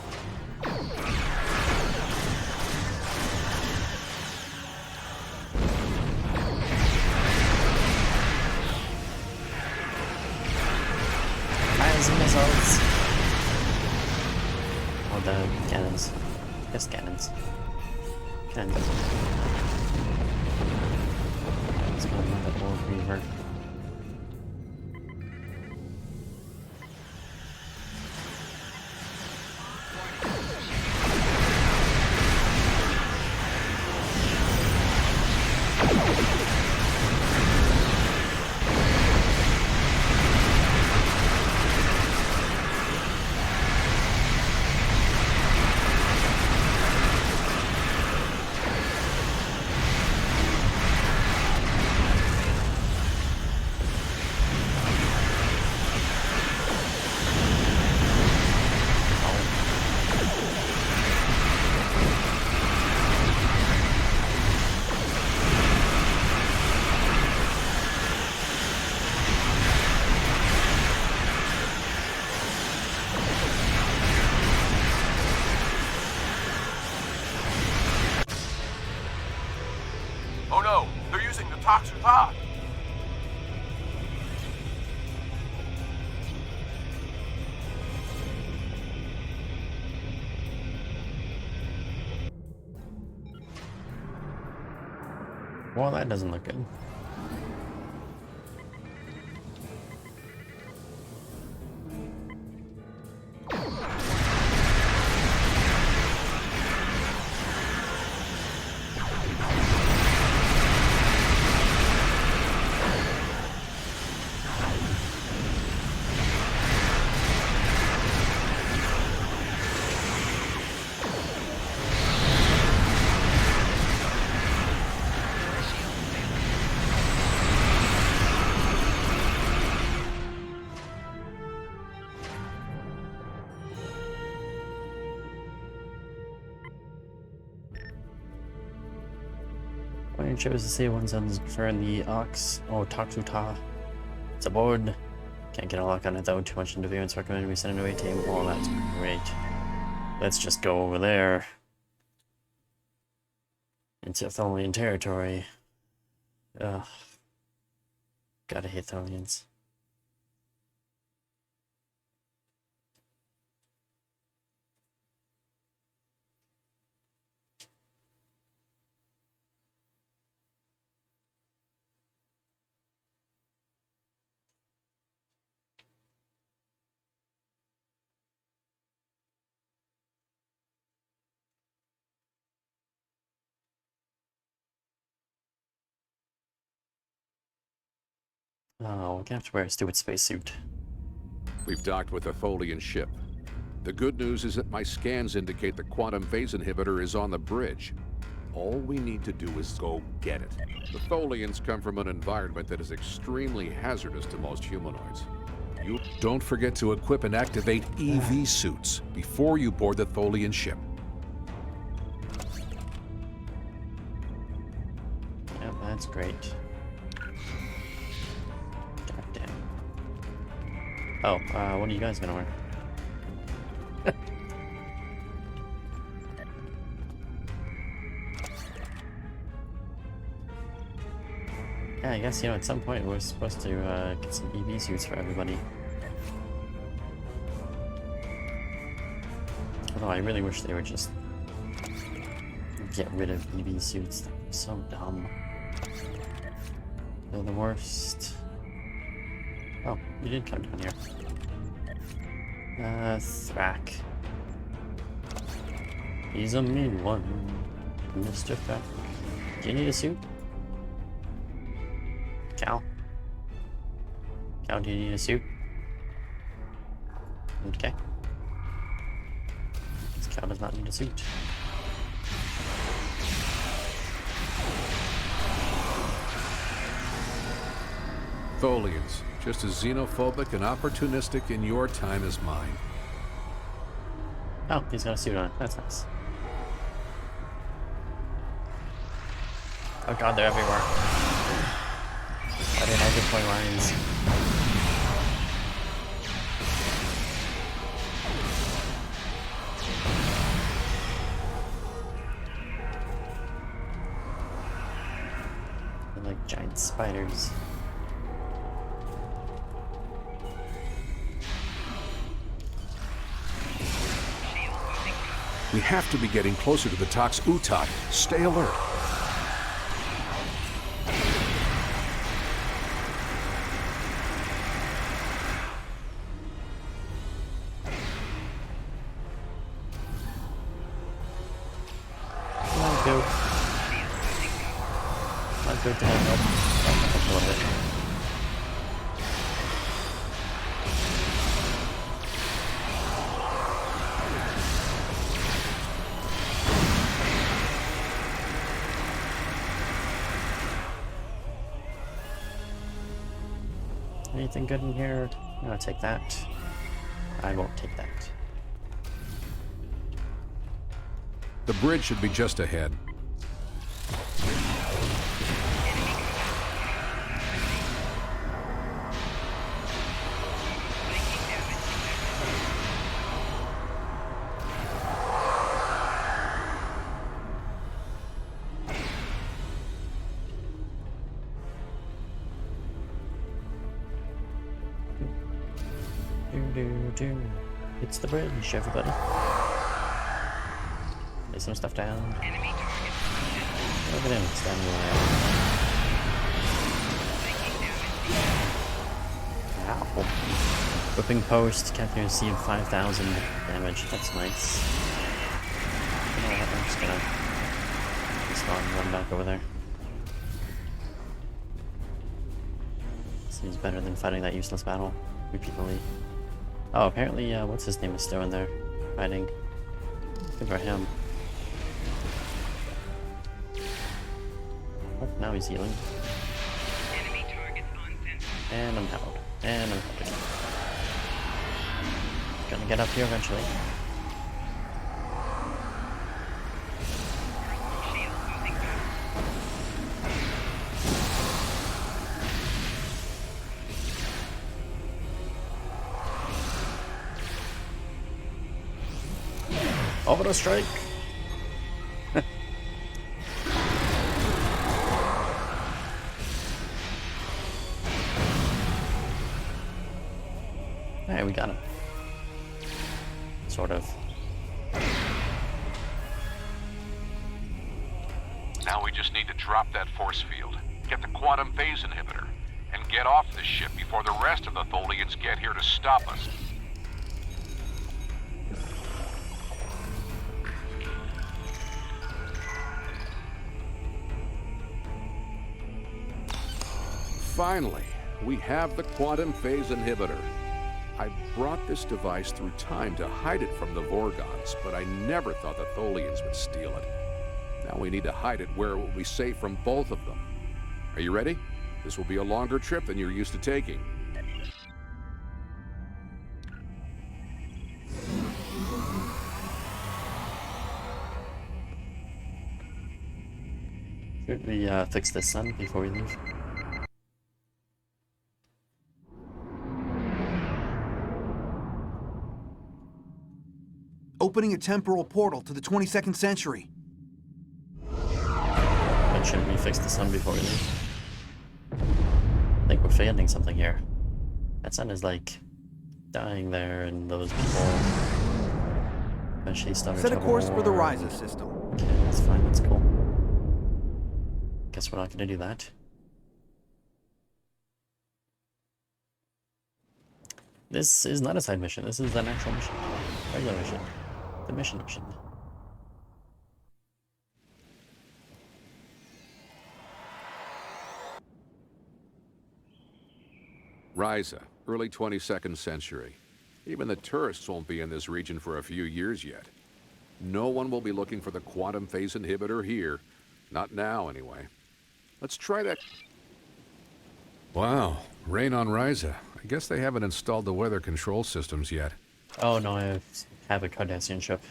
Fires and missiles. Oh, the cannons. Yes, cannons. Let's go another old reaver. Utah! Well, that doesn't look good. Flying ship is the same ones on the Ox. Oh, Taksuta. It's aboard. Can't get a lock on it though. Too much interference. Recommended we send an away team. Oh, that's great. Let's just go over there. Into Tholian territory. Ugh. Gotta hate Tholians. Oh, we're gonna have to wear a stupid spacesuit. We've docked with a Tholian ship. The good news is that my scans indicate the quantum phase inhibitor is on the bridge. All we need to do is go get it. The Tholians come from an environment that is extremely hazardous to most humanoids. You don't forget to equip and activate EV suits before you board the Tholian ship. Yep, that's great. Oh, what are you guys gonna wear? Yeah, I guess, you know, at some point we're supposed to get some EV suits for everybody. Although I really wish they would just get rid of EV suits. They're so dumb. They're the worst. Oh, you did come down here. Thrak. He's a mean one, Mr. Thrak. Do you need a suit? Cal? Cal, do you need a suit? Okay. This Cal does not need a suit. Tholians, just as xenophobic and opportunistic in your time as mine. Oh, he's got a suit on. That's nice. Oh god, they're everywhere. I didn't have good point lines. They're like giant spiders. We have to be getting closer to the Tox Utai. Stay alert. Let's go to help a little bit. Anything good in here? I'll take that. I won't take that. The bridge should be just ahead. It's the bridge, everybody. Lay some stuff down. Look at him standing around. Ow. Whipping post, Captain received 5,000 damage. That's nice. You know what? I'm just gonna respawn and run back over there. Seems better than fighting that useless battle repeatedly. Oh, apparently, what's his name is still in there fighting. Good for him. Oh, now he's healing. And I'm held. And I'm held again. Gonna get up here eventually. Orbital strike! Alright, we got him. Sort of. Now we just need to drop that force field, get the quantum phase inhibitor, and get off this ship before the rest of the Tholians get here to stop us. Finally, we have the quantum phase inhibitor. I brought this device through time to hide it from the Vorgons, but I never thought the Tholians would steal it. Now we need to hide it where it will be safe from both of them. Are you ready? This will be a longer trip than you're used to taking. Should we fix this sun before we leave? Opening a temporal portal to the 22nd century. But shouldn't we fix the sun before we leave? I think we're forgetting something here. That sun is like dying there, and those people eventually started to Set a course for the Ryza system. Okay, that's fine, that's cool. Guess we're not gonna do that. This is not a side mission, this is an actual mission. Regular mission. The mission. Ryza, early 22nd century. Even the tourists won't be in this region for a few years yet. No one will be looking for the quantum phase inhibitor here. Not now, anyway. Let's try that. Wow, rain on Ryza. I guess they haven't installed the weather control systems yet. Oh no, I have a Cardassian ship.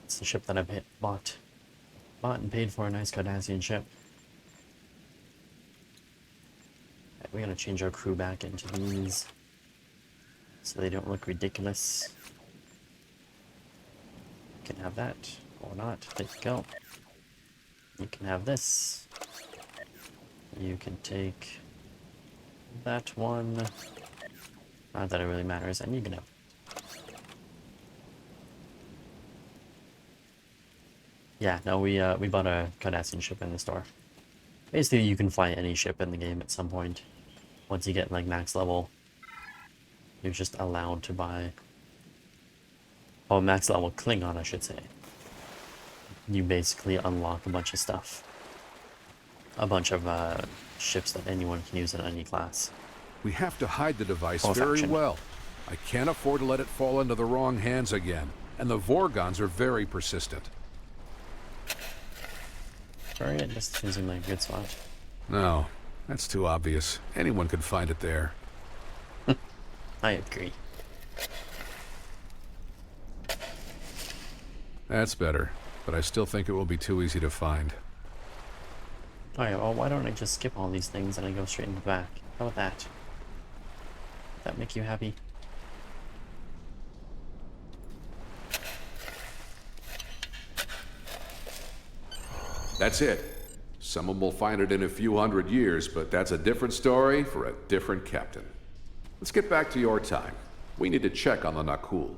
It's the ship that I've bought and paid for, a nice Cardassian ship. Right, we're gonna change our crew back into these so they don't look ridiculous. You can have that, or not. There you go. You can have this. You can take that one. Not that it really matters, and you can have. Yeah, no, we bought a Cardassian ship in the store. Basically, you can fly any ship in the game at some point. Once you get like max level, you're just allowed to buy. Oh, max level Klingon, I should say. You basically unlock a bunch of stuff. A bunch of ships that anyone can use in any class. We have to hide the device Or very faction. well. I can't afford to let it fall into the wrong hands again. And the Vorgons are very persistent. Sorry, it just seems like a good spot. No, that's too obvious. Anyone could find it there. I agree. That's better, but I still think it will be too easy to find. Alright, well, why don't I just skip all these things and I go straight into the back? How about that? Does that make you happy? That's it. Someone will find it in a few hundred years, but that's a different story for a different captain. Let's get back to your time. We need to check on the Nakul.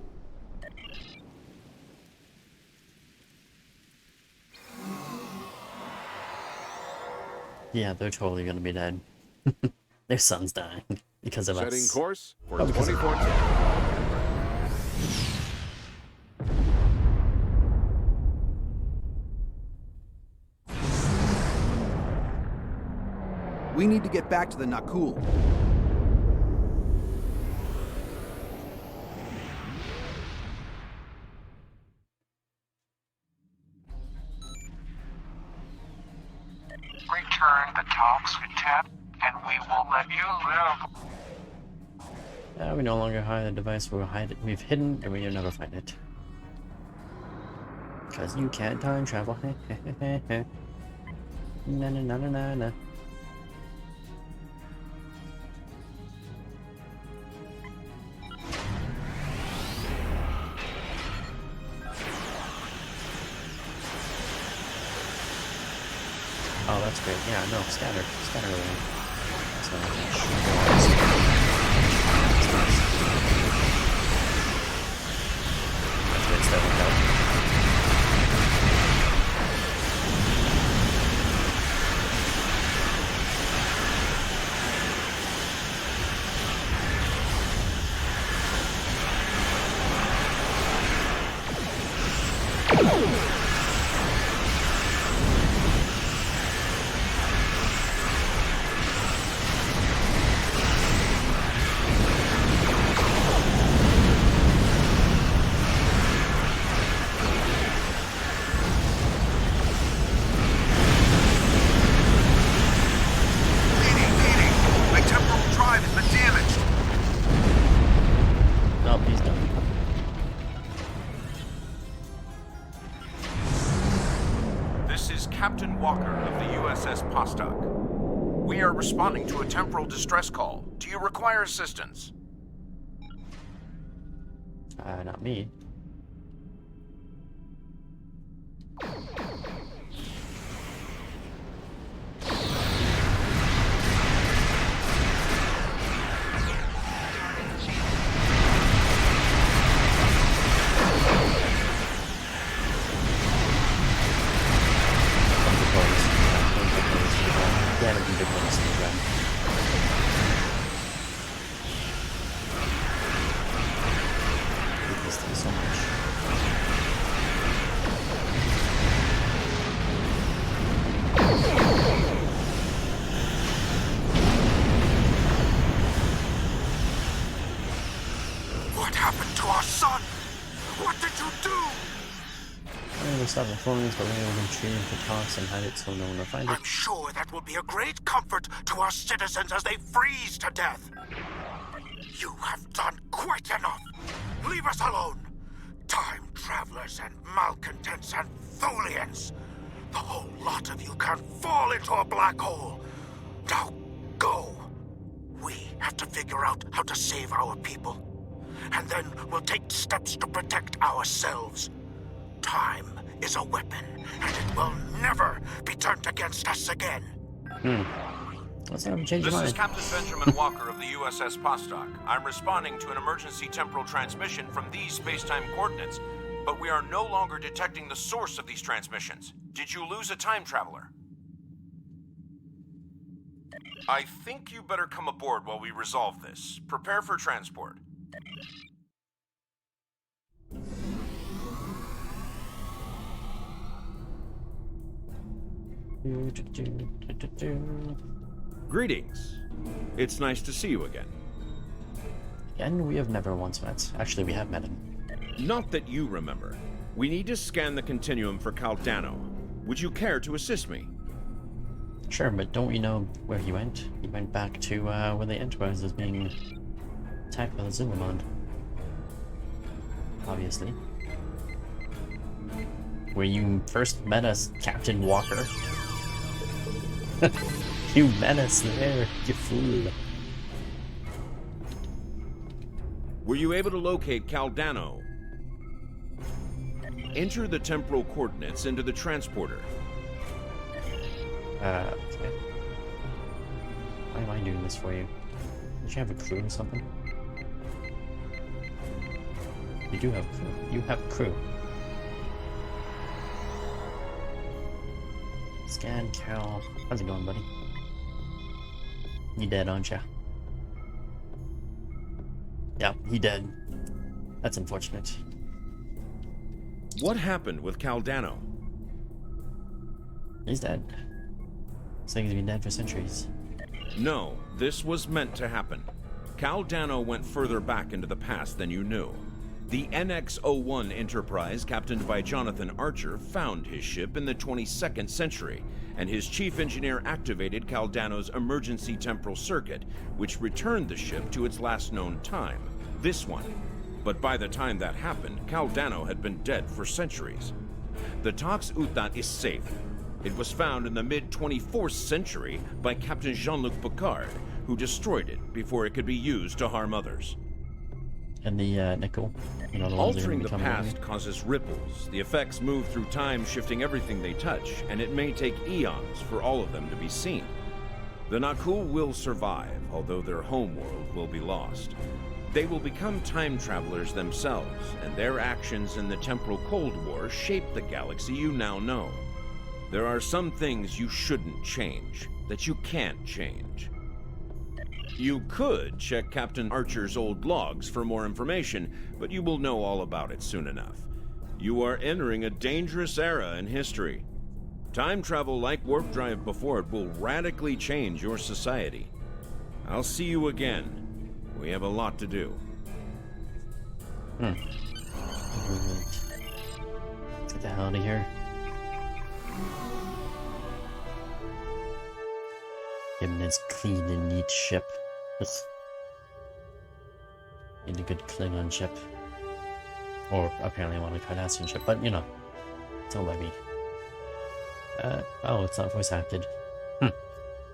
Yeah, they're totally gonna be dead. Their son's dying because of us. Setting course for Oh, because of 2014. We need to get back to the Nakul. Return the Toxicant, and we will let you live. We no longer hide the device. We'll hide it. We've hidden, and we'll never find it. Because you can't time travel. Na na na na na na. Oh, that's great. Yeah, no, scatter. Scatter away. That's not much. That's good stuff. Captain Walker of the USS Postok. We are responding to a temporal distress call. Do you require assistance? Not me. Stop the Klingons, but we will retrieve the tox and hide it so no one will find it. I'm sure that will be a great comfort to our citizens as they freeze to death. You have done quite enough. Leave us alone. Time travelers and malcontents and Tholians. The whole lot of you can fall into a black hole. Now go. We have to figure out how to save our people. And then we'll take steps to protect ourselves. Time is a weapon, and it will never be turned against us again. Let's have him change your mind. This is Captain Benjamin Walker of the USS Postok. I'm responding to an emergency temporal transmission from these space-time coordinates, but we are no longer detecting the source of these transmissions. Did you lose a time traveler? I think you better come aboard while we resolve this. Prepare for transport. Greetings. It's nice to see you again. And we have never once met. Actually, we have met him. Not that you remember. We need to scan the continuum for Caldano. Would you care to assist me? Sure, but don't we know where he went? He went back to where the Enterprise was being attacked by the Zumamond. Obviously. Where you first met us, Captain Walker. You met us there, you fool. Were you able to locate Caldano? Enter the temporal coordinates into the transporter. Okay. Why am I doing this for you? Did you have a crew or something? You do have crew. You have crew. Scan Cal. How's it going, buddy? You dead, aren't ya? Yeah, he dead. That's unfortunate. What happened with Caldano? He's dead. Looks like he's been dead for centuries. No, this was meant to happen. Caldano went further back into the past than you knew. The NX-01 Enterprise, captained by Jonathan Archer, found his ship in the 22nd century, and his chief engineer activated Caldano's emergency temporal circuit, which returned the ship to its last known time, this one. But by the time that happened, Caldano had been dead for centuries. The Tox Utat is safe. It was found in the mid-24th century by Captain Jean-Luc Picard, who destroyed it before it could be used to harm others. And the nickel. You know, the ones that are Altering gonna the become past causes ripples. The effects move through time, shifting everything they touch, and it may take eons for all of them to be seen. The Nakul will survive, although their homeworld will be lost. They will become time travelers themselves, and their actions in the temporal Cold War shape the galaxy you now know. There are some things you shouldn't change, that you can't change. You could check Captain Archer's old logs for more information, but you will know all about it soon enough. You are entering a dangerous era in history. Time travel like warp drive before it will radically change your society. I'll see you again. We have a lot to do. Let's get the hell out of here. Give him this clean and neat ship. Ugh. Need a good Klingon ship. Or apparently I want a Cardassian ship, but you know, it's all by me. Oh, it's not voice acted.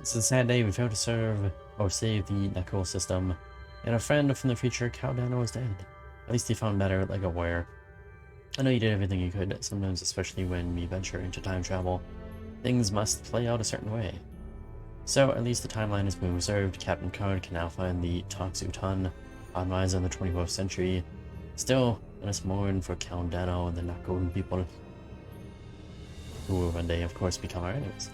It's a sad day. We failed to serve or save the Nakul system, and a friend from the future, Caldano, is dead. At least he found better, like a warrior. I know you did everything you could. Sometimes, especially when we venture into time travel, things must play out a certain way. So, at least the timeline is being reserved. Captain Picard can now find the Tox Utan on rise in the 24th century. Still, let us mourn for Caldano and the Nakul people, who will one day, of course, become our enemies.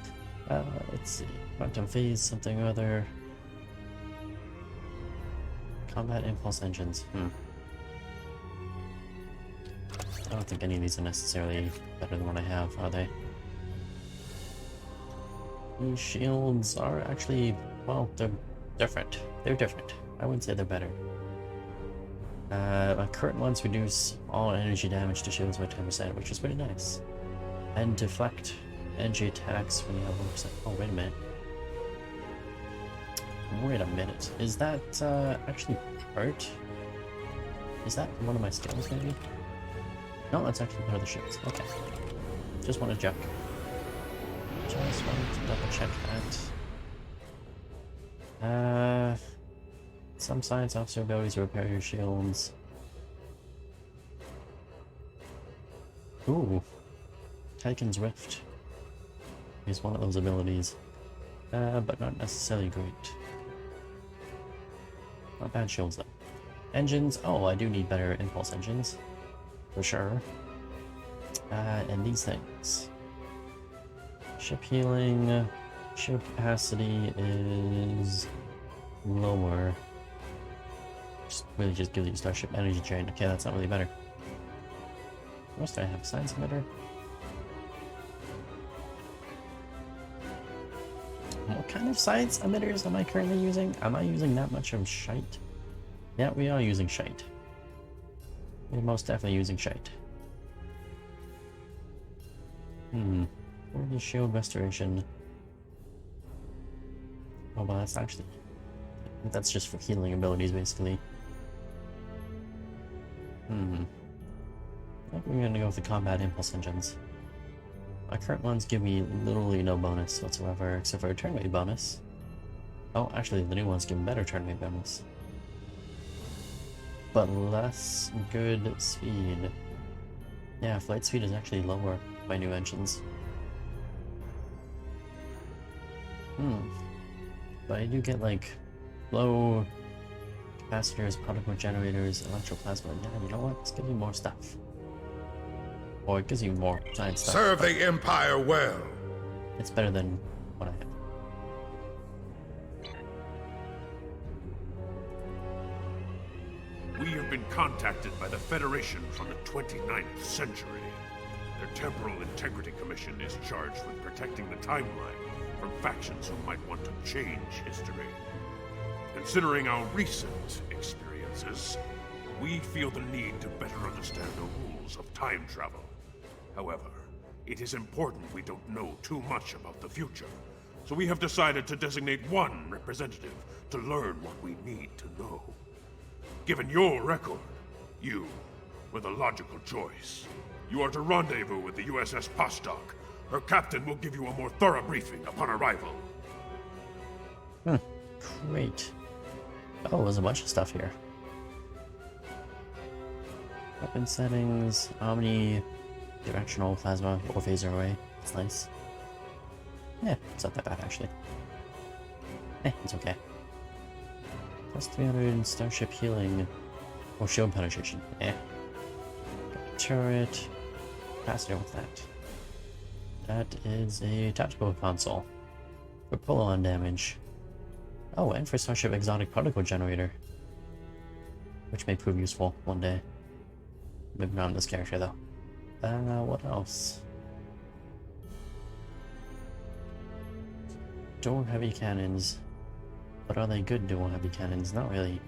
Let's see. Quantum phase, something or other. Combat impulse engines. I don't think any of these are necessarily better than what I have, are they? These shields are actually, well, they're different. They're different. I wouldn't say they're better. Current ones reduce all energy damage to shields by 10%, which is pretty nice. And deflect energy attacks when you have 1%. Oh, wait a minute. Wait a minute. Is that actually part? Is that one of my skills, maybe? No, that's actually part of the shields. Okay. Just want to check. Just wanted to double check that. Some science officer abilities to repair your shields. Ooh. Titan's Rift is one of those abilities. But not necessarily great. Not bad shields though. Engines. Oh, I do need better impulse engines. For sure. And these things. Ship healing. Ship capacity is lower. Really just gives you starship energy drain. Okay, that's not really better. What else do I have? Science emitter? What kind of science emitters am I currently using? Am I using that much of shite? Yeah, we are using shite. We're most definitely using shite. Where is shield restoration? Oh, well, that's actually... that's just for healing abilities, basically. I think we're gonna go with the combat impulse engines. My current ones give me literally no bonus whatsoever, except for a turn rate bonus. Oh, actually, the new ones give me better turn rate bonus. But less good speed. Yeah, flight speed is actually lower by new engines. But I do get, like, low capacitors, particle generators, electroplasma. Yeah, you know what? This gives you more stuff. Or it gives you more science stuff. Serve the Empire well. It's better than what I have. We have been contacted by the Federation from the 29th century. Their Temporal Integrity Commission is charged with protecting the timeline from factions who might want to change history. Considering our recent experiences, we feel the need to better understand the rules of time travel. However, it is important we don't know too much about the future, so we have decided to designate one representative to learn what we need to know. Given your record, you were the logical choice. You are to rendezvous with the USS Postok. Her captain will give you a more thorough briefing upon arrival. Great. Oh, there's a bunch of stuff here. Weapon settings, omni-directional plasma or phaser array. It's nice. Yeah, it's not that bad actually. It's okay. Plus 300 starship healing or shield penetration. Turret. Capacitor with that. That is a tactical console for pull-on damage. Oh, and for starship exotic particle generator, which may prove useful one day. Maybe not on this character though. What else? Dual heavy cannons. But are they good dual heavy cannons? Not really.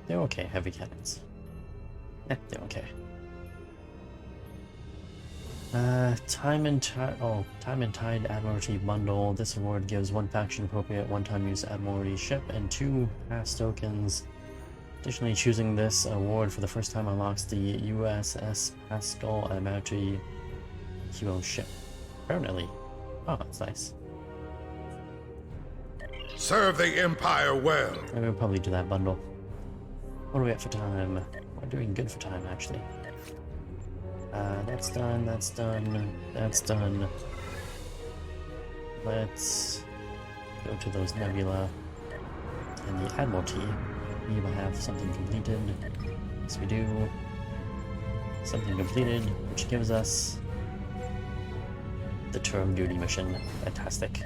They're okay, heavy cannons. They're okay. Time and Tide Admiralty Bundle. This award gives one faction appropriate one-time use Admiralty ship and 2 pass tokens. Additionally, choosing this award for the first time unlocks the USS Pascal Admiralty QO ship. Permanently. Oh, that's nice. Serve the Empire well. I will probably do that bundle. What do we have for time? We're doing good for time, actually. That's done, that's done, that's done. Let's go to those nebula and the Admiralty. We will have something completed. Yes, we do. Something completed, which gives us the term duty mission. Fantastic.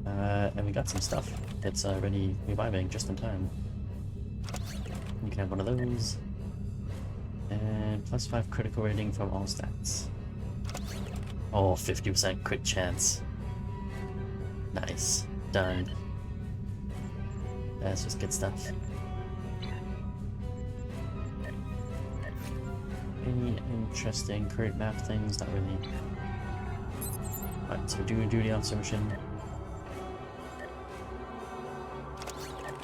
And we got some stuff that's already reviving just in time. You can have one of those. And plus 5 critical rating from all stats. Oh, 50% crit chance. Nice. Done. That's just good stuff. Any interesting crit map things? Not really. Alright, so do a duty officer mission.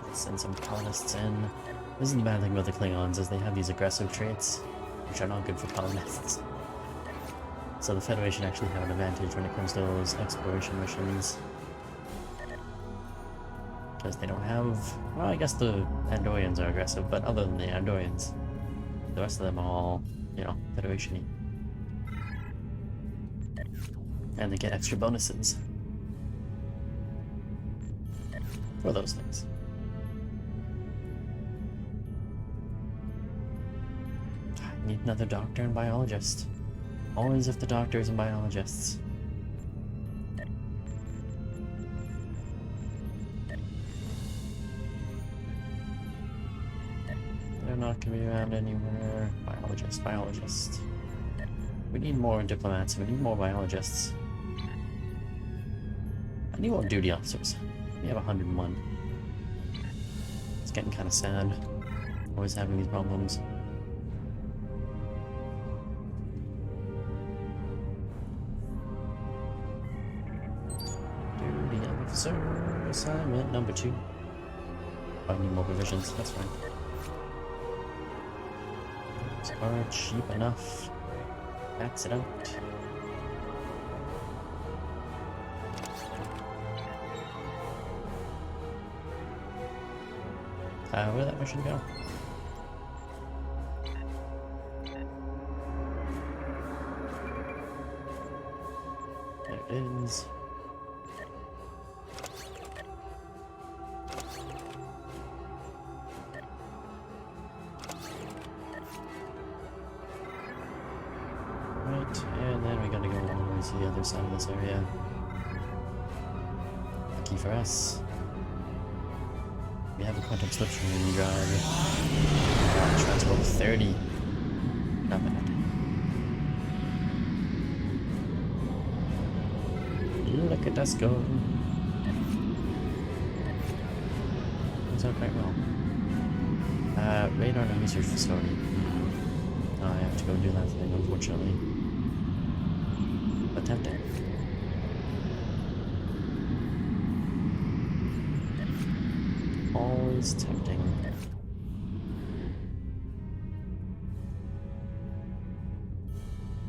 Let's send some colonists in. This is the bad thing about the Klingons, is they have these aggressive traits, which are not good for colonists. So the Federation actually have an advantage when it comes to those exploration missions. Because they don't have... well, I guess the Andorians are aggressive, but other than the Andorians, the rest of them are all, you know, Federation-y. And they get extra bonuses for those things. I need another doctor and biologist. Always if the doctors and biologists. They're not gonna be around anywhere. Biologist. We need more diplomats, we need more biologists. I need more duty officers. We have 101. It's getting kind of sad. Always having these problems. Duty officer assignment number 2. I need more provisions, that's fine. These are cheap enough. Max it out. Where did that mission go? There it is. to the other side of this area. Lucky for us. We have a quantum slip train drive. Transport 30. Not bad. Look at us go. It's out quite well. Radar and research facility. Oh, I have to go do that thing, unfortunately. But tempting. Always tempting.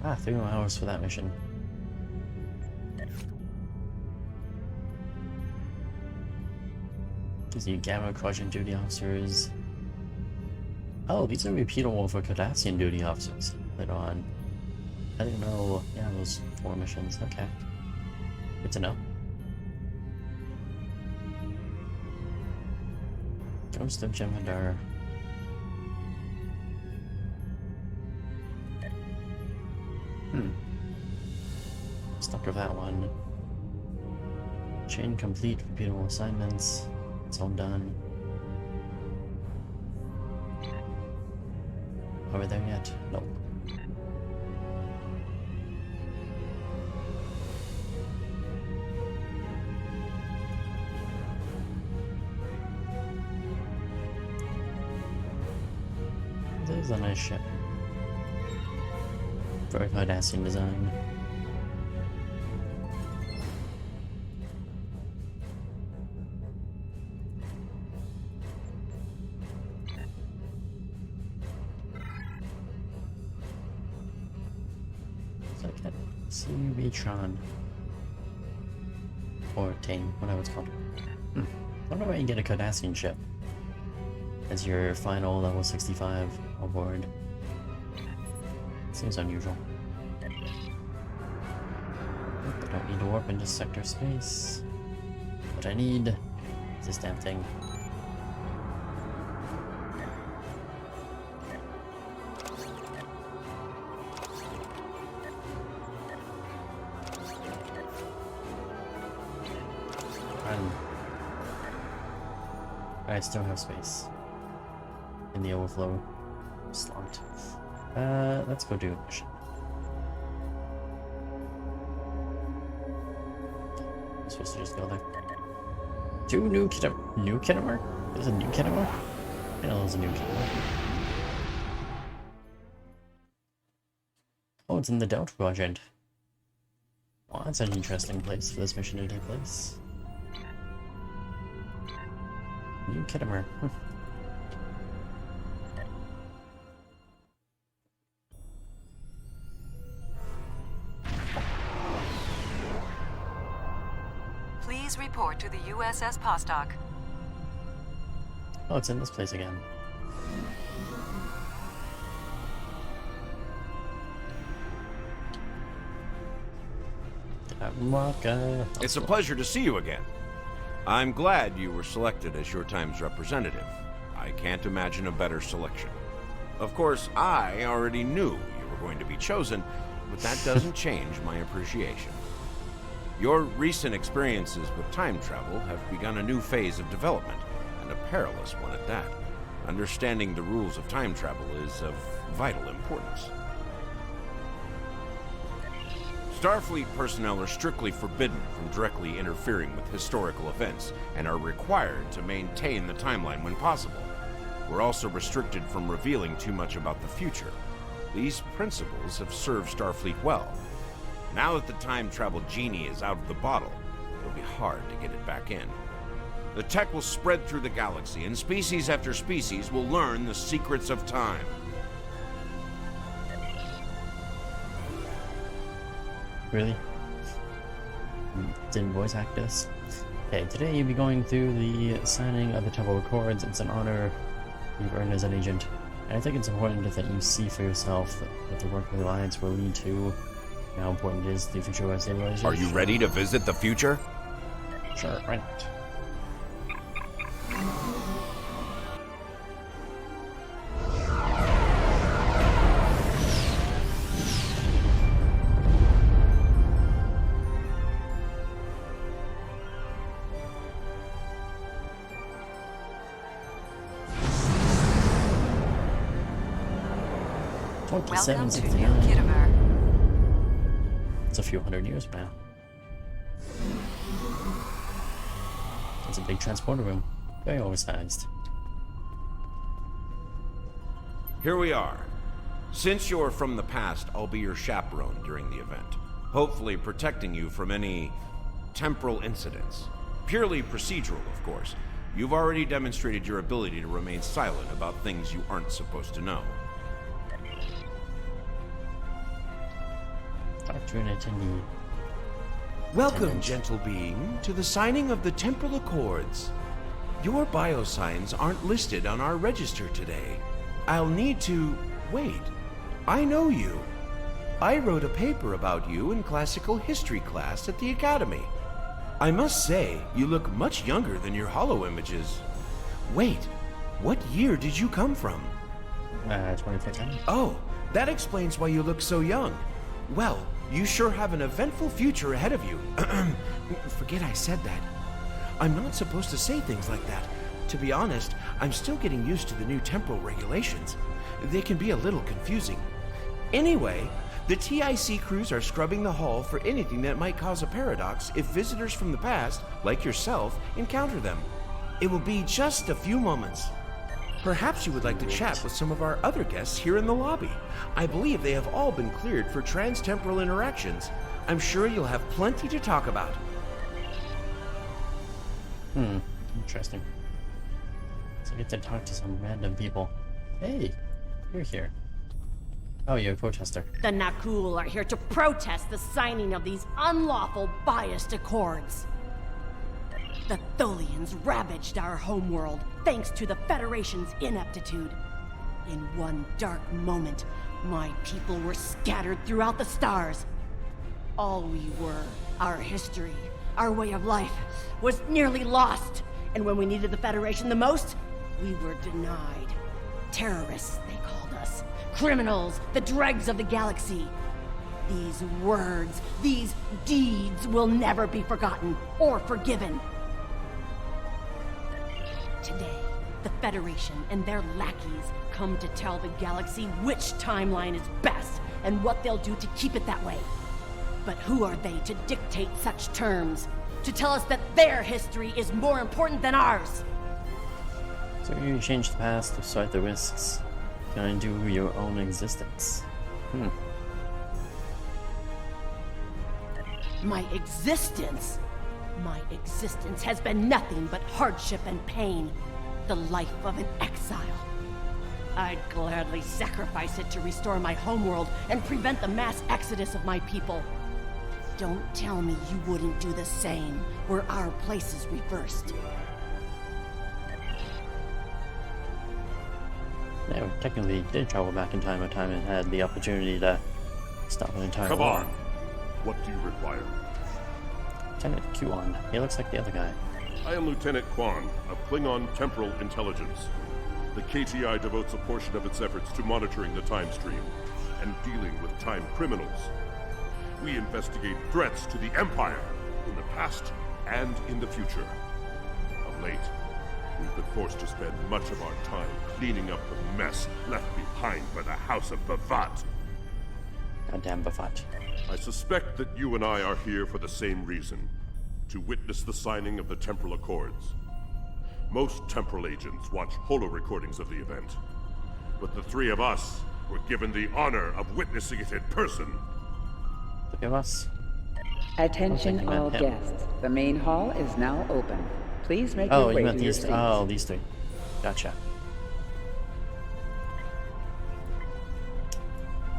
Ah, 3 more hours for that mission. Gives you Gamma Quadrant duty officers. Oh, these are repeatable for Cardassian duty officers later on. I didn't know. Yeah, those 4 missions. Okay. Good to know. Ghost of Jem'Hadar. Stuck with that one. Chain complete, repeatable assignments. It's all done. Are we there yet? Nope. This is a nice ship. Very Cardassian design. CUV-tron. Or Tane, whatever it's called. I don't know where you get a Cardassian ship as your final level 65 aboard. Seems unusual. I don't need to warp into sector space. What I need is this damn thing. I still have space in the overflow slot. Let's go do a mission. I'm supposed to just go there. 2 new Kittimer? There's a new Kittimer? I know there's a new Kittimer. Oh, it's in the Delta Quadrant. Well, that's an interesting place for this mission to take place. New Kittimer. Please report to the USS Postok. Oh, it's in this place again. It's a pleasure to see you again. I'm glad you were selected as your time's representative. I can't imagine a better selection. Of course, I already knew you were going to be chosen, but that doesn't change my appreciation. Your recent experiences with time travel have begun a new phase of development, and a perilous one at that. Understanding the rules of time travel is of vital importance. Starfleet personnel are strictly forbidden from directly interfering with historical events and are required to maintain the timeline when possible. We're also restricted from revealing too much about the future. These principles have served Starfleet well. Now that the time travel genie is out of the bottle, it'll be hard to get it back in. The tech will spread through the galaxy, and species after species will learn the secrets of time. Really? Didn't voice act this? Okay, today you'll be going through the signing of the Temple Accords. It's an honor you've earned as an agent. And I think it's important that you see for yourself that the work of the Alliance will lead to how important it is to the future of civilization. Are you ready to visit the future? Sure, why not? Welcome to New 2769. Kittimer. It's a few hundred years now. It's a big transporter room. Very oversized. Here we are. Since you're from the past, I'll be your chaperone during the event, hopefully protecting you from any temporal incidents. Purely procedural, of course. You've already demonstrated your ability to remain silent about things you aren't supposed to know. Talk to an attendee. Welcome, gentle being, to the signing of the Temporal Accords. Your biosigns aren't listed on our register today. I'll need to... wait. I know you. I wrote a paper about you in classical history class at the Academy. I must say, you look much younger than your holo images. Wait, what year did you come from? 2015. Oh, that explains why you look so young. Well, you sure have an eventful future ahead of you. Forget I said that. I'm not supposed to say things like that. To be honest, I'm still getting used to the new temporal regulations. They can be a little confusing. Anyway, the TIC crews are scrubbing the hall for anything that might cause a paradox if visitors from the past, like yourself, encounter them. It will be just a few moments. Perhaps you would like to chat with some of our other guests here in the lobby. I believe they have all been cleared for trans-temporal interactions. I'm sure you'll have plenty to talk about. Interesting. So I get to talk to some random people. Hey, you're here. Oh, you're a protester. The Nakul are here to protest the signing of these unlawful, biased accords. The Tholians ravaged our homeworld thanks to the Federation's ineptitude. In one dark moment, my people were scattered throughout the stars. All we were, our history, our way of life, was nearly lost. And when we needed the Federation the most, we were denied. Terrorists, they called us. Criminals, the dregs of the galaxy. These words, these deeds will never be forgotten or forgiven. Today, the Federation and their lackeys come to tell the galaxy which timeline is best and what they'll do to keep it that way. But who are they to dictate such terms? To tell us that their history is more important than ours? So you change the past to sort the risks. To undo your own existence. My existence? My existence has been nothing but hardship and pain. The life of an exile. I'd gladly sacrifice it to restore my homeworld and prevent the mass exodus of my people. Don't tell me you wouldn't do the same were our places reversed. Yeah, we technically did travel back in time and had the opportunity to stop an entire Come war. on. What do you require? Lieutenant Quan. He looks like the other guy. I am Lieutenant Quan of Klingon Temporal Intelligence. The KTI devotes a portion of its efforts to monitoring the time stream and dealing with time criminals. We investigate threats to the Empire in the past and in the future. Of late, we've been forced to spend much of our time cleaning up the mess left behind by the House of Bavat. Goddamn Bavat. I suspect that you and I are here for the same reason, to witness the signing of the Temporal Accords. Most temporal agents watch holo recordings of the event, but the three of us were given the honor of witnessing it in person. Three of us? Attention all guests. The main hall is now open. Please make Oh, your way you to meant your these seats. Oh, these three. Gotcha.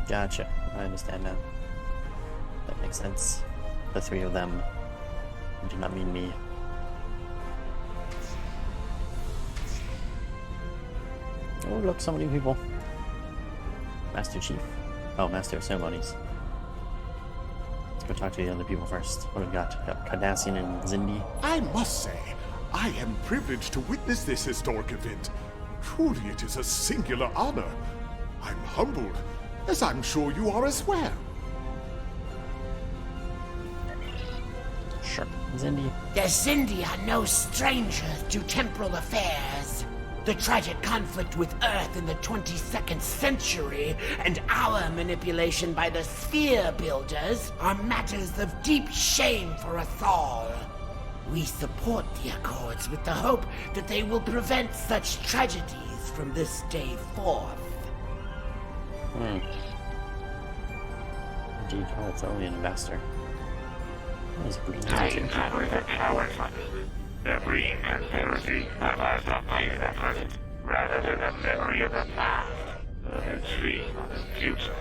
Gotcha. I understand now. That makes sense. The three of them do not mean me. Oh, look, so many people. Master Chief. Oh, Master of Ceremonies. Let's go talk to the other people first. What do we got? We got Cardassian and Zindi. I must say, I am privileged to witness this historic event. Truly, it is a singular honor. I'm humbled, as I'm sure you are as well. Sure. Zindi. The Zindi are no strangers to temporal affairs. The tragic conflict with Earth in the 22nd century and our manipulation by the Sphere Builders are matters of deep shame for us all. We support the Accords with the hope that they will prevent such tragedies from this day forth. Indeed, Tholian ambassador. That was a green Time with a cowards like the green conspiracy have us not paying their present, rather than a memory of the past, a dream of the future.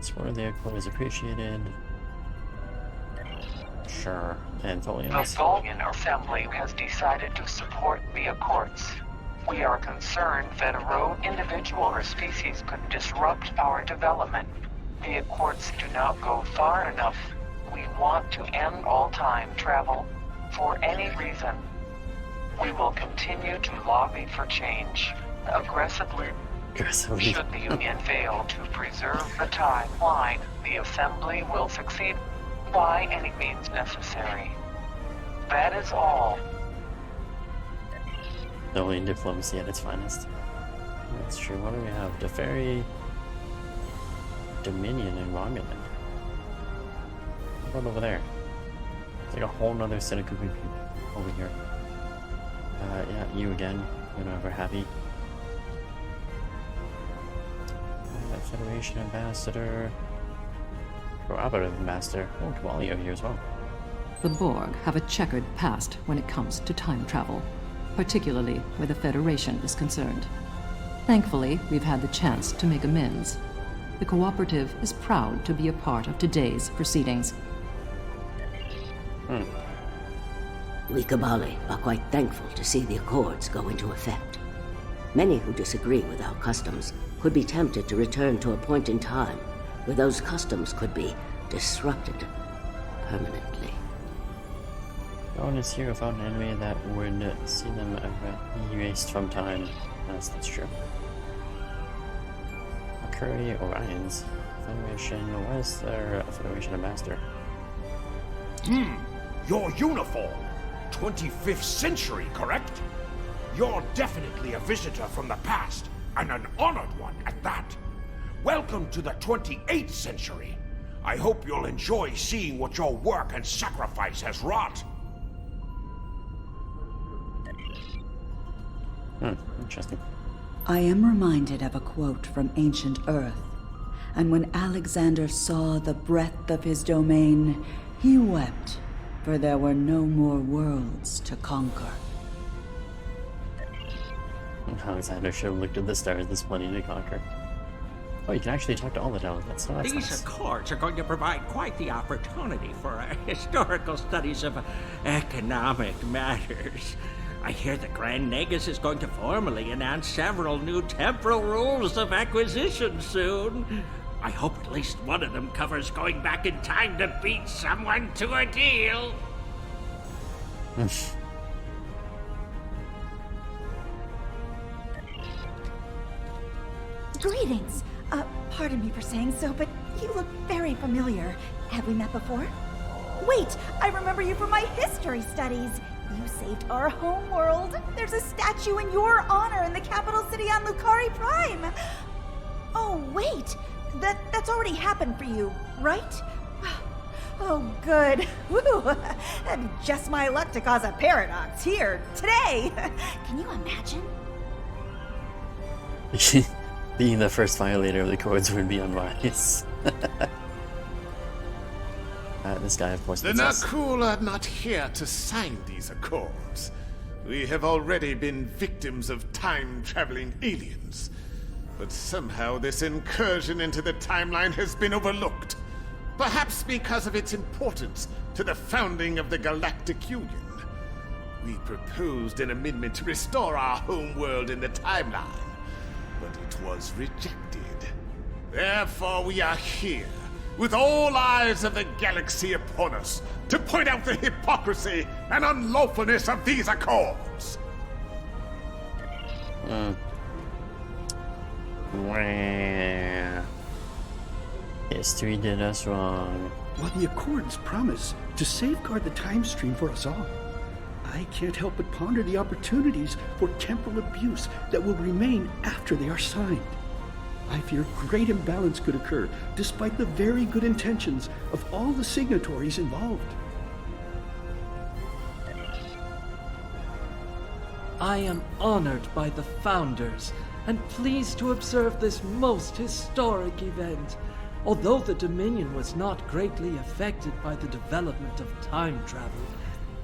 Swear the Accord is appreciated. Sure. And The Tholians? Tholian Assembly has decided to support the Accords. We are concerned that a rogue individual or species could disrupt our development. The Accords do not go far enough. We want to end all time travel for any reason. We will continue to lobby for change aggressively. Should the Union fail to preserve the timeline, the Assembly will succeed by any means necessary. That is all. Tholian diplomacy at its finest. That's true. What do we have? Deferi, Dominion, and Romulan. What about over there? It's like a whole nother set of goofy people over here. Yeah, you again. You're never happy. Federation ambassador. Cooperative ambassador. Oh, Dwalio here as well. The Borg have a checkered past when it comes to time travel, particularly where the Federation is concerned. Thankfully, we've had the chance to make amends. The Cooperative is proud to be a part of today's proceedings. We Kabali are quite thankful to see the Accords go into effect. Many who disagree with our customs could be tempted to return to a point in time where those customs could be disrupted permanently. No one is here without an enemy that would see them erased from time. Yes, that's true. Curry Orions. Federation. Where's their Federation ambassador? Your uniform! 25th century, correct? You're definitely a visitor from the past, and an honored one at that. Welcome to the 28th century. I hope you'll enjoy seeing what your work and sacrifice has wrought. Interesting. I am reminded of a quote from ancient Earth. And when Alexander saw the breadth of his domain, he wept, for there were no more worlds to conquer. Alexander should have looked at the stars. There's plenty to conquer. Oh, you can actually talk to all the talent. That's These nice. Accords are going to provide quite the opportunity for historical studies of economic matters. I hear the Grand Nagus is going to formally announce several new temporal rules of acquisition soon. I hope at least one of them covers going back in time to beat someone to a deal. Greetings. Pardon me for saying so, but you look very familiar. Have we met before? Wait, I remember you from my history studies. You saved our homeworld. There's a statue in your honor in the capital city on Lucari Prime. Oh, wait. That's already happened for you, right? Oh, good. Woo! Just my luck to cause a paradox here, today. Can you imagine? Being the first violator of the codes would be unwise. This guy, of course, The Nakul are not here to sign these accords. We have already been victims of time-traveling aliens. But somehow this incursion into the timeline has been overlooked. Perhaps because of its importance to the founding of the Galactic Union. We proposed an amendment to restore our homeworld in the timeline, but it was rejected. Therefore we are here, with all eyes of the galaxy upon us, to point out the hypocrisy and unlawfulness of these accords. History did us wrong. While the Accords promise to safeguard the time stream for us all, I can't help but ponder the opportunities for temporal abuse that will remain after they are signed. I fear great imbalance could occur, despite the very good intentions of all the signatories involved. I am honored by the Founders and pleased to observe this most historic event. Although the Dominion was not greatly affected by the development of time travel,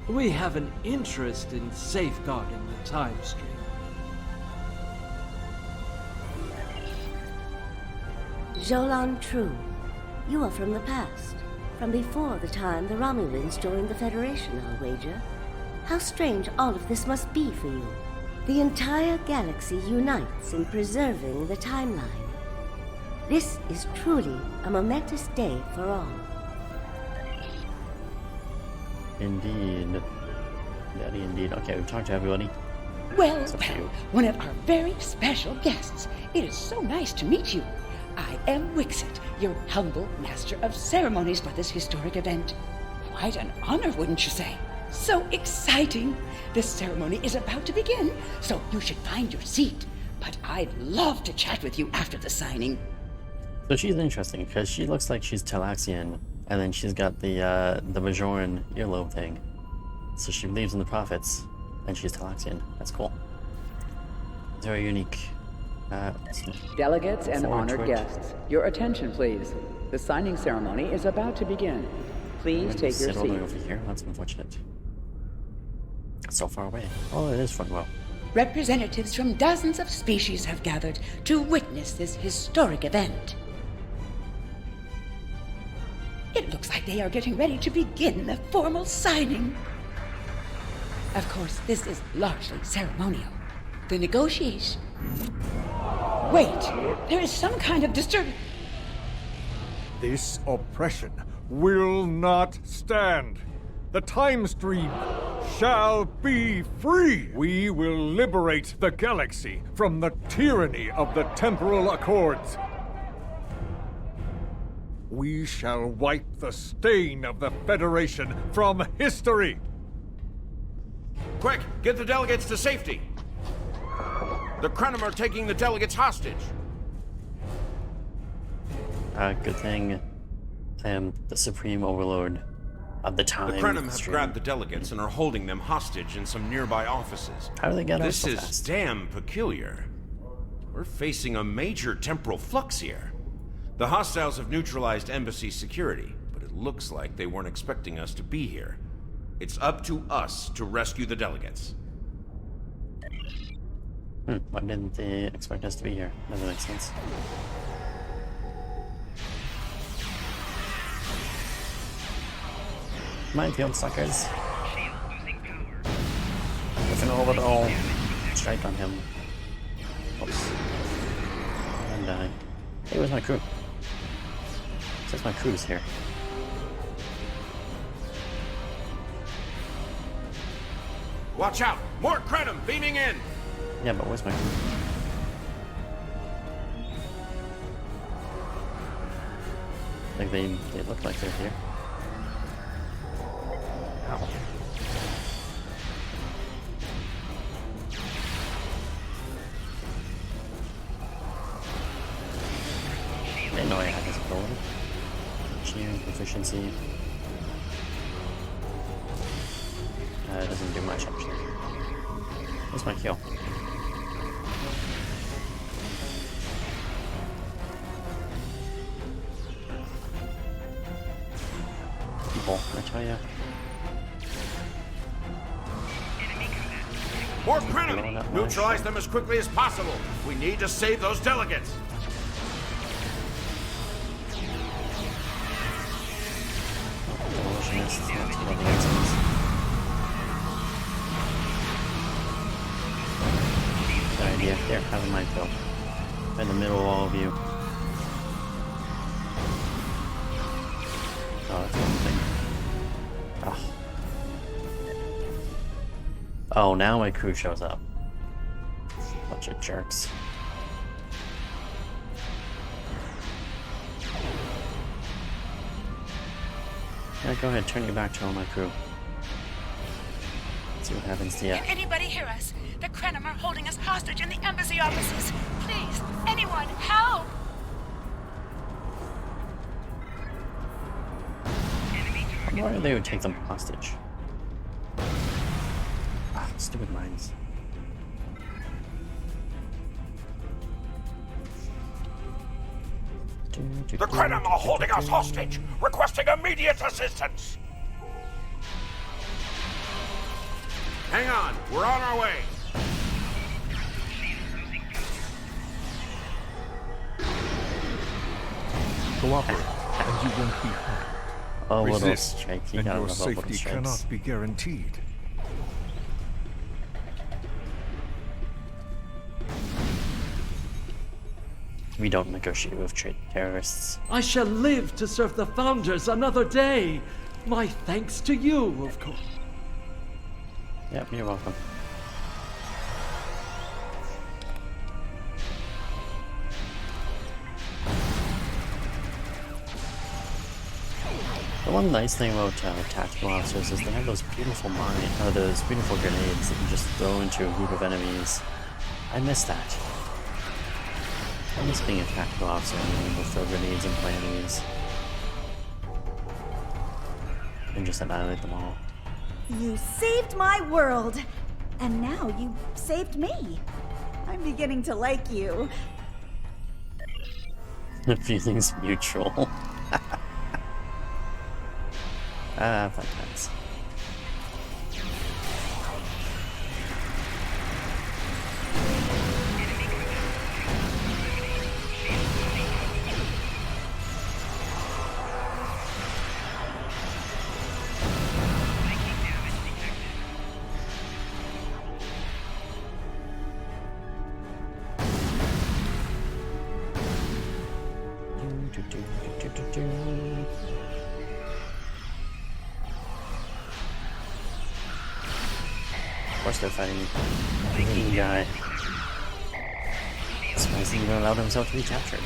we have an interest in safeguarding the time stream. Jolan True, you are from the past. From before the time the Romulans joined the Federation, I'll wager. How strange all of this must be for you. The entire galaxy unites in preserving the timeline. This is truly a momentous day for all. Indeed. Daddy, indeed. Okay, we've talked to everybody. Well, one of our very special guests. It is so nice to meet you. I am Wixit, your humble master of ceremonies for this historic event. Quite an honor, wouldn't you say? So exciting! This ceremony is about to begin, so you should find your seat. But I'd love to chat with you after the signing. So she's interesting because she looks like she's Talaxian, and then she's got the Bajoran earlobe thing. So she believes in the prophets, and she's Talaxian. That's cool. It's very unique. Delegates and honored guests, your attention, please. The signing ceremony is about to begin. Please take your sit all the way seat. over here. That's unfortunate. It's so far away. Oh, it is front row. Representatives from dozens of species have gathered to witness this historic event. It looks like they are getting ready to begin the formal signing. Of course, this is largely ceremonial. The negotiation... Wait, there is some kind of disturbance. This oppression will not stand. The time stream shall be free. We will liberate the galaxy from the tyranny of the temporal accords. We shall wipe the stain of the Federation from history. Quick, get the delegates to safety. The Krenim are taking the delegates hostage. Good thing I am the supreme overlord of the time. The Krenim have stream. grabbed the delegates and are holding them hostage in some nearby offices. How do they get out This so is fast? damn peculiar. We're facing a major temporal flux here. The hostiles have neutralized embassy security, but it looks like they weren't expecting us to be here. It's up to us to rescue the delegates. Why didn't they expect us to be here? Doesn't make sense. Minefield suckers. Looking over the all. Strike on him. Oops. And die. Hey, where's my crew? Says my crew's here. Watch out! More Krenim beaming in! Yeah, but where's my crew? Like they look like they're here. Ow. I didn't know I had this ability. Engineering proficiency. It doesn't do much actually. Where's my kill? People, I tell ya. More Krenim! Neutralize them as quickly as possible. We need to save those delegates. Demolitionists, not too many exits. Good idea. Here, have a minefield. In the middle of all of you. Oh, that's one thing. Oh. Oh, now my crew shows up. Bunch of jerks. Yeah, go ahead, turn your back to all my crew. See what happens to you. Can anybody hear us? The Krenim are holding us hostage in the embassy offices. Please, anyone, help! Why they would take them hostage? Ah, stupid mines. The Krenim are holding us hostage, requesting immediate assistance. Hang on, we're on our way. Cooperate, and you won't be harmed. Oh, Resist, strike. and your safety cannot be guaranteed. We don't negotiate with terrorists. I shall live to serve the Founders another day. My thanks to you, of course. Yep, you're welcome. The one nice thing about tactical officers is they have those beautiful those beautiful grenades that you just throw into a group of enemies. I miss that. I miss being a tactical officer and being able to throw grenades into my enemies. And just annihilate them all. You saved my world, and now you saved me. I'm beginning to like you. The feeling's mutual. Fun times. Of course they're fighting the Klingon guy. Surprised he even allowed himself to be captured.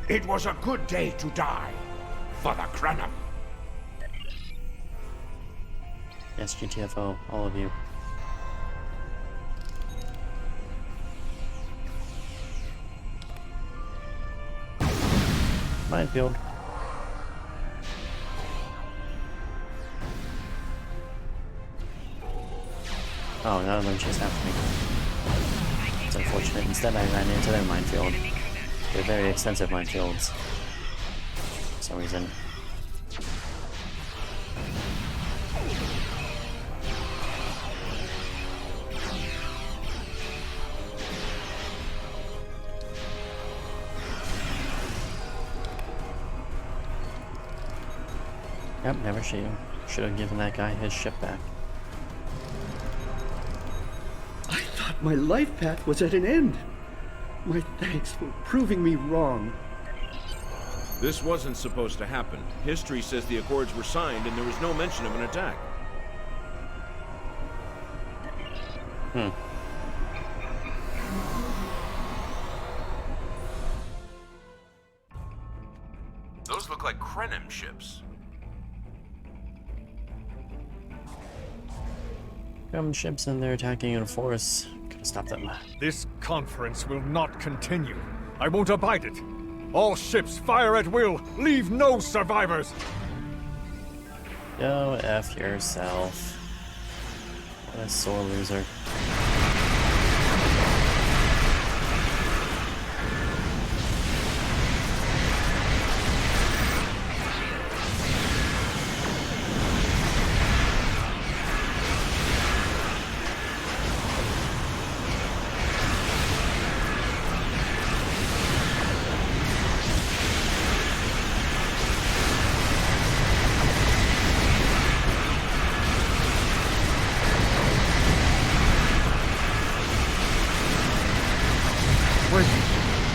It was a good day to die for the Krenim. Yes, GTFO, all of you. Minefield. Oh, none of them chased after me. It's unfortunate. Instead, I ran into their minefield. They're very extensive minefields. For some reason. Yep, never should have given that guy his ship back. I thought my life path was at an end. My thanks for proving me wrong. This wasn't supposed to happen. History says the Accords were signed and there was no mention of an attack. Those look like Krenim ships. Come ships and they're attacking in force. Gotta stop them. This conference will not continue. I won't abide it. All ships fire at will. Leave no survivors. Go F yourself. What a sore loser.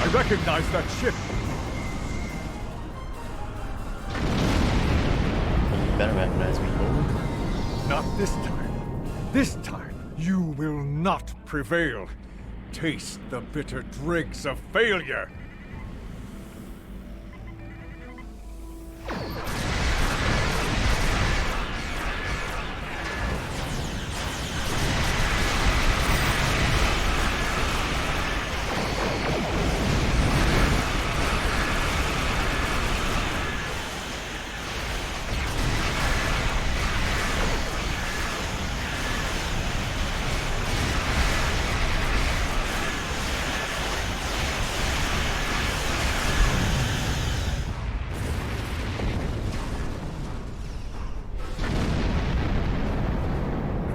I recognize that ship. You better recognize me. Not this time. This time, you will not prevail. Taste the bitter dregs of failure.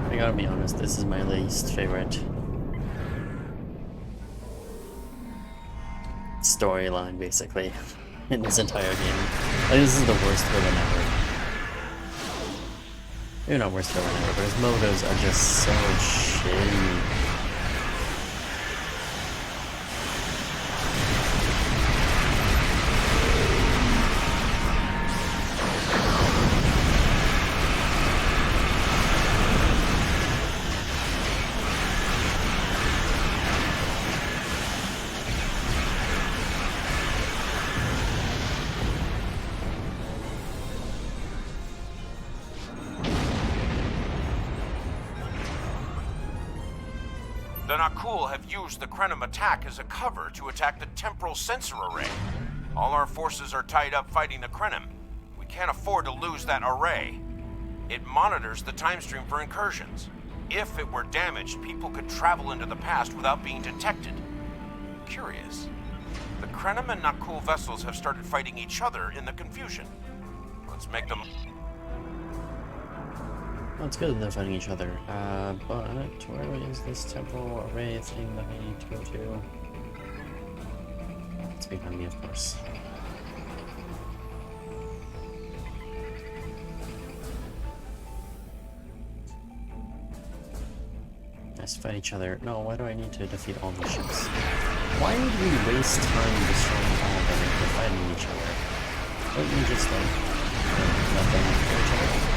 I gotta be honest, this is my least favorite storyline, basically, in this entire game. Like, this is the worst villain ever. Maybe not worst villain ever, but his motives are just so shitty. The Nakul have used the Krenim attack as a cover to attack the temporal sensor array. All our forces are tied up fighting the Krenim. We can't afford to lose that array. It monitors the time stream for incursions. If it were damaged, people could travel into the past without being detected. Curious. The Krenim and Nakul vessels have started fighting each other in the confusion. Let's make them... Well, it's good that they're fighting each other, but where is this temporal array thing that we need to go to? It's behind me, of course. Let's fight each other. No, why do I need to defeat all these ships? Why would we waste time destroying all of them if we're fighting each other? Wouldn't we just, like, let them fight each other?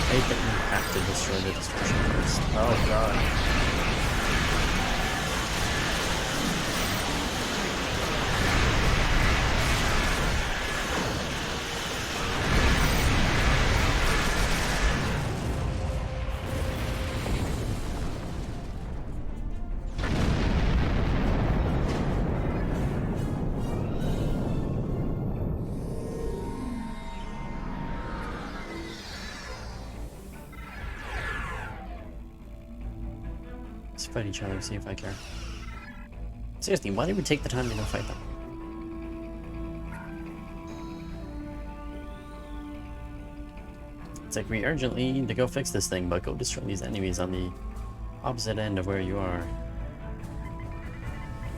I hate that you have to destroy the destruction first. Oh god. Let's fight each other, see if I care. Seriously, why did we take the time to go fight them? It's like we urgently need to go fix this thing, but go destroy these enemies on the opposite end of where you are.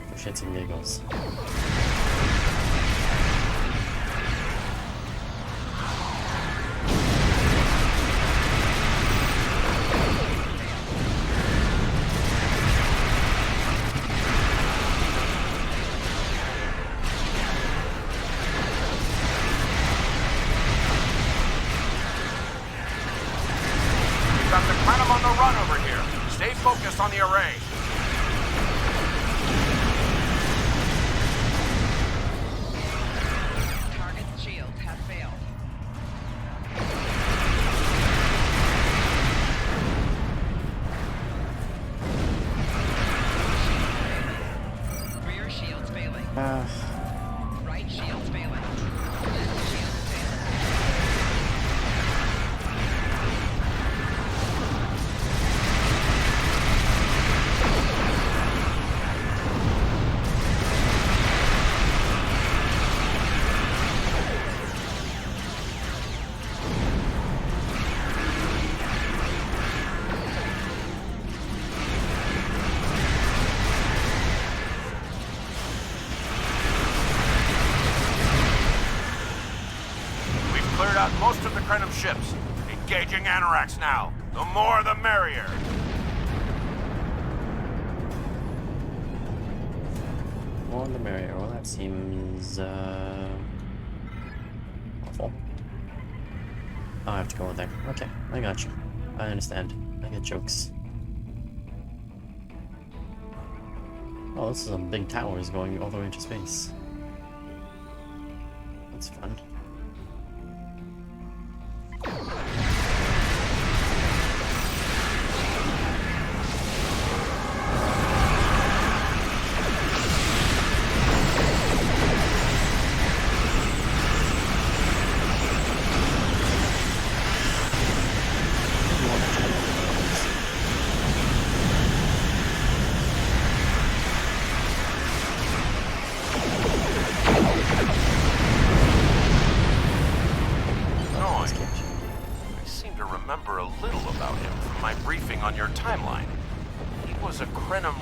For shits and giggles. Got the Krenim on the run over here. Stay focused on the array. Target's shields have failed. Rear shields failing. Right shields failing. Left shields failing. Krenim ships. Engaging Anoraks now. The more the merrier. More the merrier. Well, that seems awful. Oh, I have to go there. Okay, I got you. I understand. I get jokes. Oh, this is a big tower is going all the way into space. That's fun.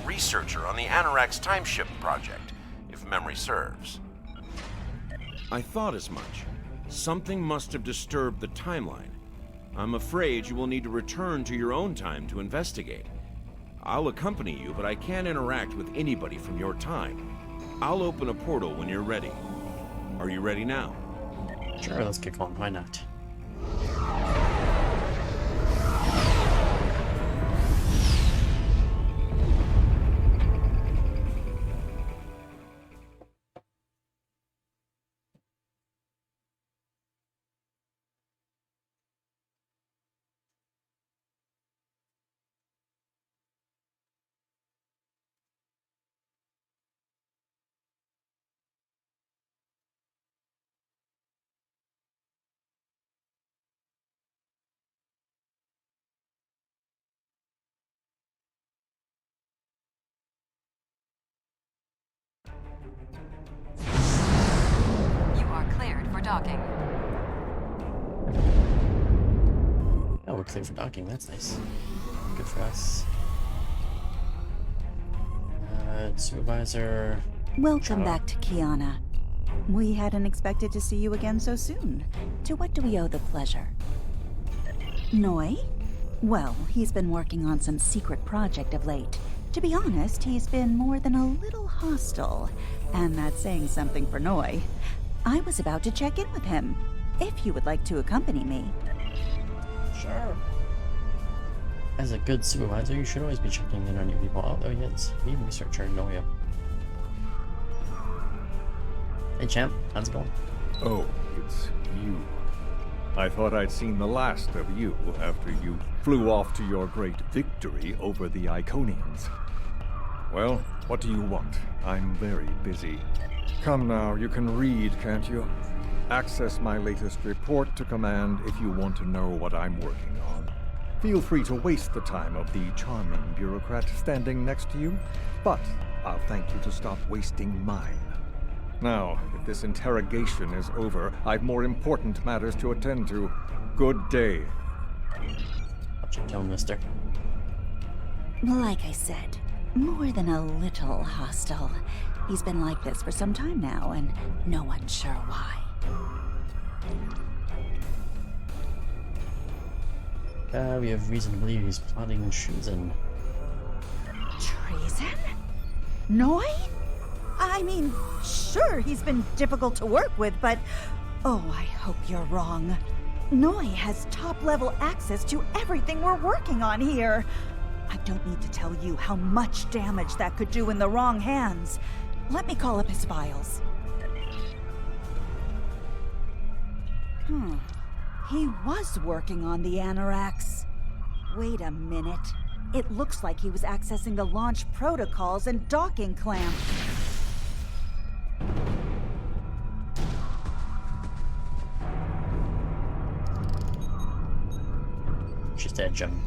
Researcher on the Anoraks timeship project, if memory serves. I thought as much. Something must have disturbed the timeline. I'm afraid you will need to return to your own time to investigate. I'll accompany you, but I can't interact with anybody from your time. I'll open a portal when you're ready. Are you ready now? Sure, let's get going. Why not? Docking. Oh, we're clear for docking. That's nice. Good for us. Supervisor. Welcome back to Kiana. We hadn't expected to see you again so soon. To what do we owe the pleasure? Noi? Well, he's been working on some secret project of late. To be honest, he's been more than a little hostile. And that's saying something for Noi. I was about to check in with him, if you would like to accompany me. Sure. As a good supervisor, you should always be checking in on your people. Oh, there he is. Lead researcher, Noya. Hey, champ. How's it going? Oh, it's you. I thought I'd seen the last of you after you flew off to your great victory over the Iconians. Well, what do you want? I'm very busy. Come now, you can read, can't you? Access my latest report to command if you want to know what I'm working on. Feel free to waste the time of the charming bureaucrat standing next to you, but I'll thank you to stop wasting mine. Now, if this interrogation is over, I've more important matters to attend to. Good day. Watch your tone, mister. Like I said, more than a little hostile. He's been like this for some time now, and no one's sure why. We have reason to believe he's plotting treason. Treason? Noi? I mean, sure, he's been difficult to work with, but... Oh, I hope you're wrong. Noi has top-level access to everything we're working on here. I don't need to tell you how much damage that could do in the wrong hands. Let me call up his files. He was working on the Anoraks. Wait a minute. It looks like he was accessing the launch protocols and docking clamp. She's dead, Jim.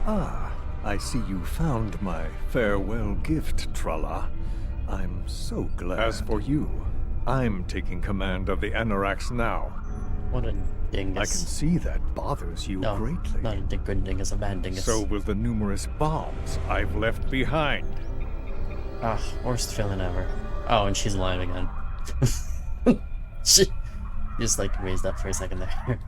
Ah, I see you found my farewell gift, Tralla. I'm so glad. As for you, I'm taking command of the Anoraks now. What a dingus. I can see that bothers you greatly. Not a good dingus, a bad dingus. So will the numerous bombs I've left behind. Ah, worst villain ever. Oh, and she's alive again. She just like raised up for a second there.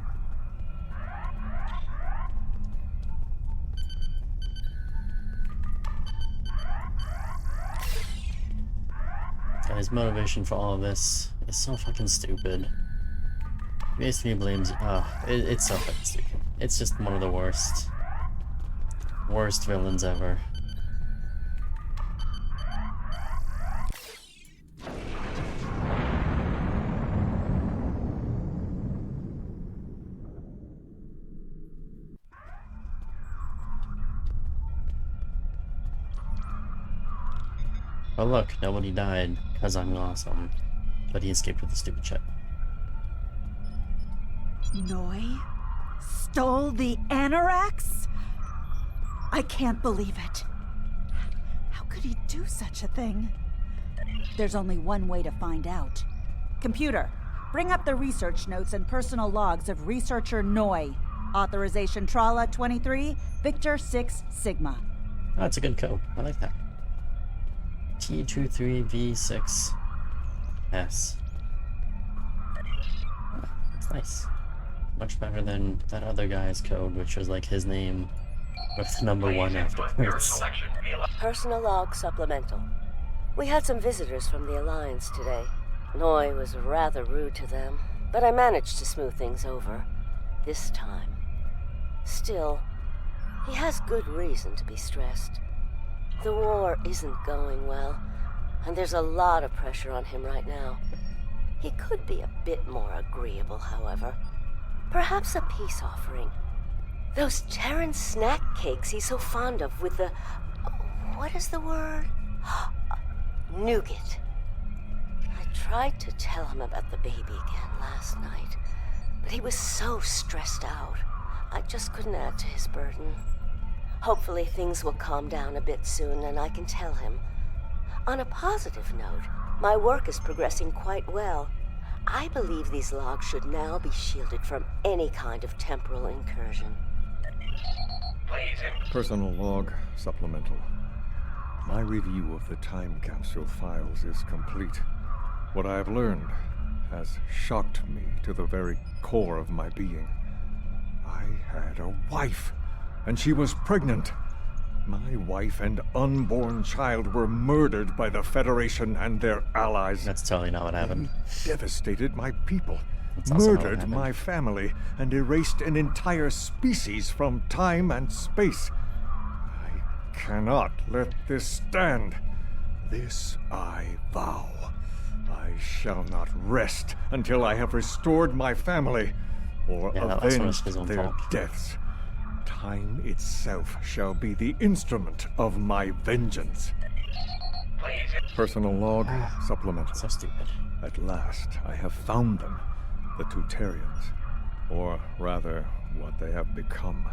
Guy's motivation for all of this is so fucking stupid. He basically blames. It's so fucking stupid. It's just one of the worst villains ever. Oh look, nobody died, because I'm awesome. But he escaped with the stupid shit. Noi stole the Anorax? I can't believe it. How could he do such a thing? There's only one way to find out. Computer, bring up the research notes and personal logs of researcher Noi. Authorization Trala 23, Victor 6 Sigma. Oh, that's a good code. I like that. T23V6S. Oh, that's nice. Much better than that other guy's code, which was like his name with the number 1 afterwards. Personal log supplemental. We had some visitors from the Alliance today. Noi was rather rude to them, but I managed to smooth things over. This time. Still, he has good reason to be stressed. The war isn't going well, and there's a lot of pressure on him right now. He could be a bit more agreeable, however. Perhaps a peace offering. Those Terran snack cakes he's so fond of with the... what is the word? Nougat. I tried to tell him about the baby again last night, but he was so stressed out. I just couldn't add to his burden. Hopefully things will calm down a bit soon and I can tell him. On a positive note, my work is progressing quite well. I believe these logs should now be shielded from any kind of temporal incursion. Personal log supplemental. My review of the time capsule files is complete. What I have learned has shocked me to the very core of my being. I had a wife, and she was pregnant. My wife and unborn child were murdered by the Federation and their allies. That's totally not what happened. Devastated my people, murdered my family, and erased an entire species from time and space. I cannot let this stand. This I vow. I shall not rest until I have restored my family, or avenged their deaths. Time itself shall be the instrument of my vengeance. Personal log supplemental. So stupid. At last, I have found them, the Tutarians, or rather, what they have become.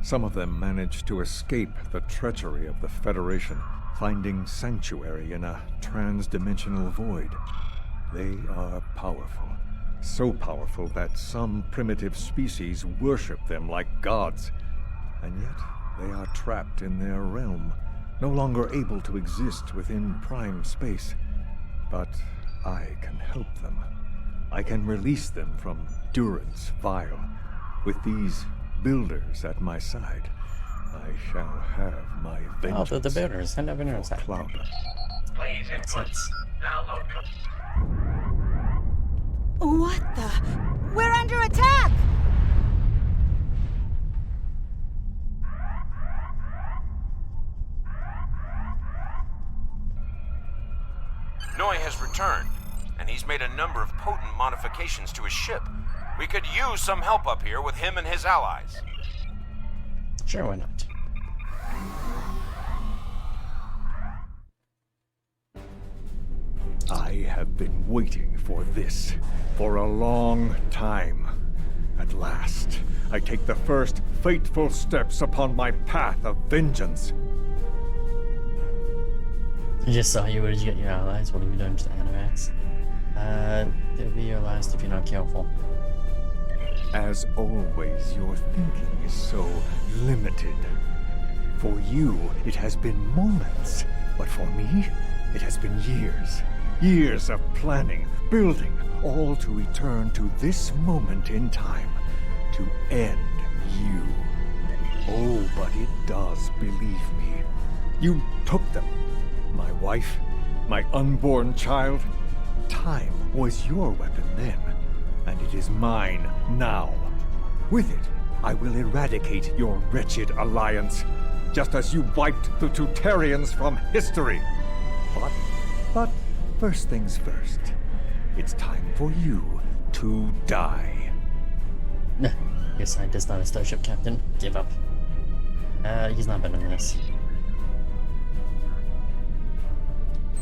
Some of them managed to escape the treachery of the Federation, finding sanctuary in a trans-dimensional void. They are powerful. So powerful that some primitive species worship them like gods. And yet, they are trapped in their realm, no longer able to exist within prime space. But I can help them. I can release them from durance vile. With these builders at my side, I shall have my vengeance. Oh, the builders. I never noticed that. Please input. Download. What the? We're under attack! Noi has returned, and he's made a number of potent modifications to his ship. We could use some help up here with him and his allies. Sure, why not? I have been waiting for this for a long time. At last, I take the first fateful steps upon my path of vengeance. I just saw you. Where did you get your allies? What have you done to the Anorax? They'll be your last if you're not careful. As always, your thinking is so limited. For you, it has been moments, But for me, it has been years. Years of planning, building, all to return to this moment in time. To end you. Oh, but it does, believe me. You took them. My wife, my unborn child. Time was your weapon then, and it is mine now. With it, I will eradicate your wretched alliance, just as you wiped the Tutarians from history. But first things first. It's time for you to die. Your scientist, not a starship captain. Give up. He's not better than this.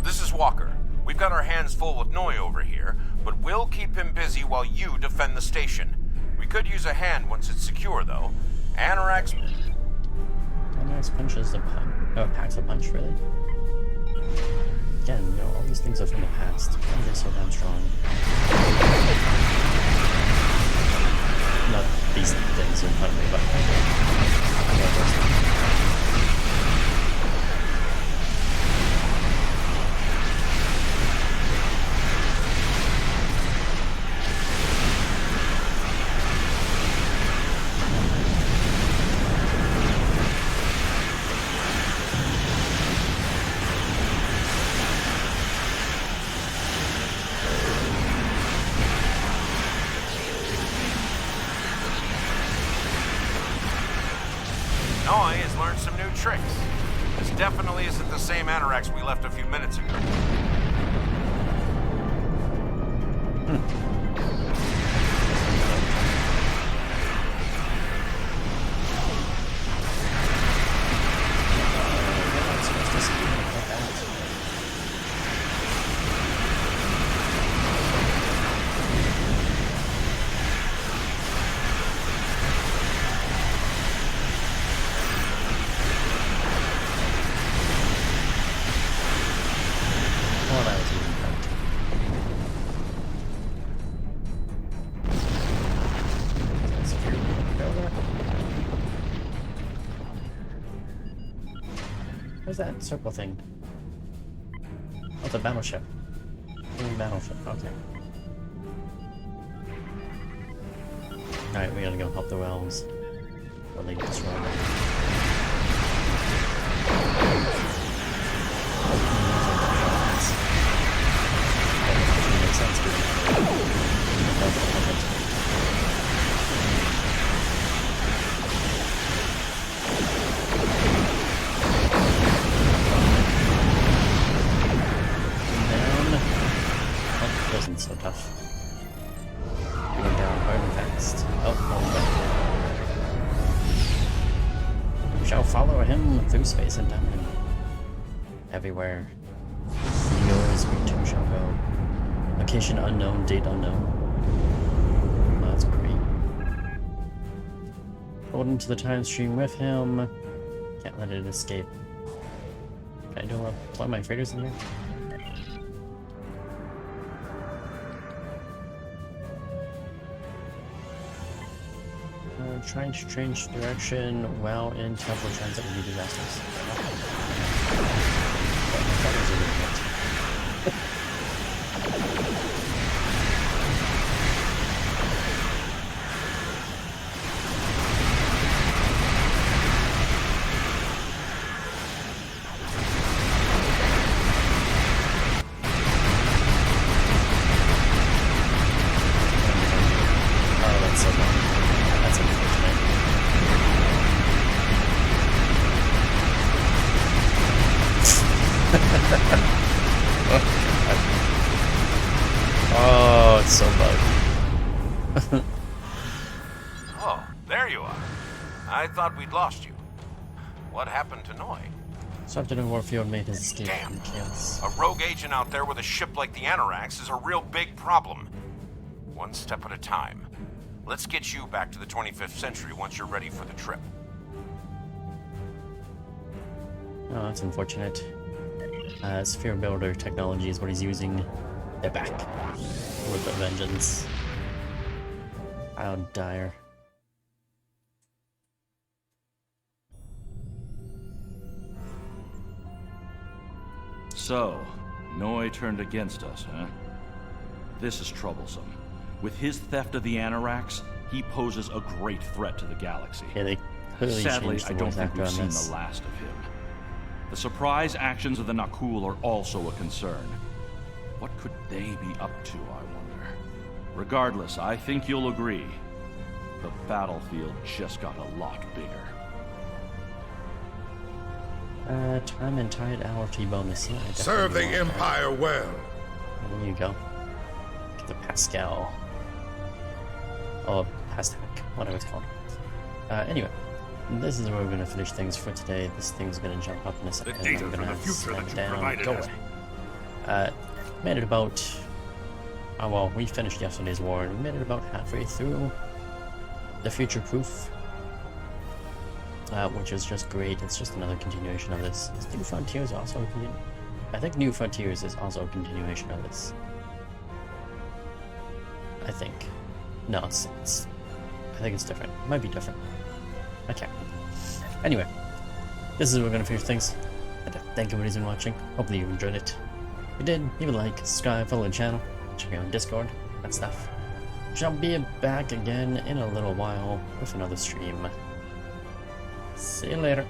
This is Walker. We've got our hands full with Noi over here, but we'll keep him busy while you defend the station. We could use a hand once it's secure, though. Anorax punches a punch. Oh, packs a punch, really? Again, you know, all these things are from the past. Why are they so damn strong? Not these things in front of me, but I know those. Noi has learned some new tricks. This definitely isn't the same Anorax we left a few minutes ago. Where's that circle thing? Oh, the battleship. Battleship, okay. Alright, we gotta go help the Wells. Or they destroy them. Makes sense, wasn't so tough. Going down hard and fast. Oh, we shall follow him through space and time. Everywhere. Yours, we too shall go. Location unknown, date unknown. Oh, that's great. Hold into the time stream with him. Can't let it escape. Can I deploy my freighters in here? Trying to change direction while in temporal transit would be disastrous. Oh, that's so bad. That's unfortunate. Oh, it's so bugged. Oh, there you are. I thought we'd lost you. What happened to Noi? Sergeant Warfield made his escape from chaos. A rogue agent out there with a ship like the Anorax is a real big problem. One step at a time. Let's get you back to the 25th century once you're ready for the trip. Oh, that's unfortunate. Sphere builder technology is what he's using. They're back. With a vengeance. How dire. So, Noi turned against us, huh? This is troublesome. With his theft of the Anoraks, he poses a great threat to the galaxy. Yeah, they clearly Sadly, changed the I don't voice think actor we've on seen this. the last of him. The surprise actions of the Nakul are also a concern. What could they be up to, I wonder? Regardless, I think you'll agree. The battlefield just got a lot bigger. Time and tide hour bonus. Yeah, Serve the Empire well. There you go. Get the Pascal. Oh, Pastak, whatever it's called. Anyway, this is where we're gonna finish things for today. This thing's gonna jump up in a second. The data I'm from gonna the future slam that you down. provided Go us. away. Made it about. Oh well, we finished yesterday's war and we made it about halfway through the future proof. Which is just great. It's just another continuation of this. Is New Frontiers also a continuation? I think New Frontiers is also a continuation of this. I think. No, it's I think it's different. It might be different. I can't remember. Anyway, this is where we're gonna finish things. Thank you everybody who's been watching. Hopefully you enjoyed it. If you did, leave a like, subscribe, follow the channel, check me out on Discord, that stuff. Shall be back again in a little while with another stream. See you later.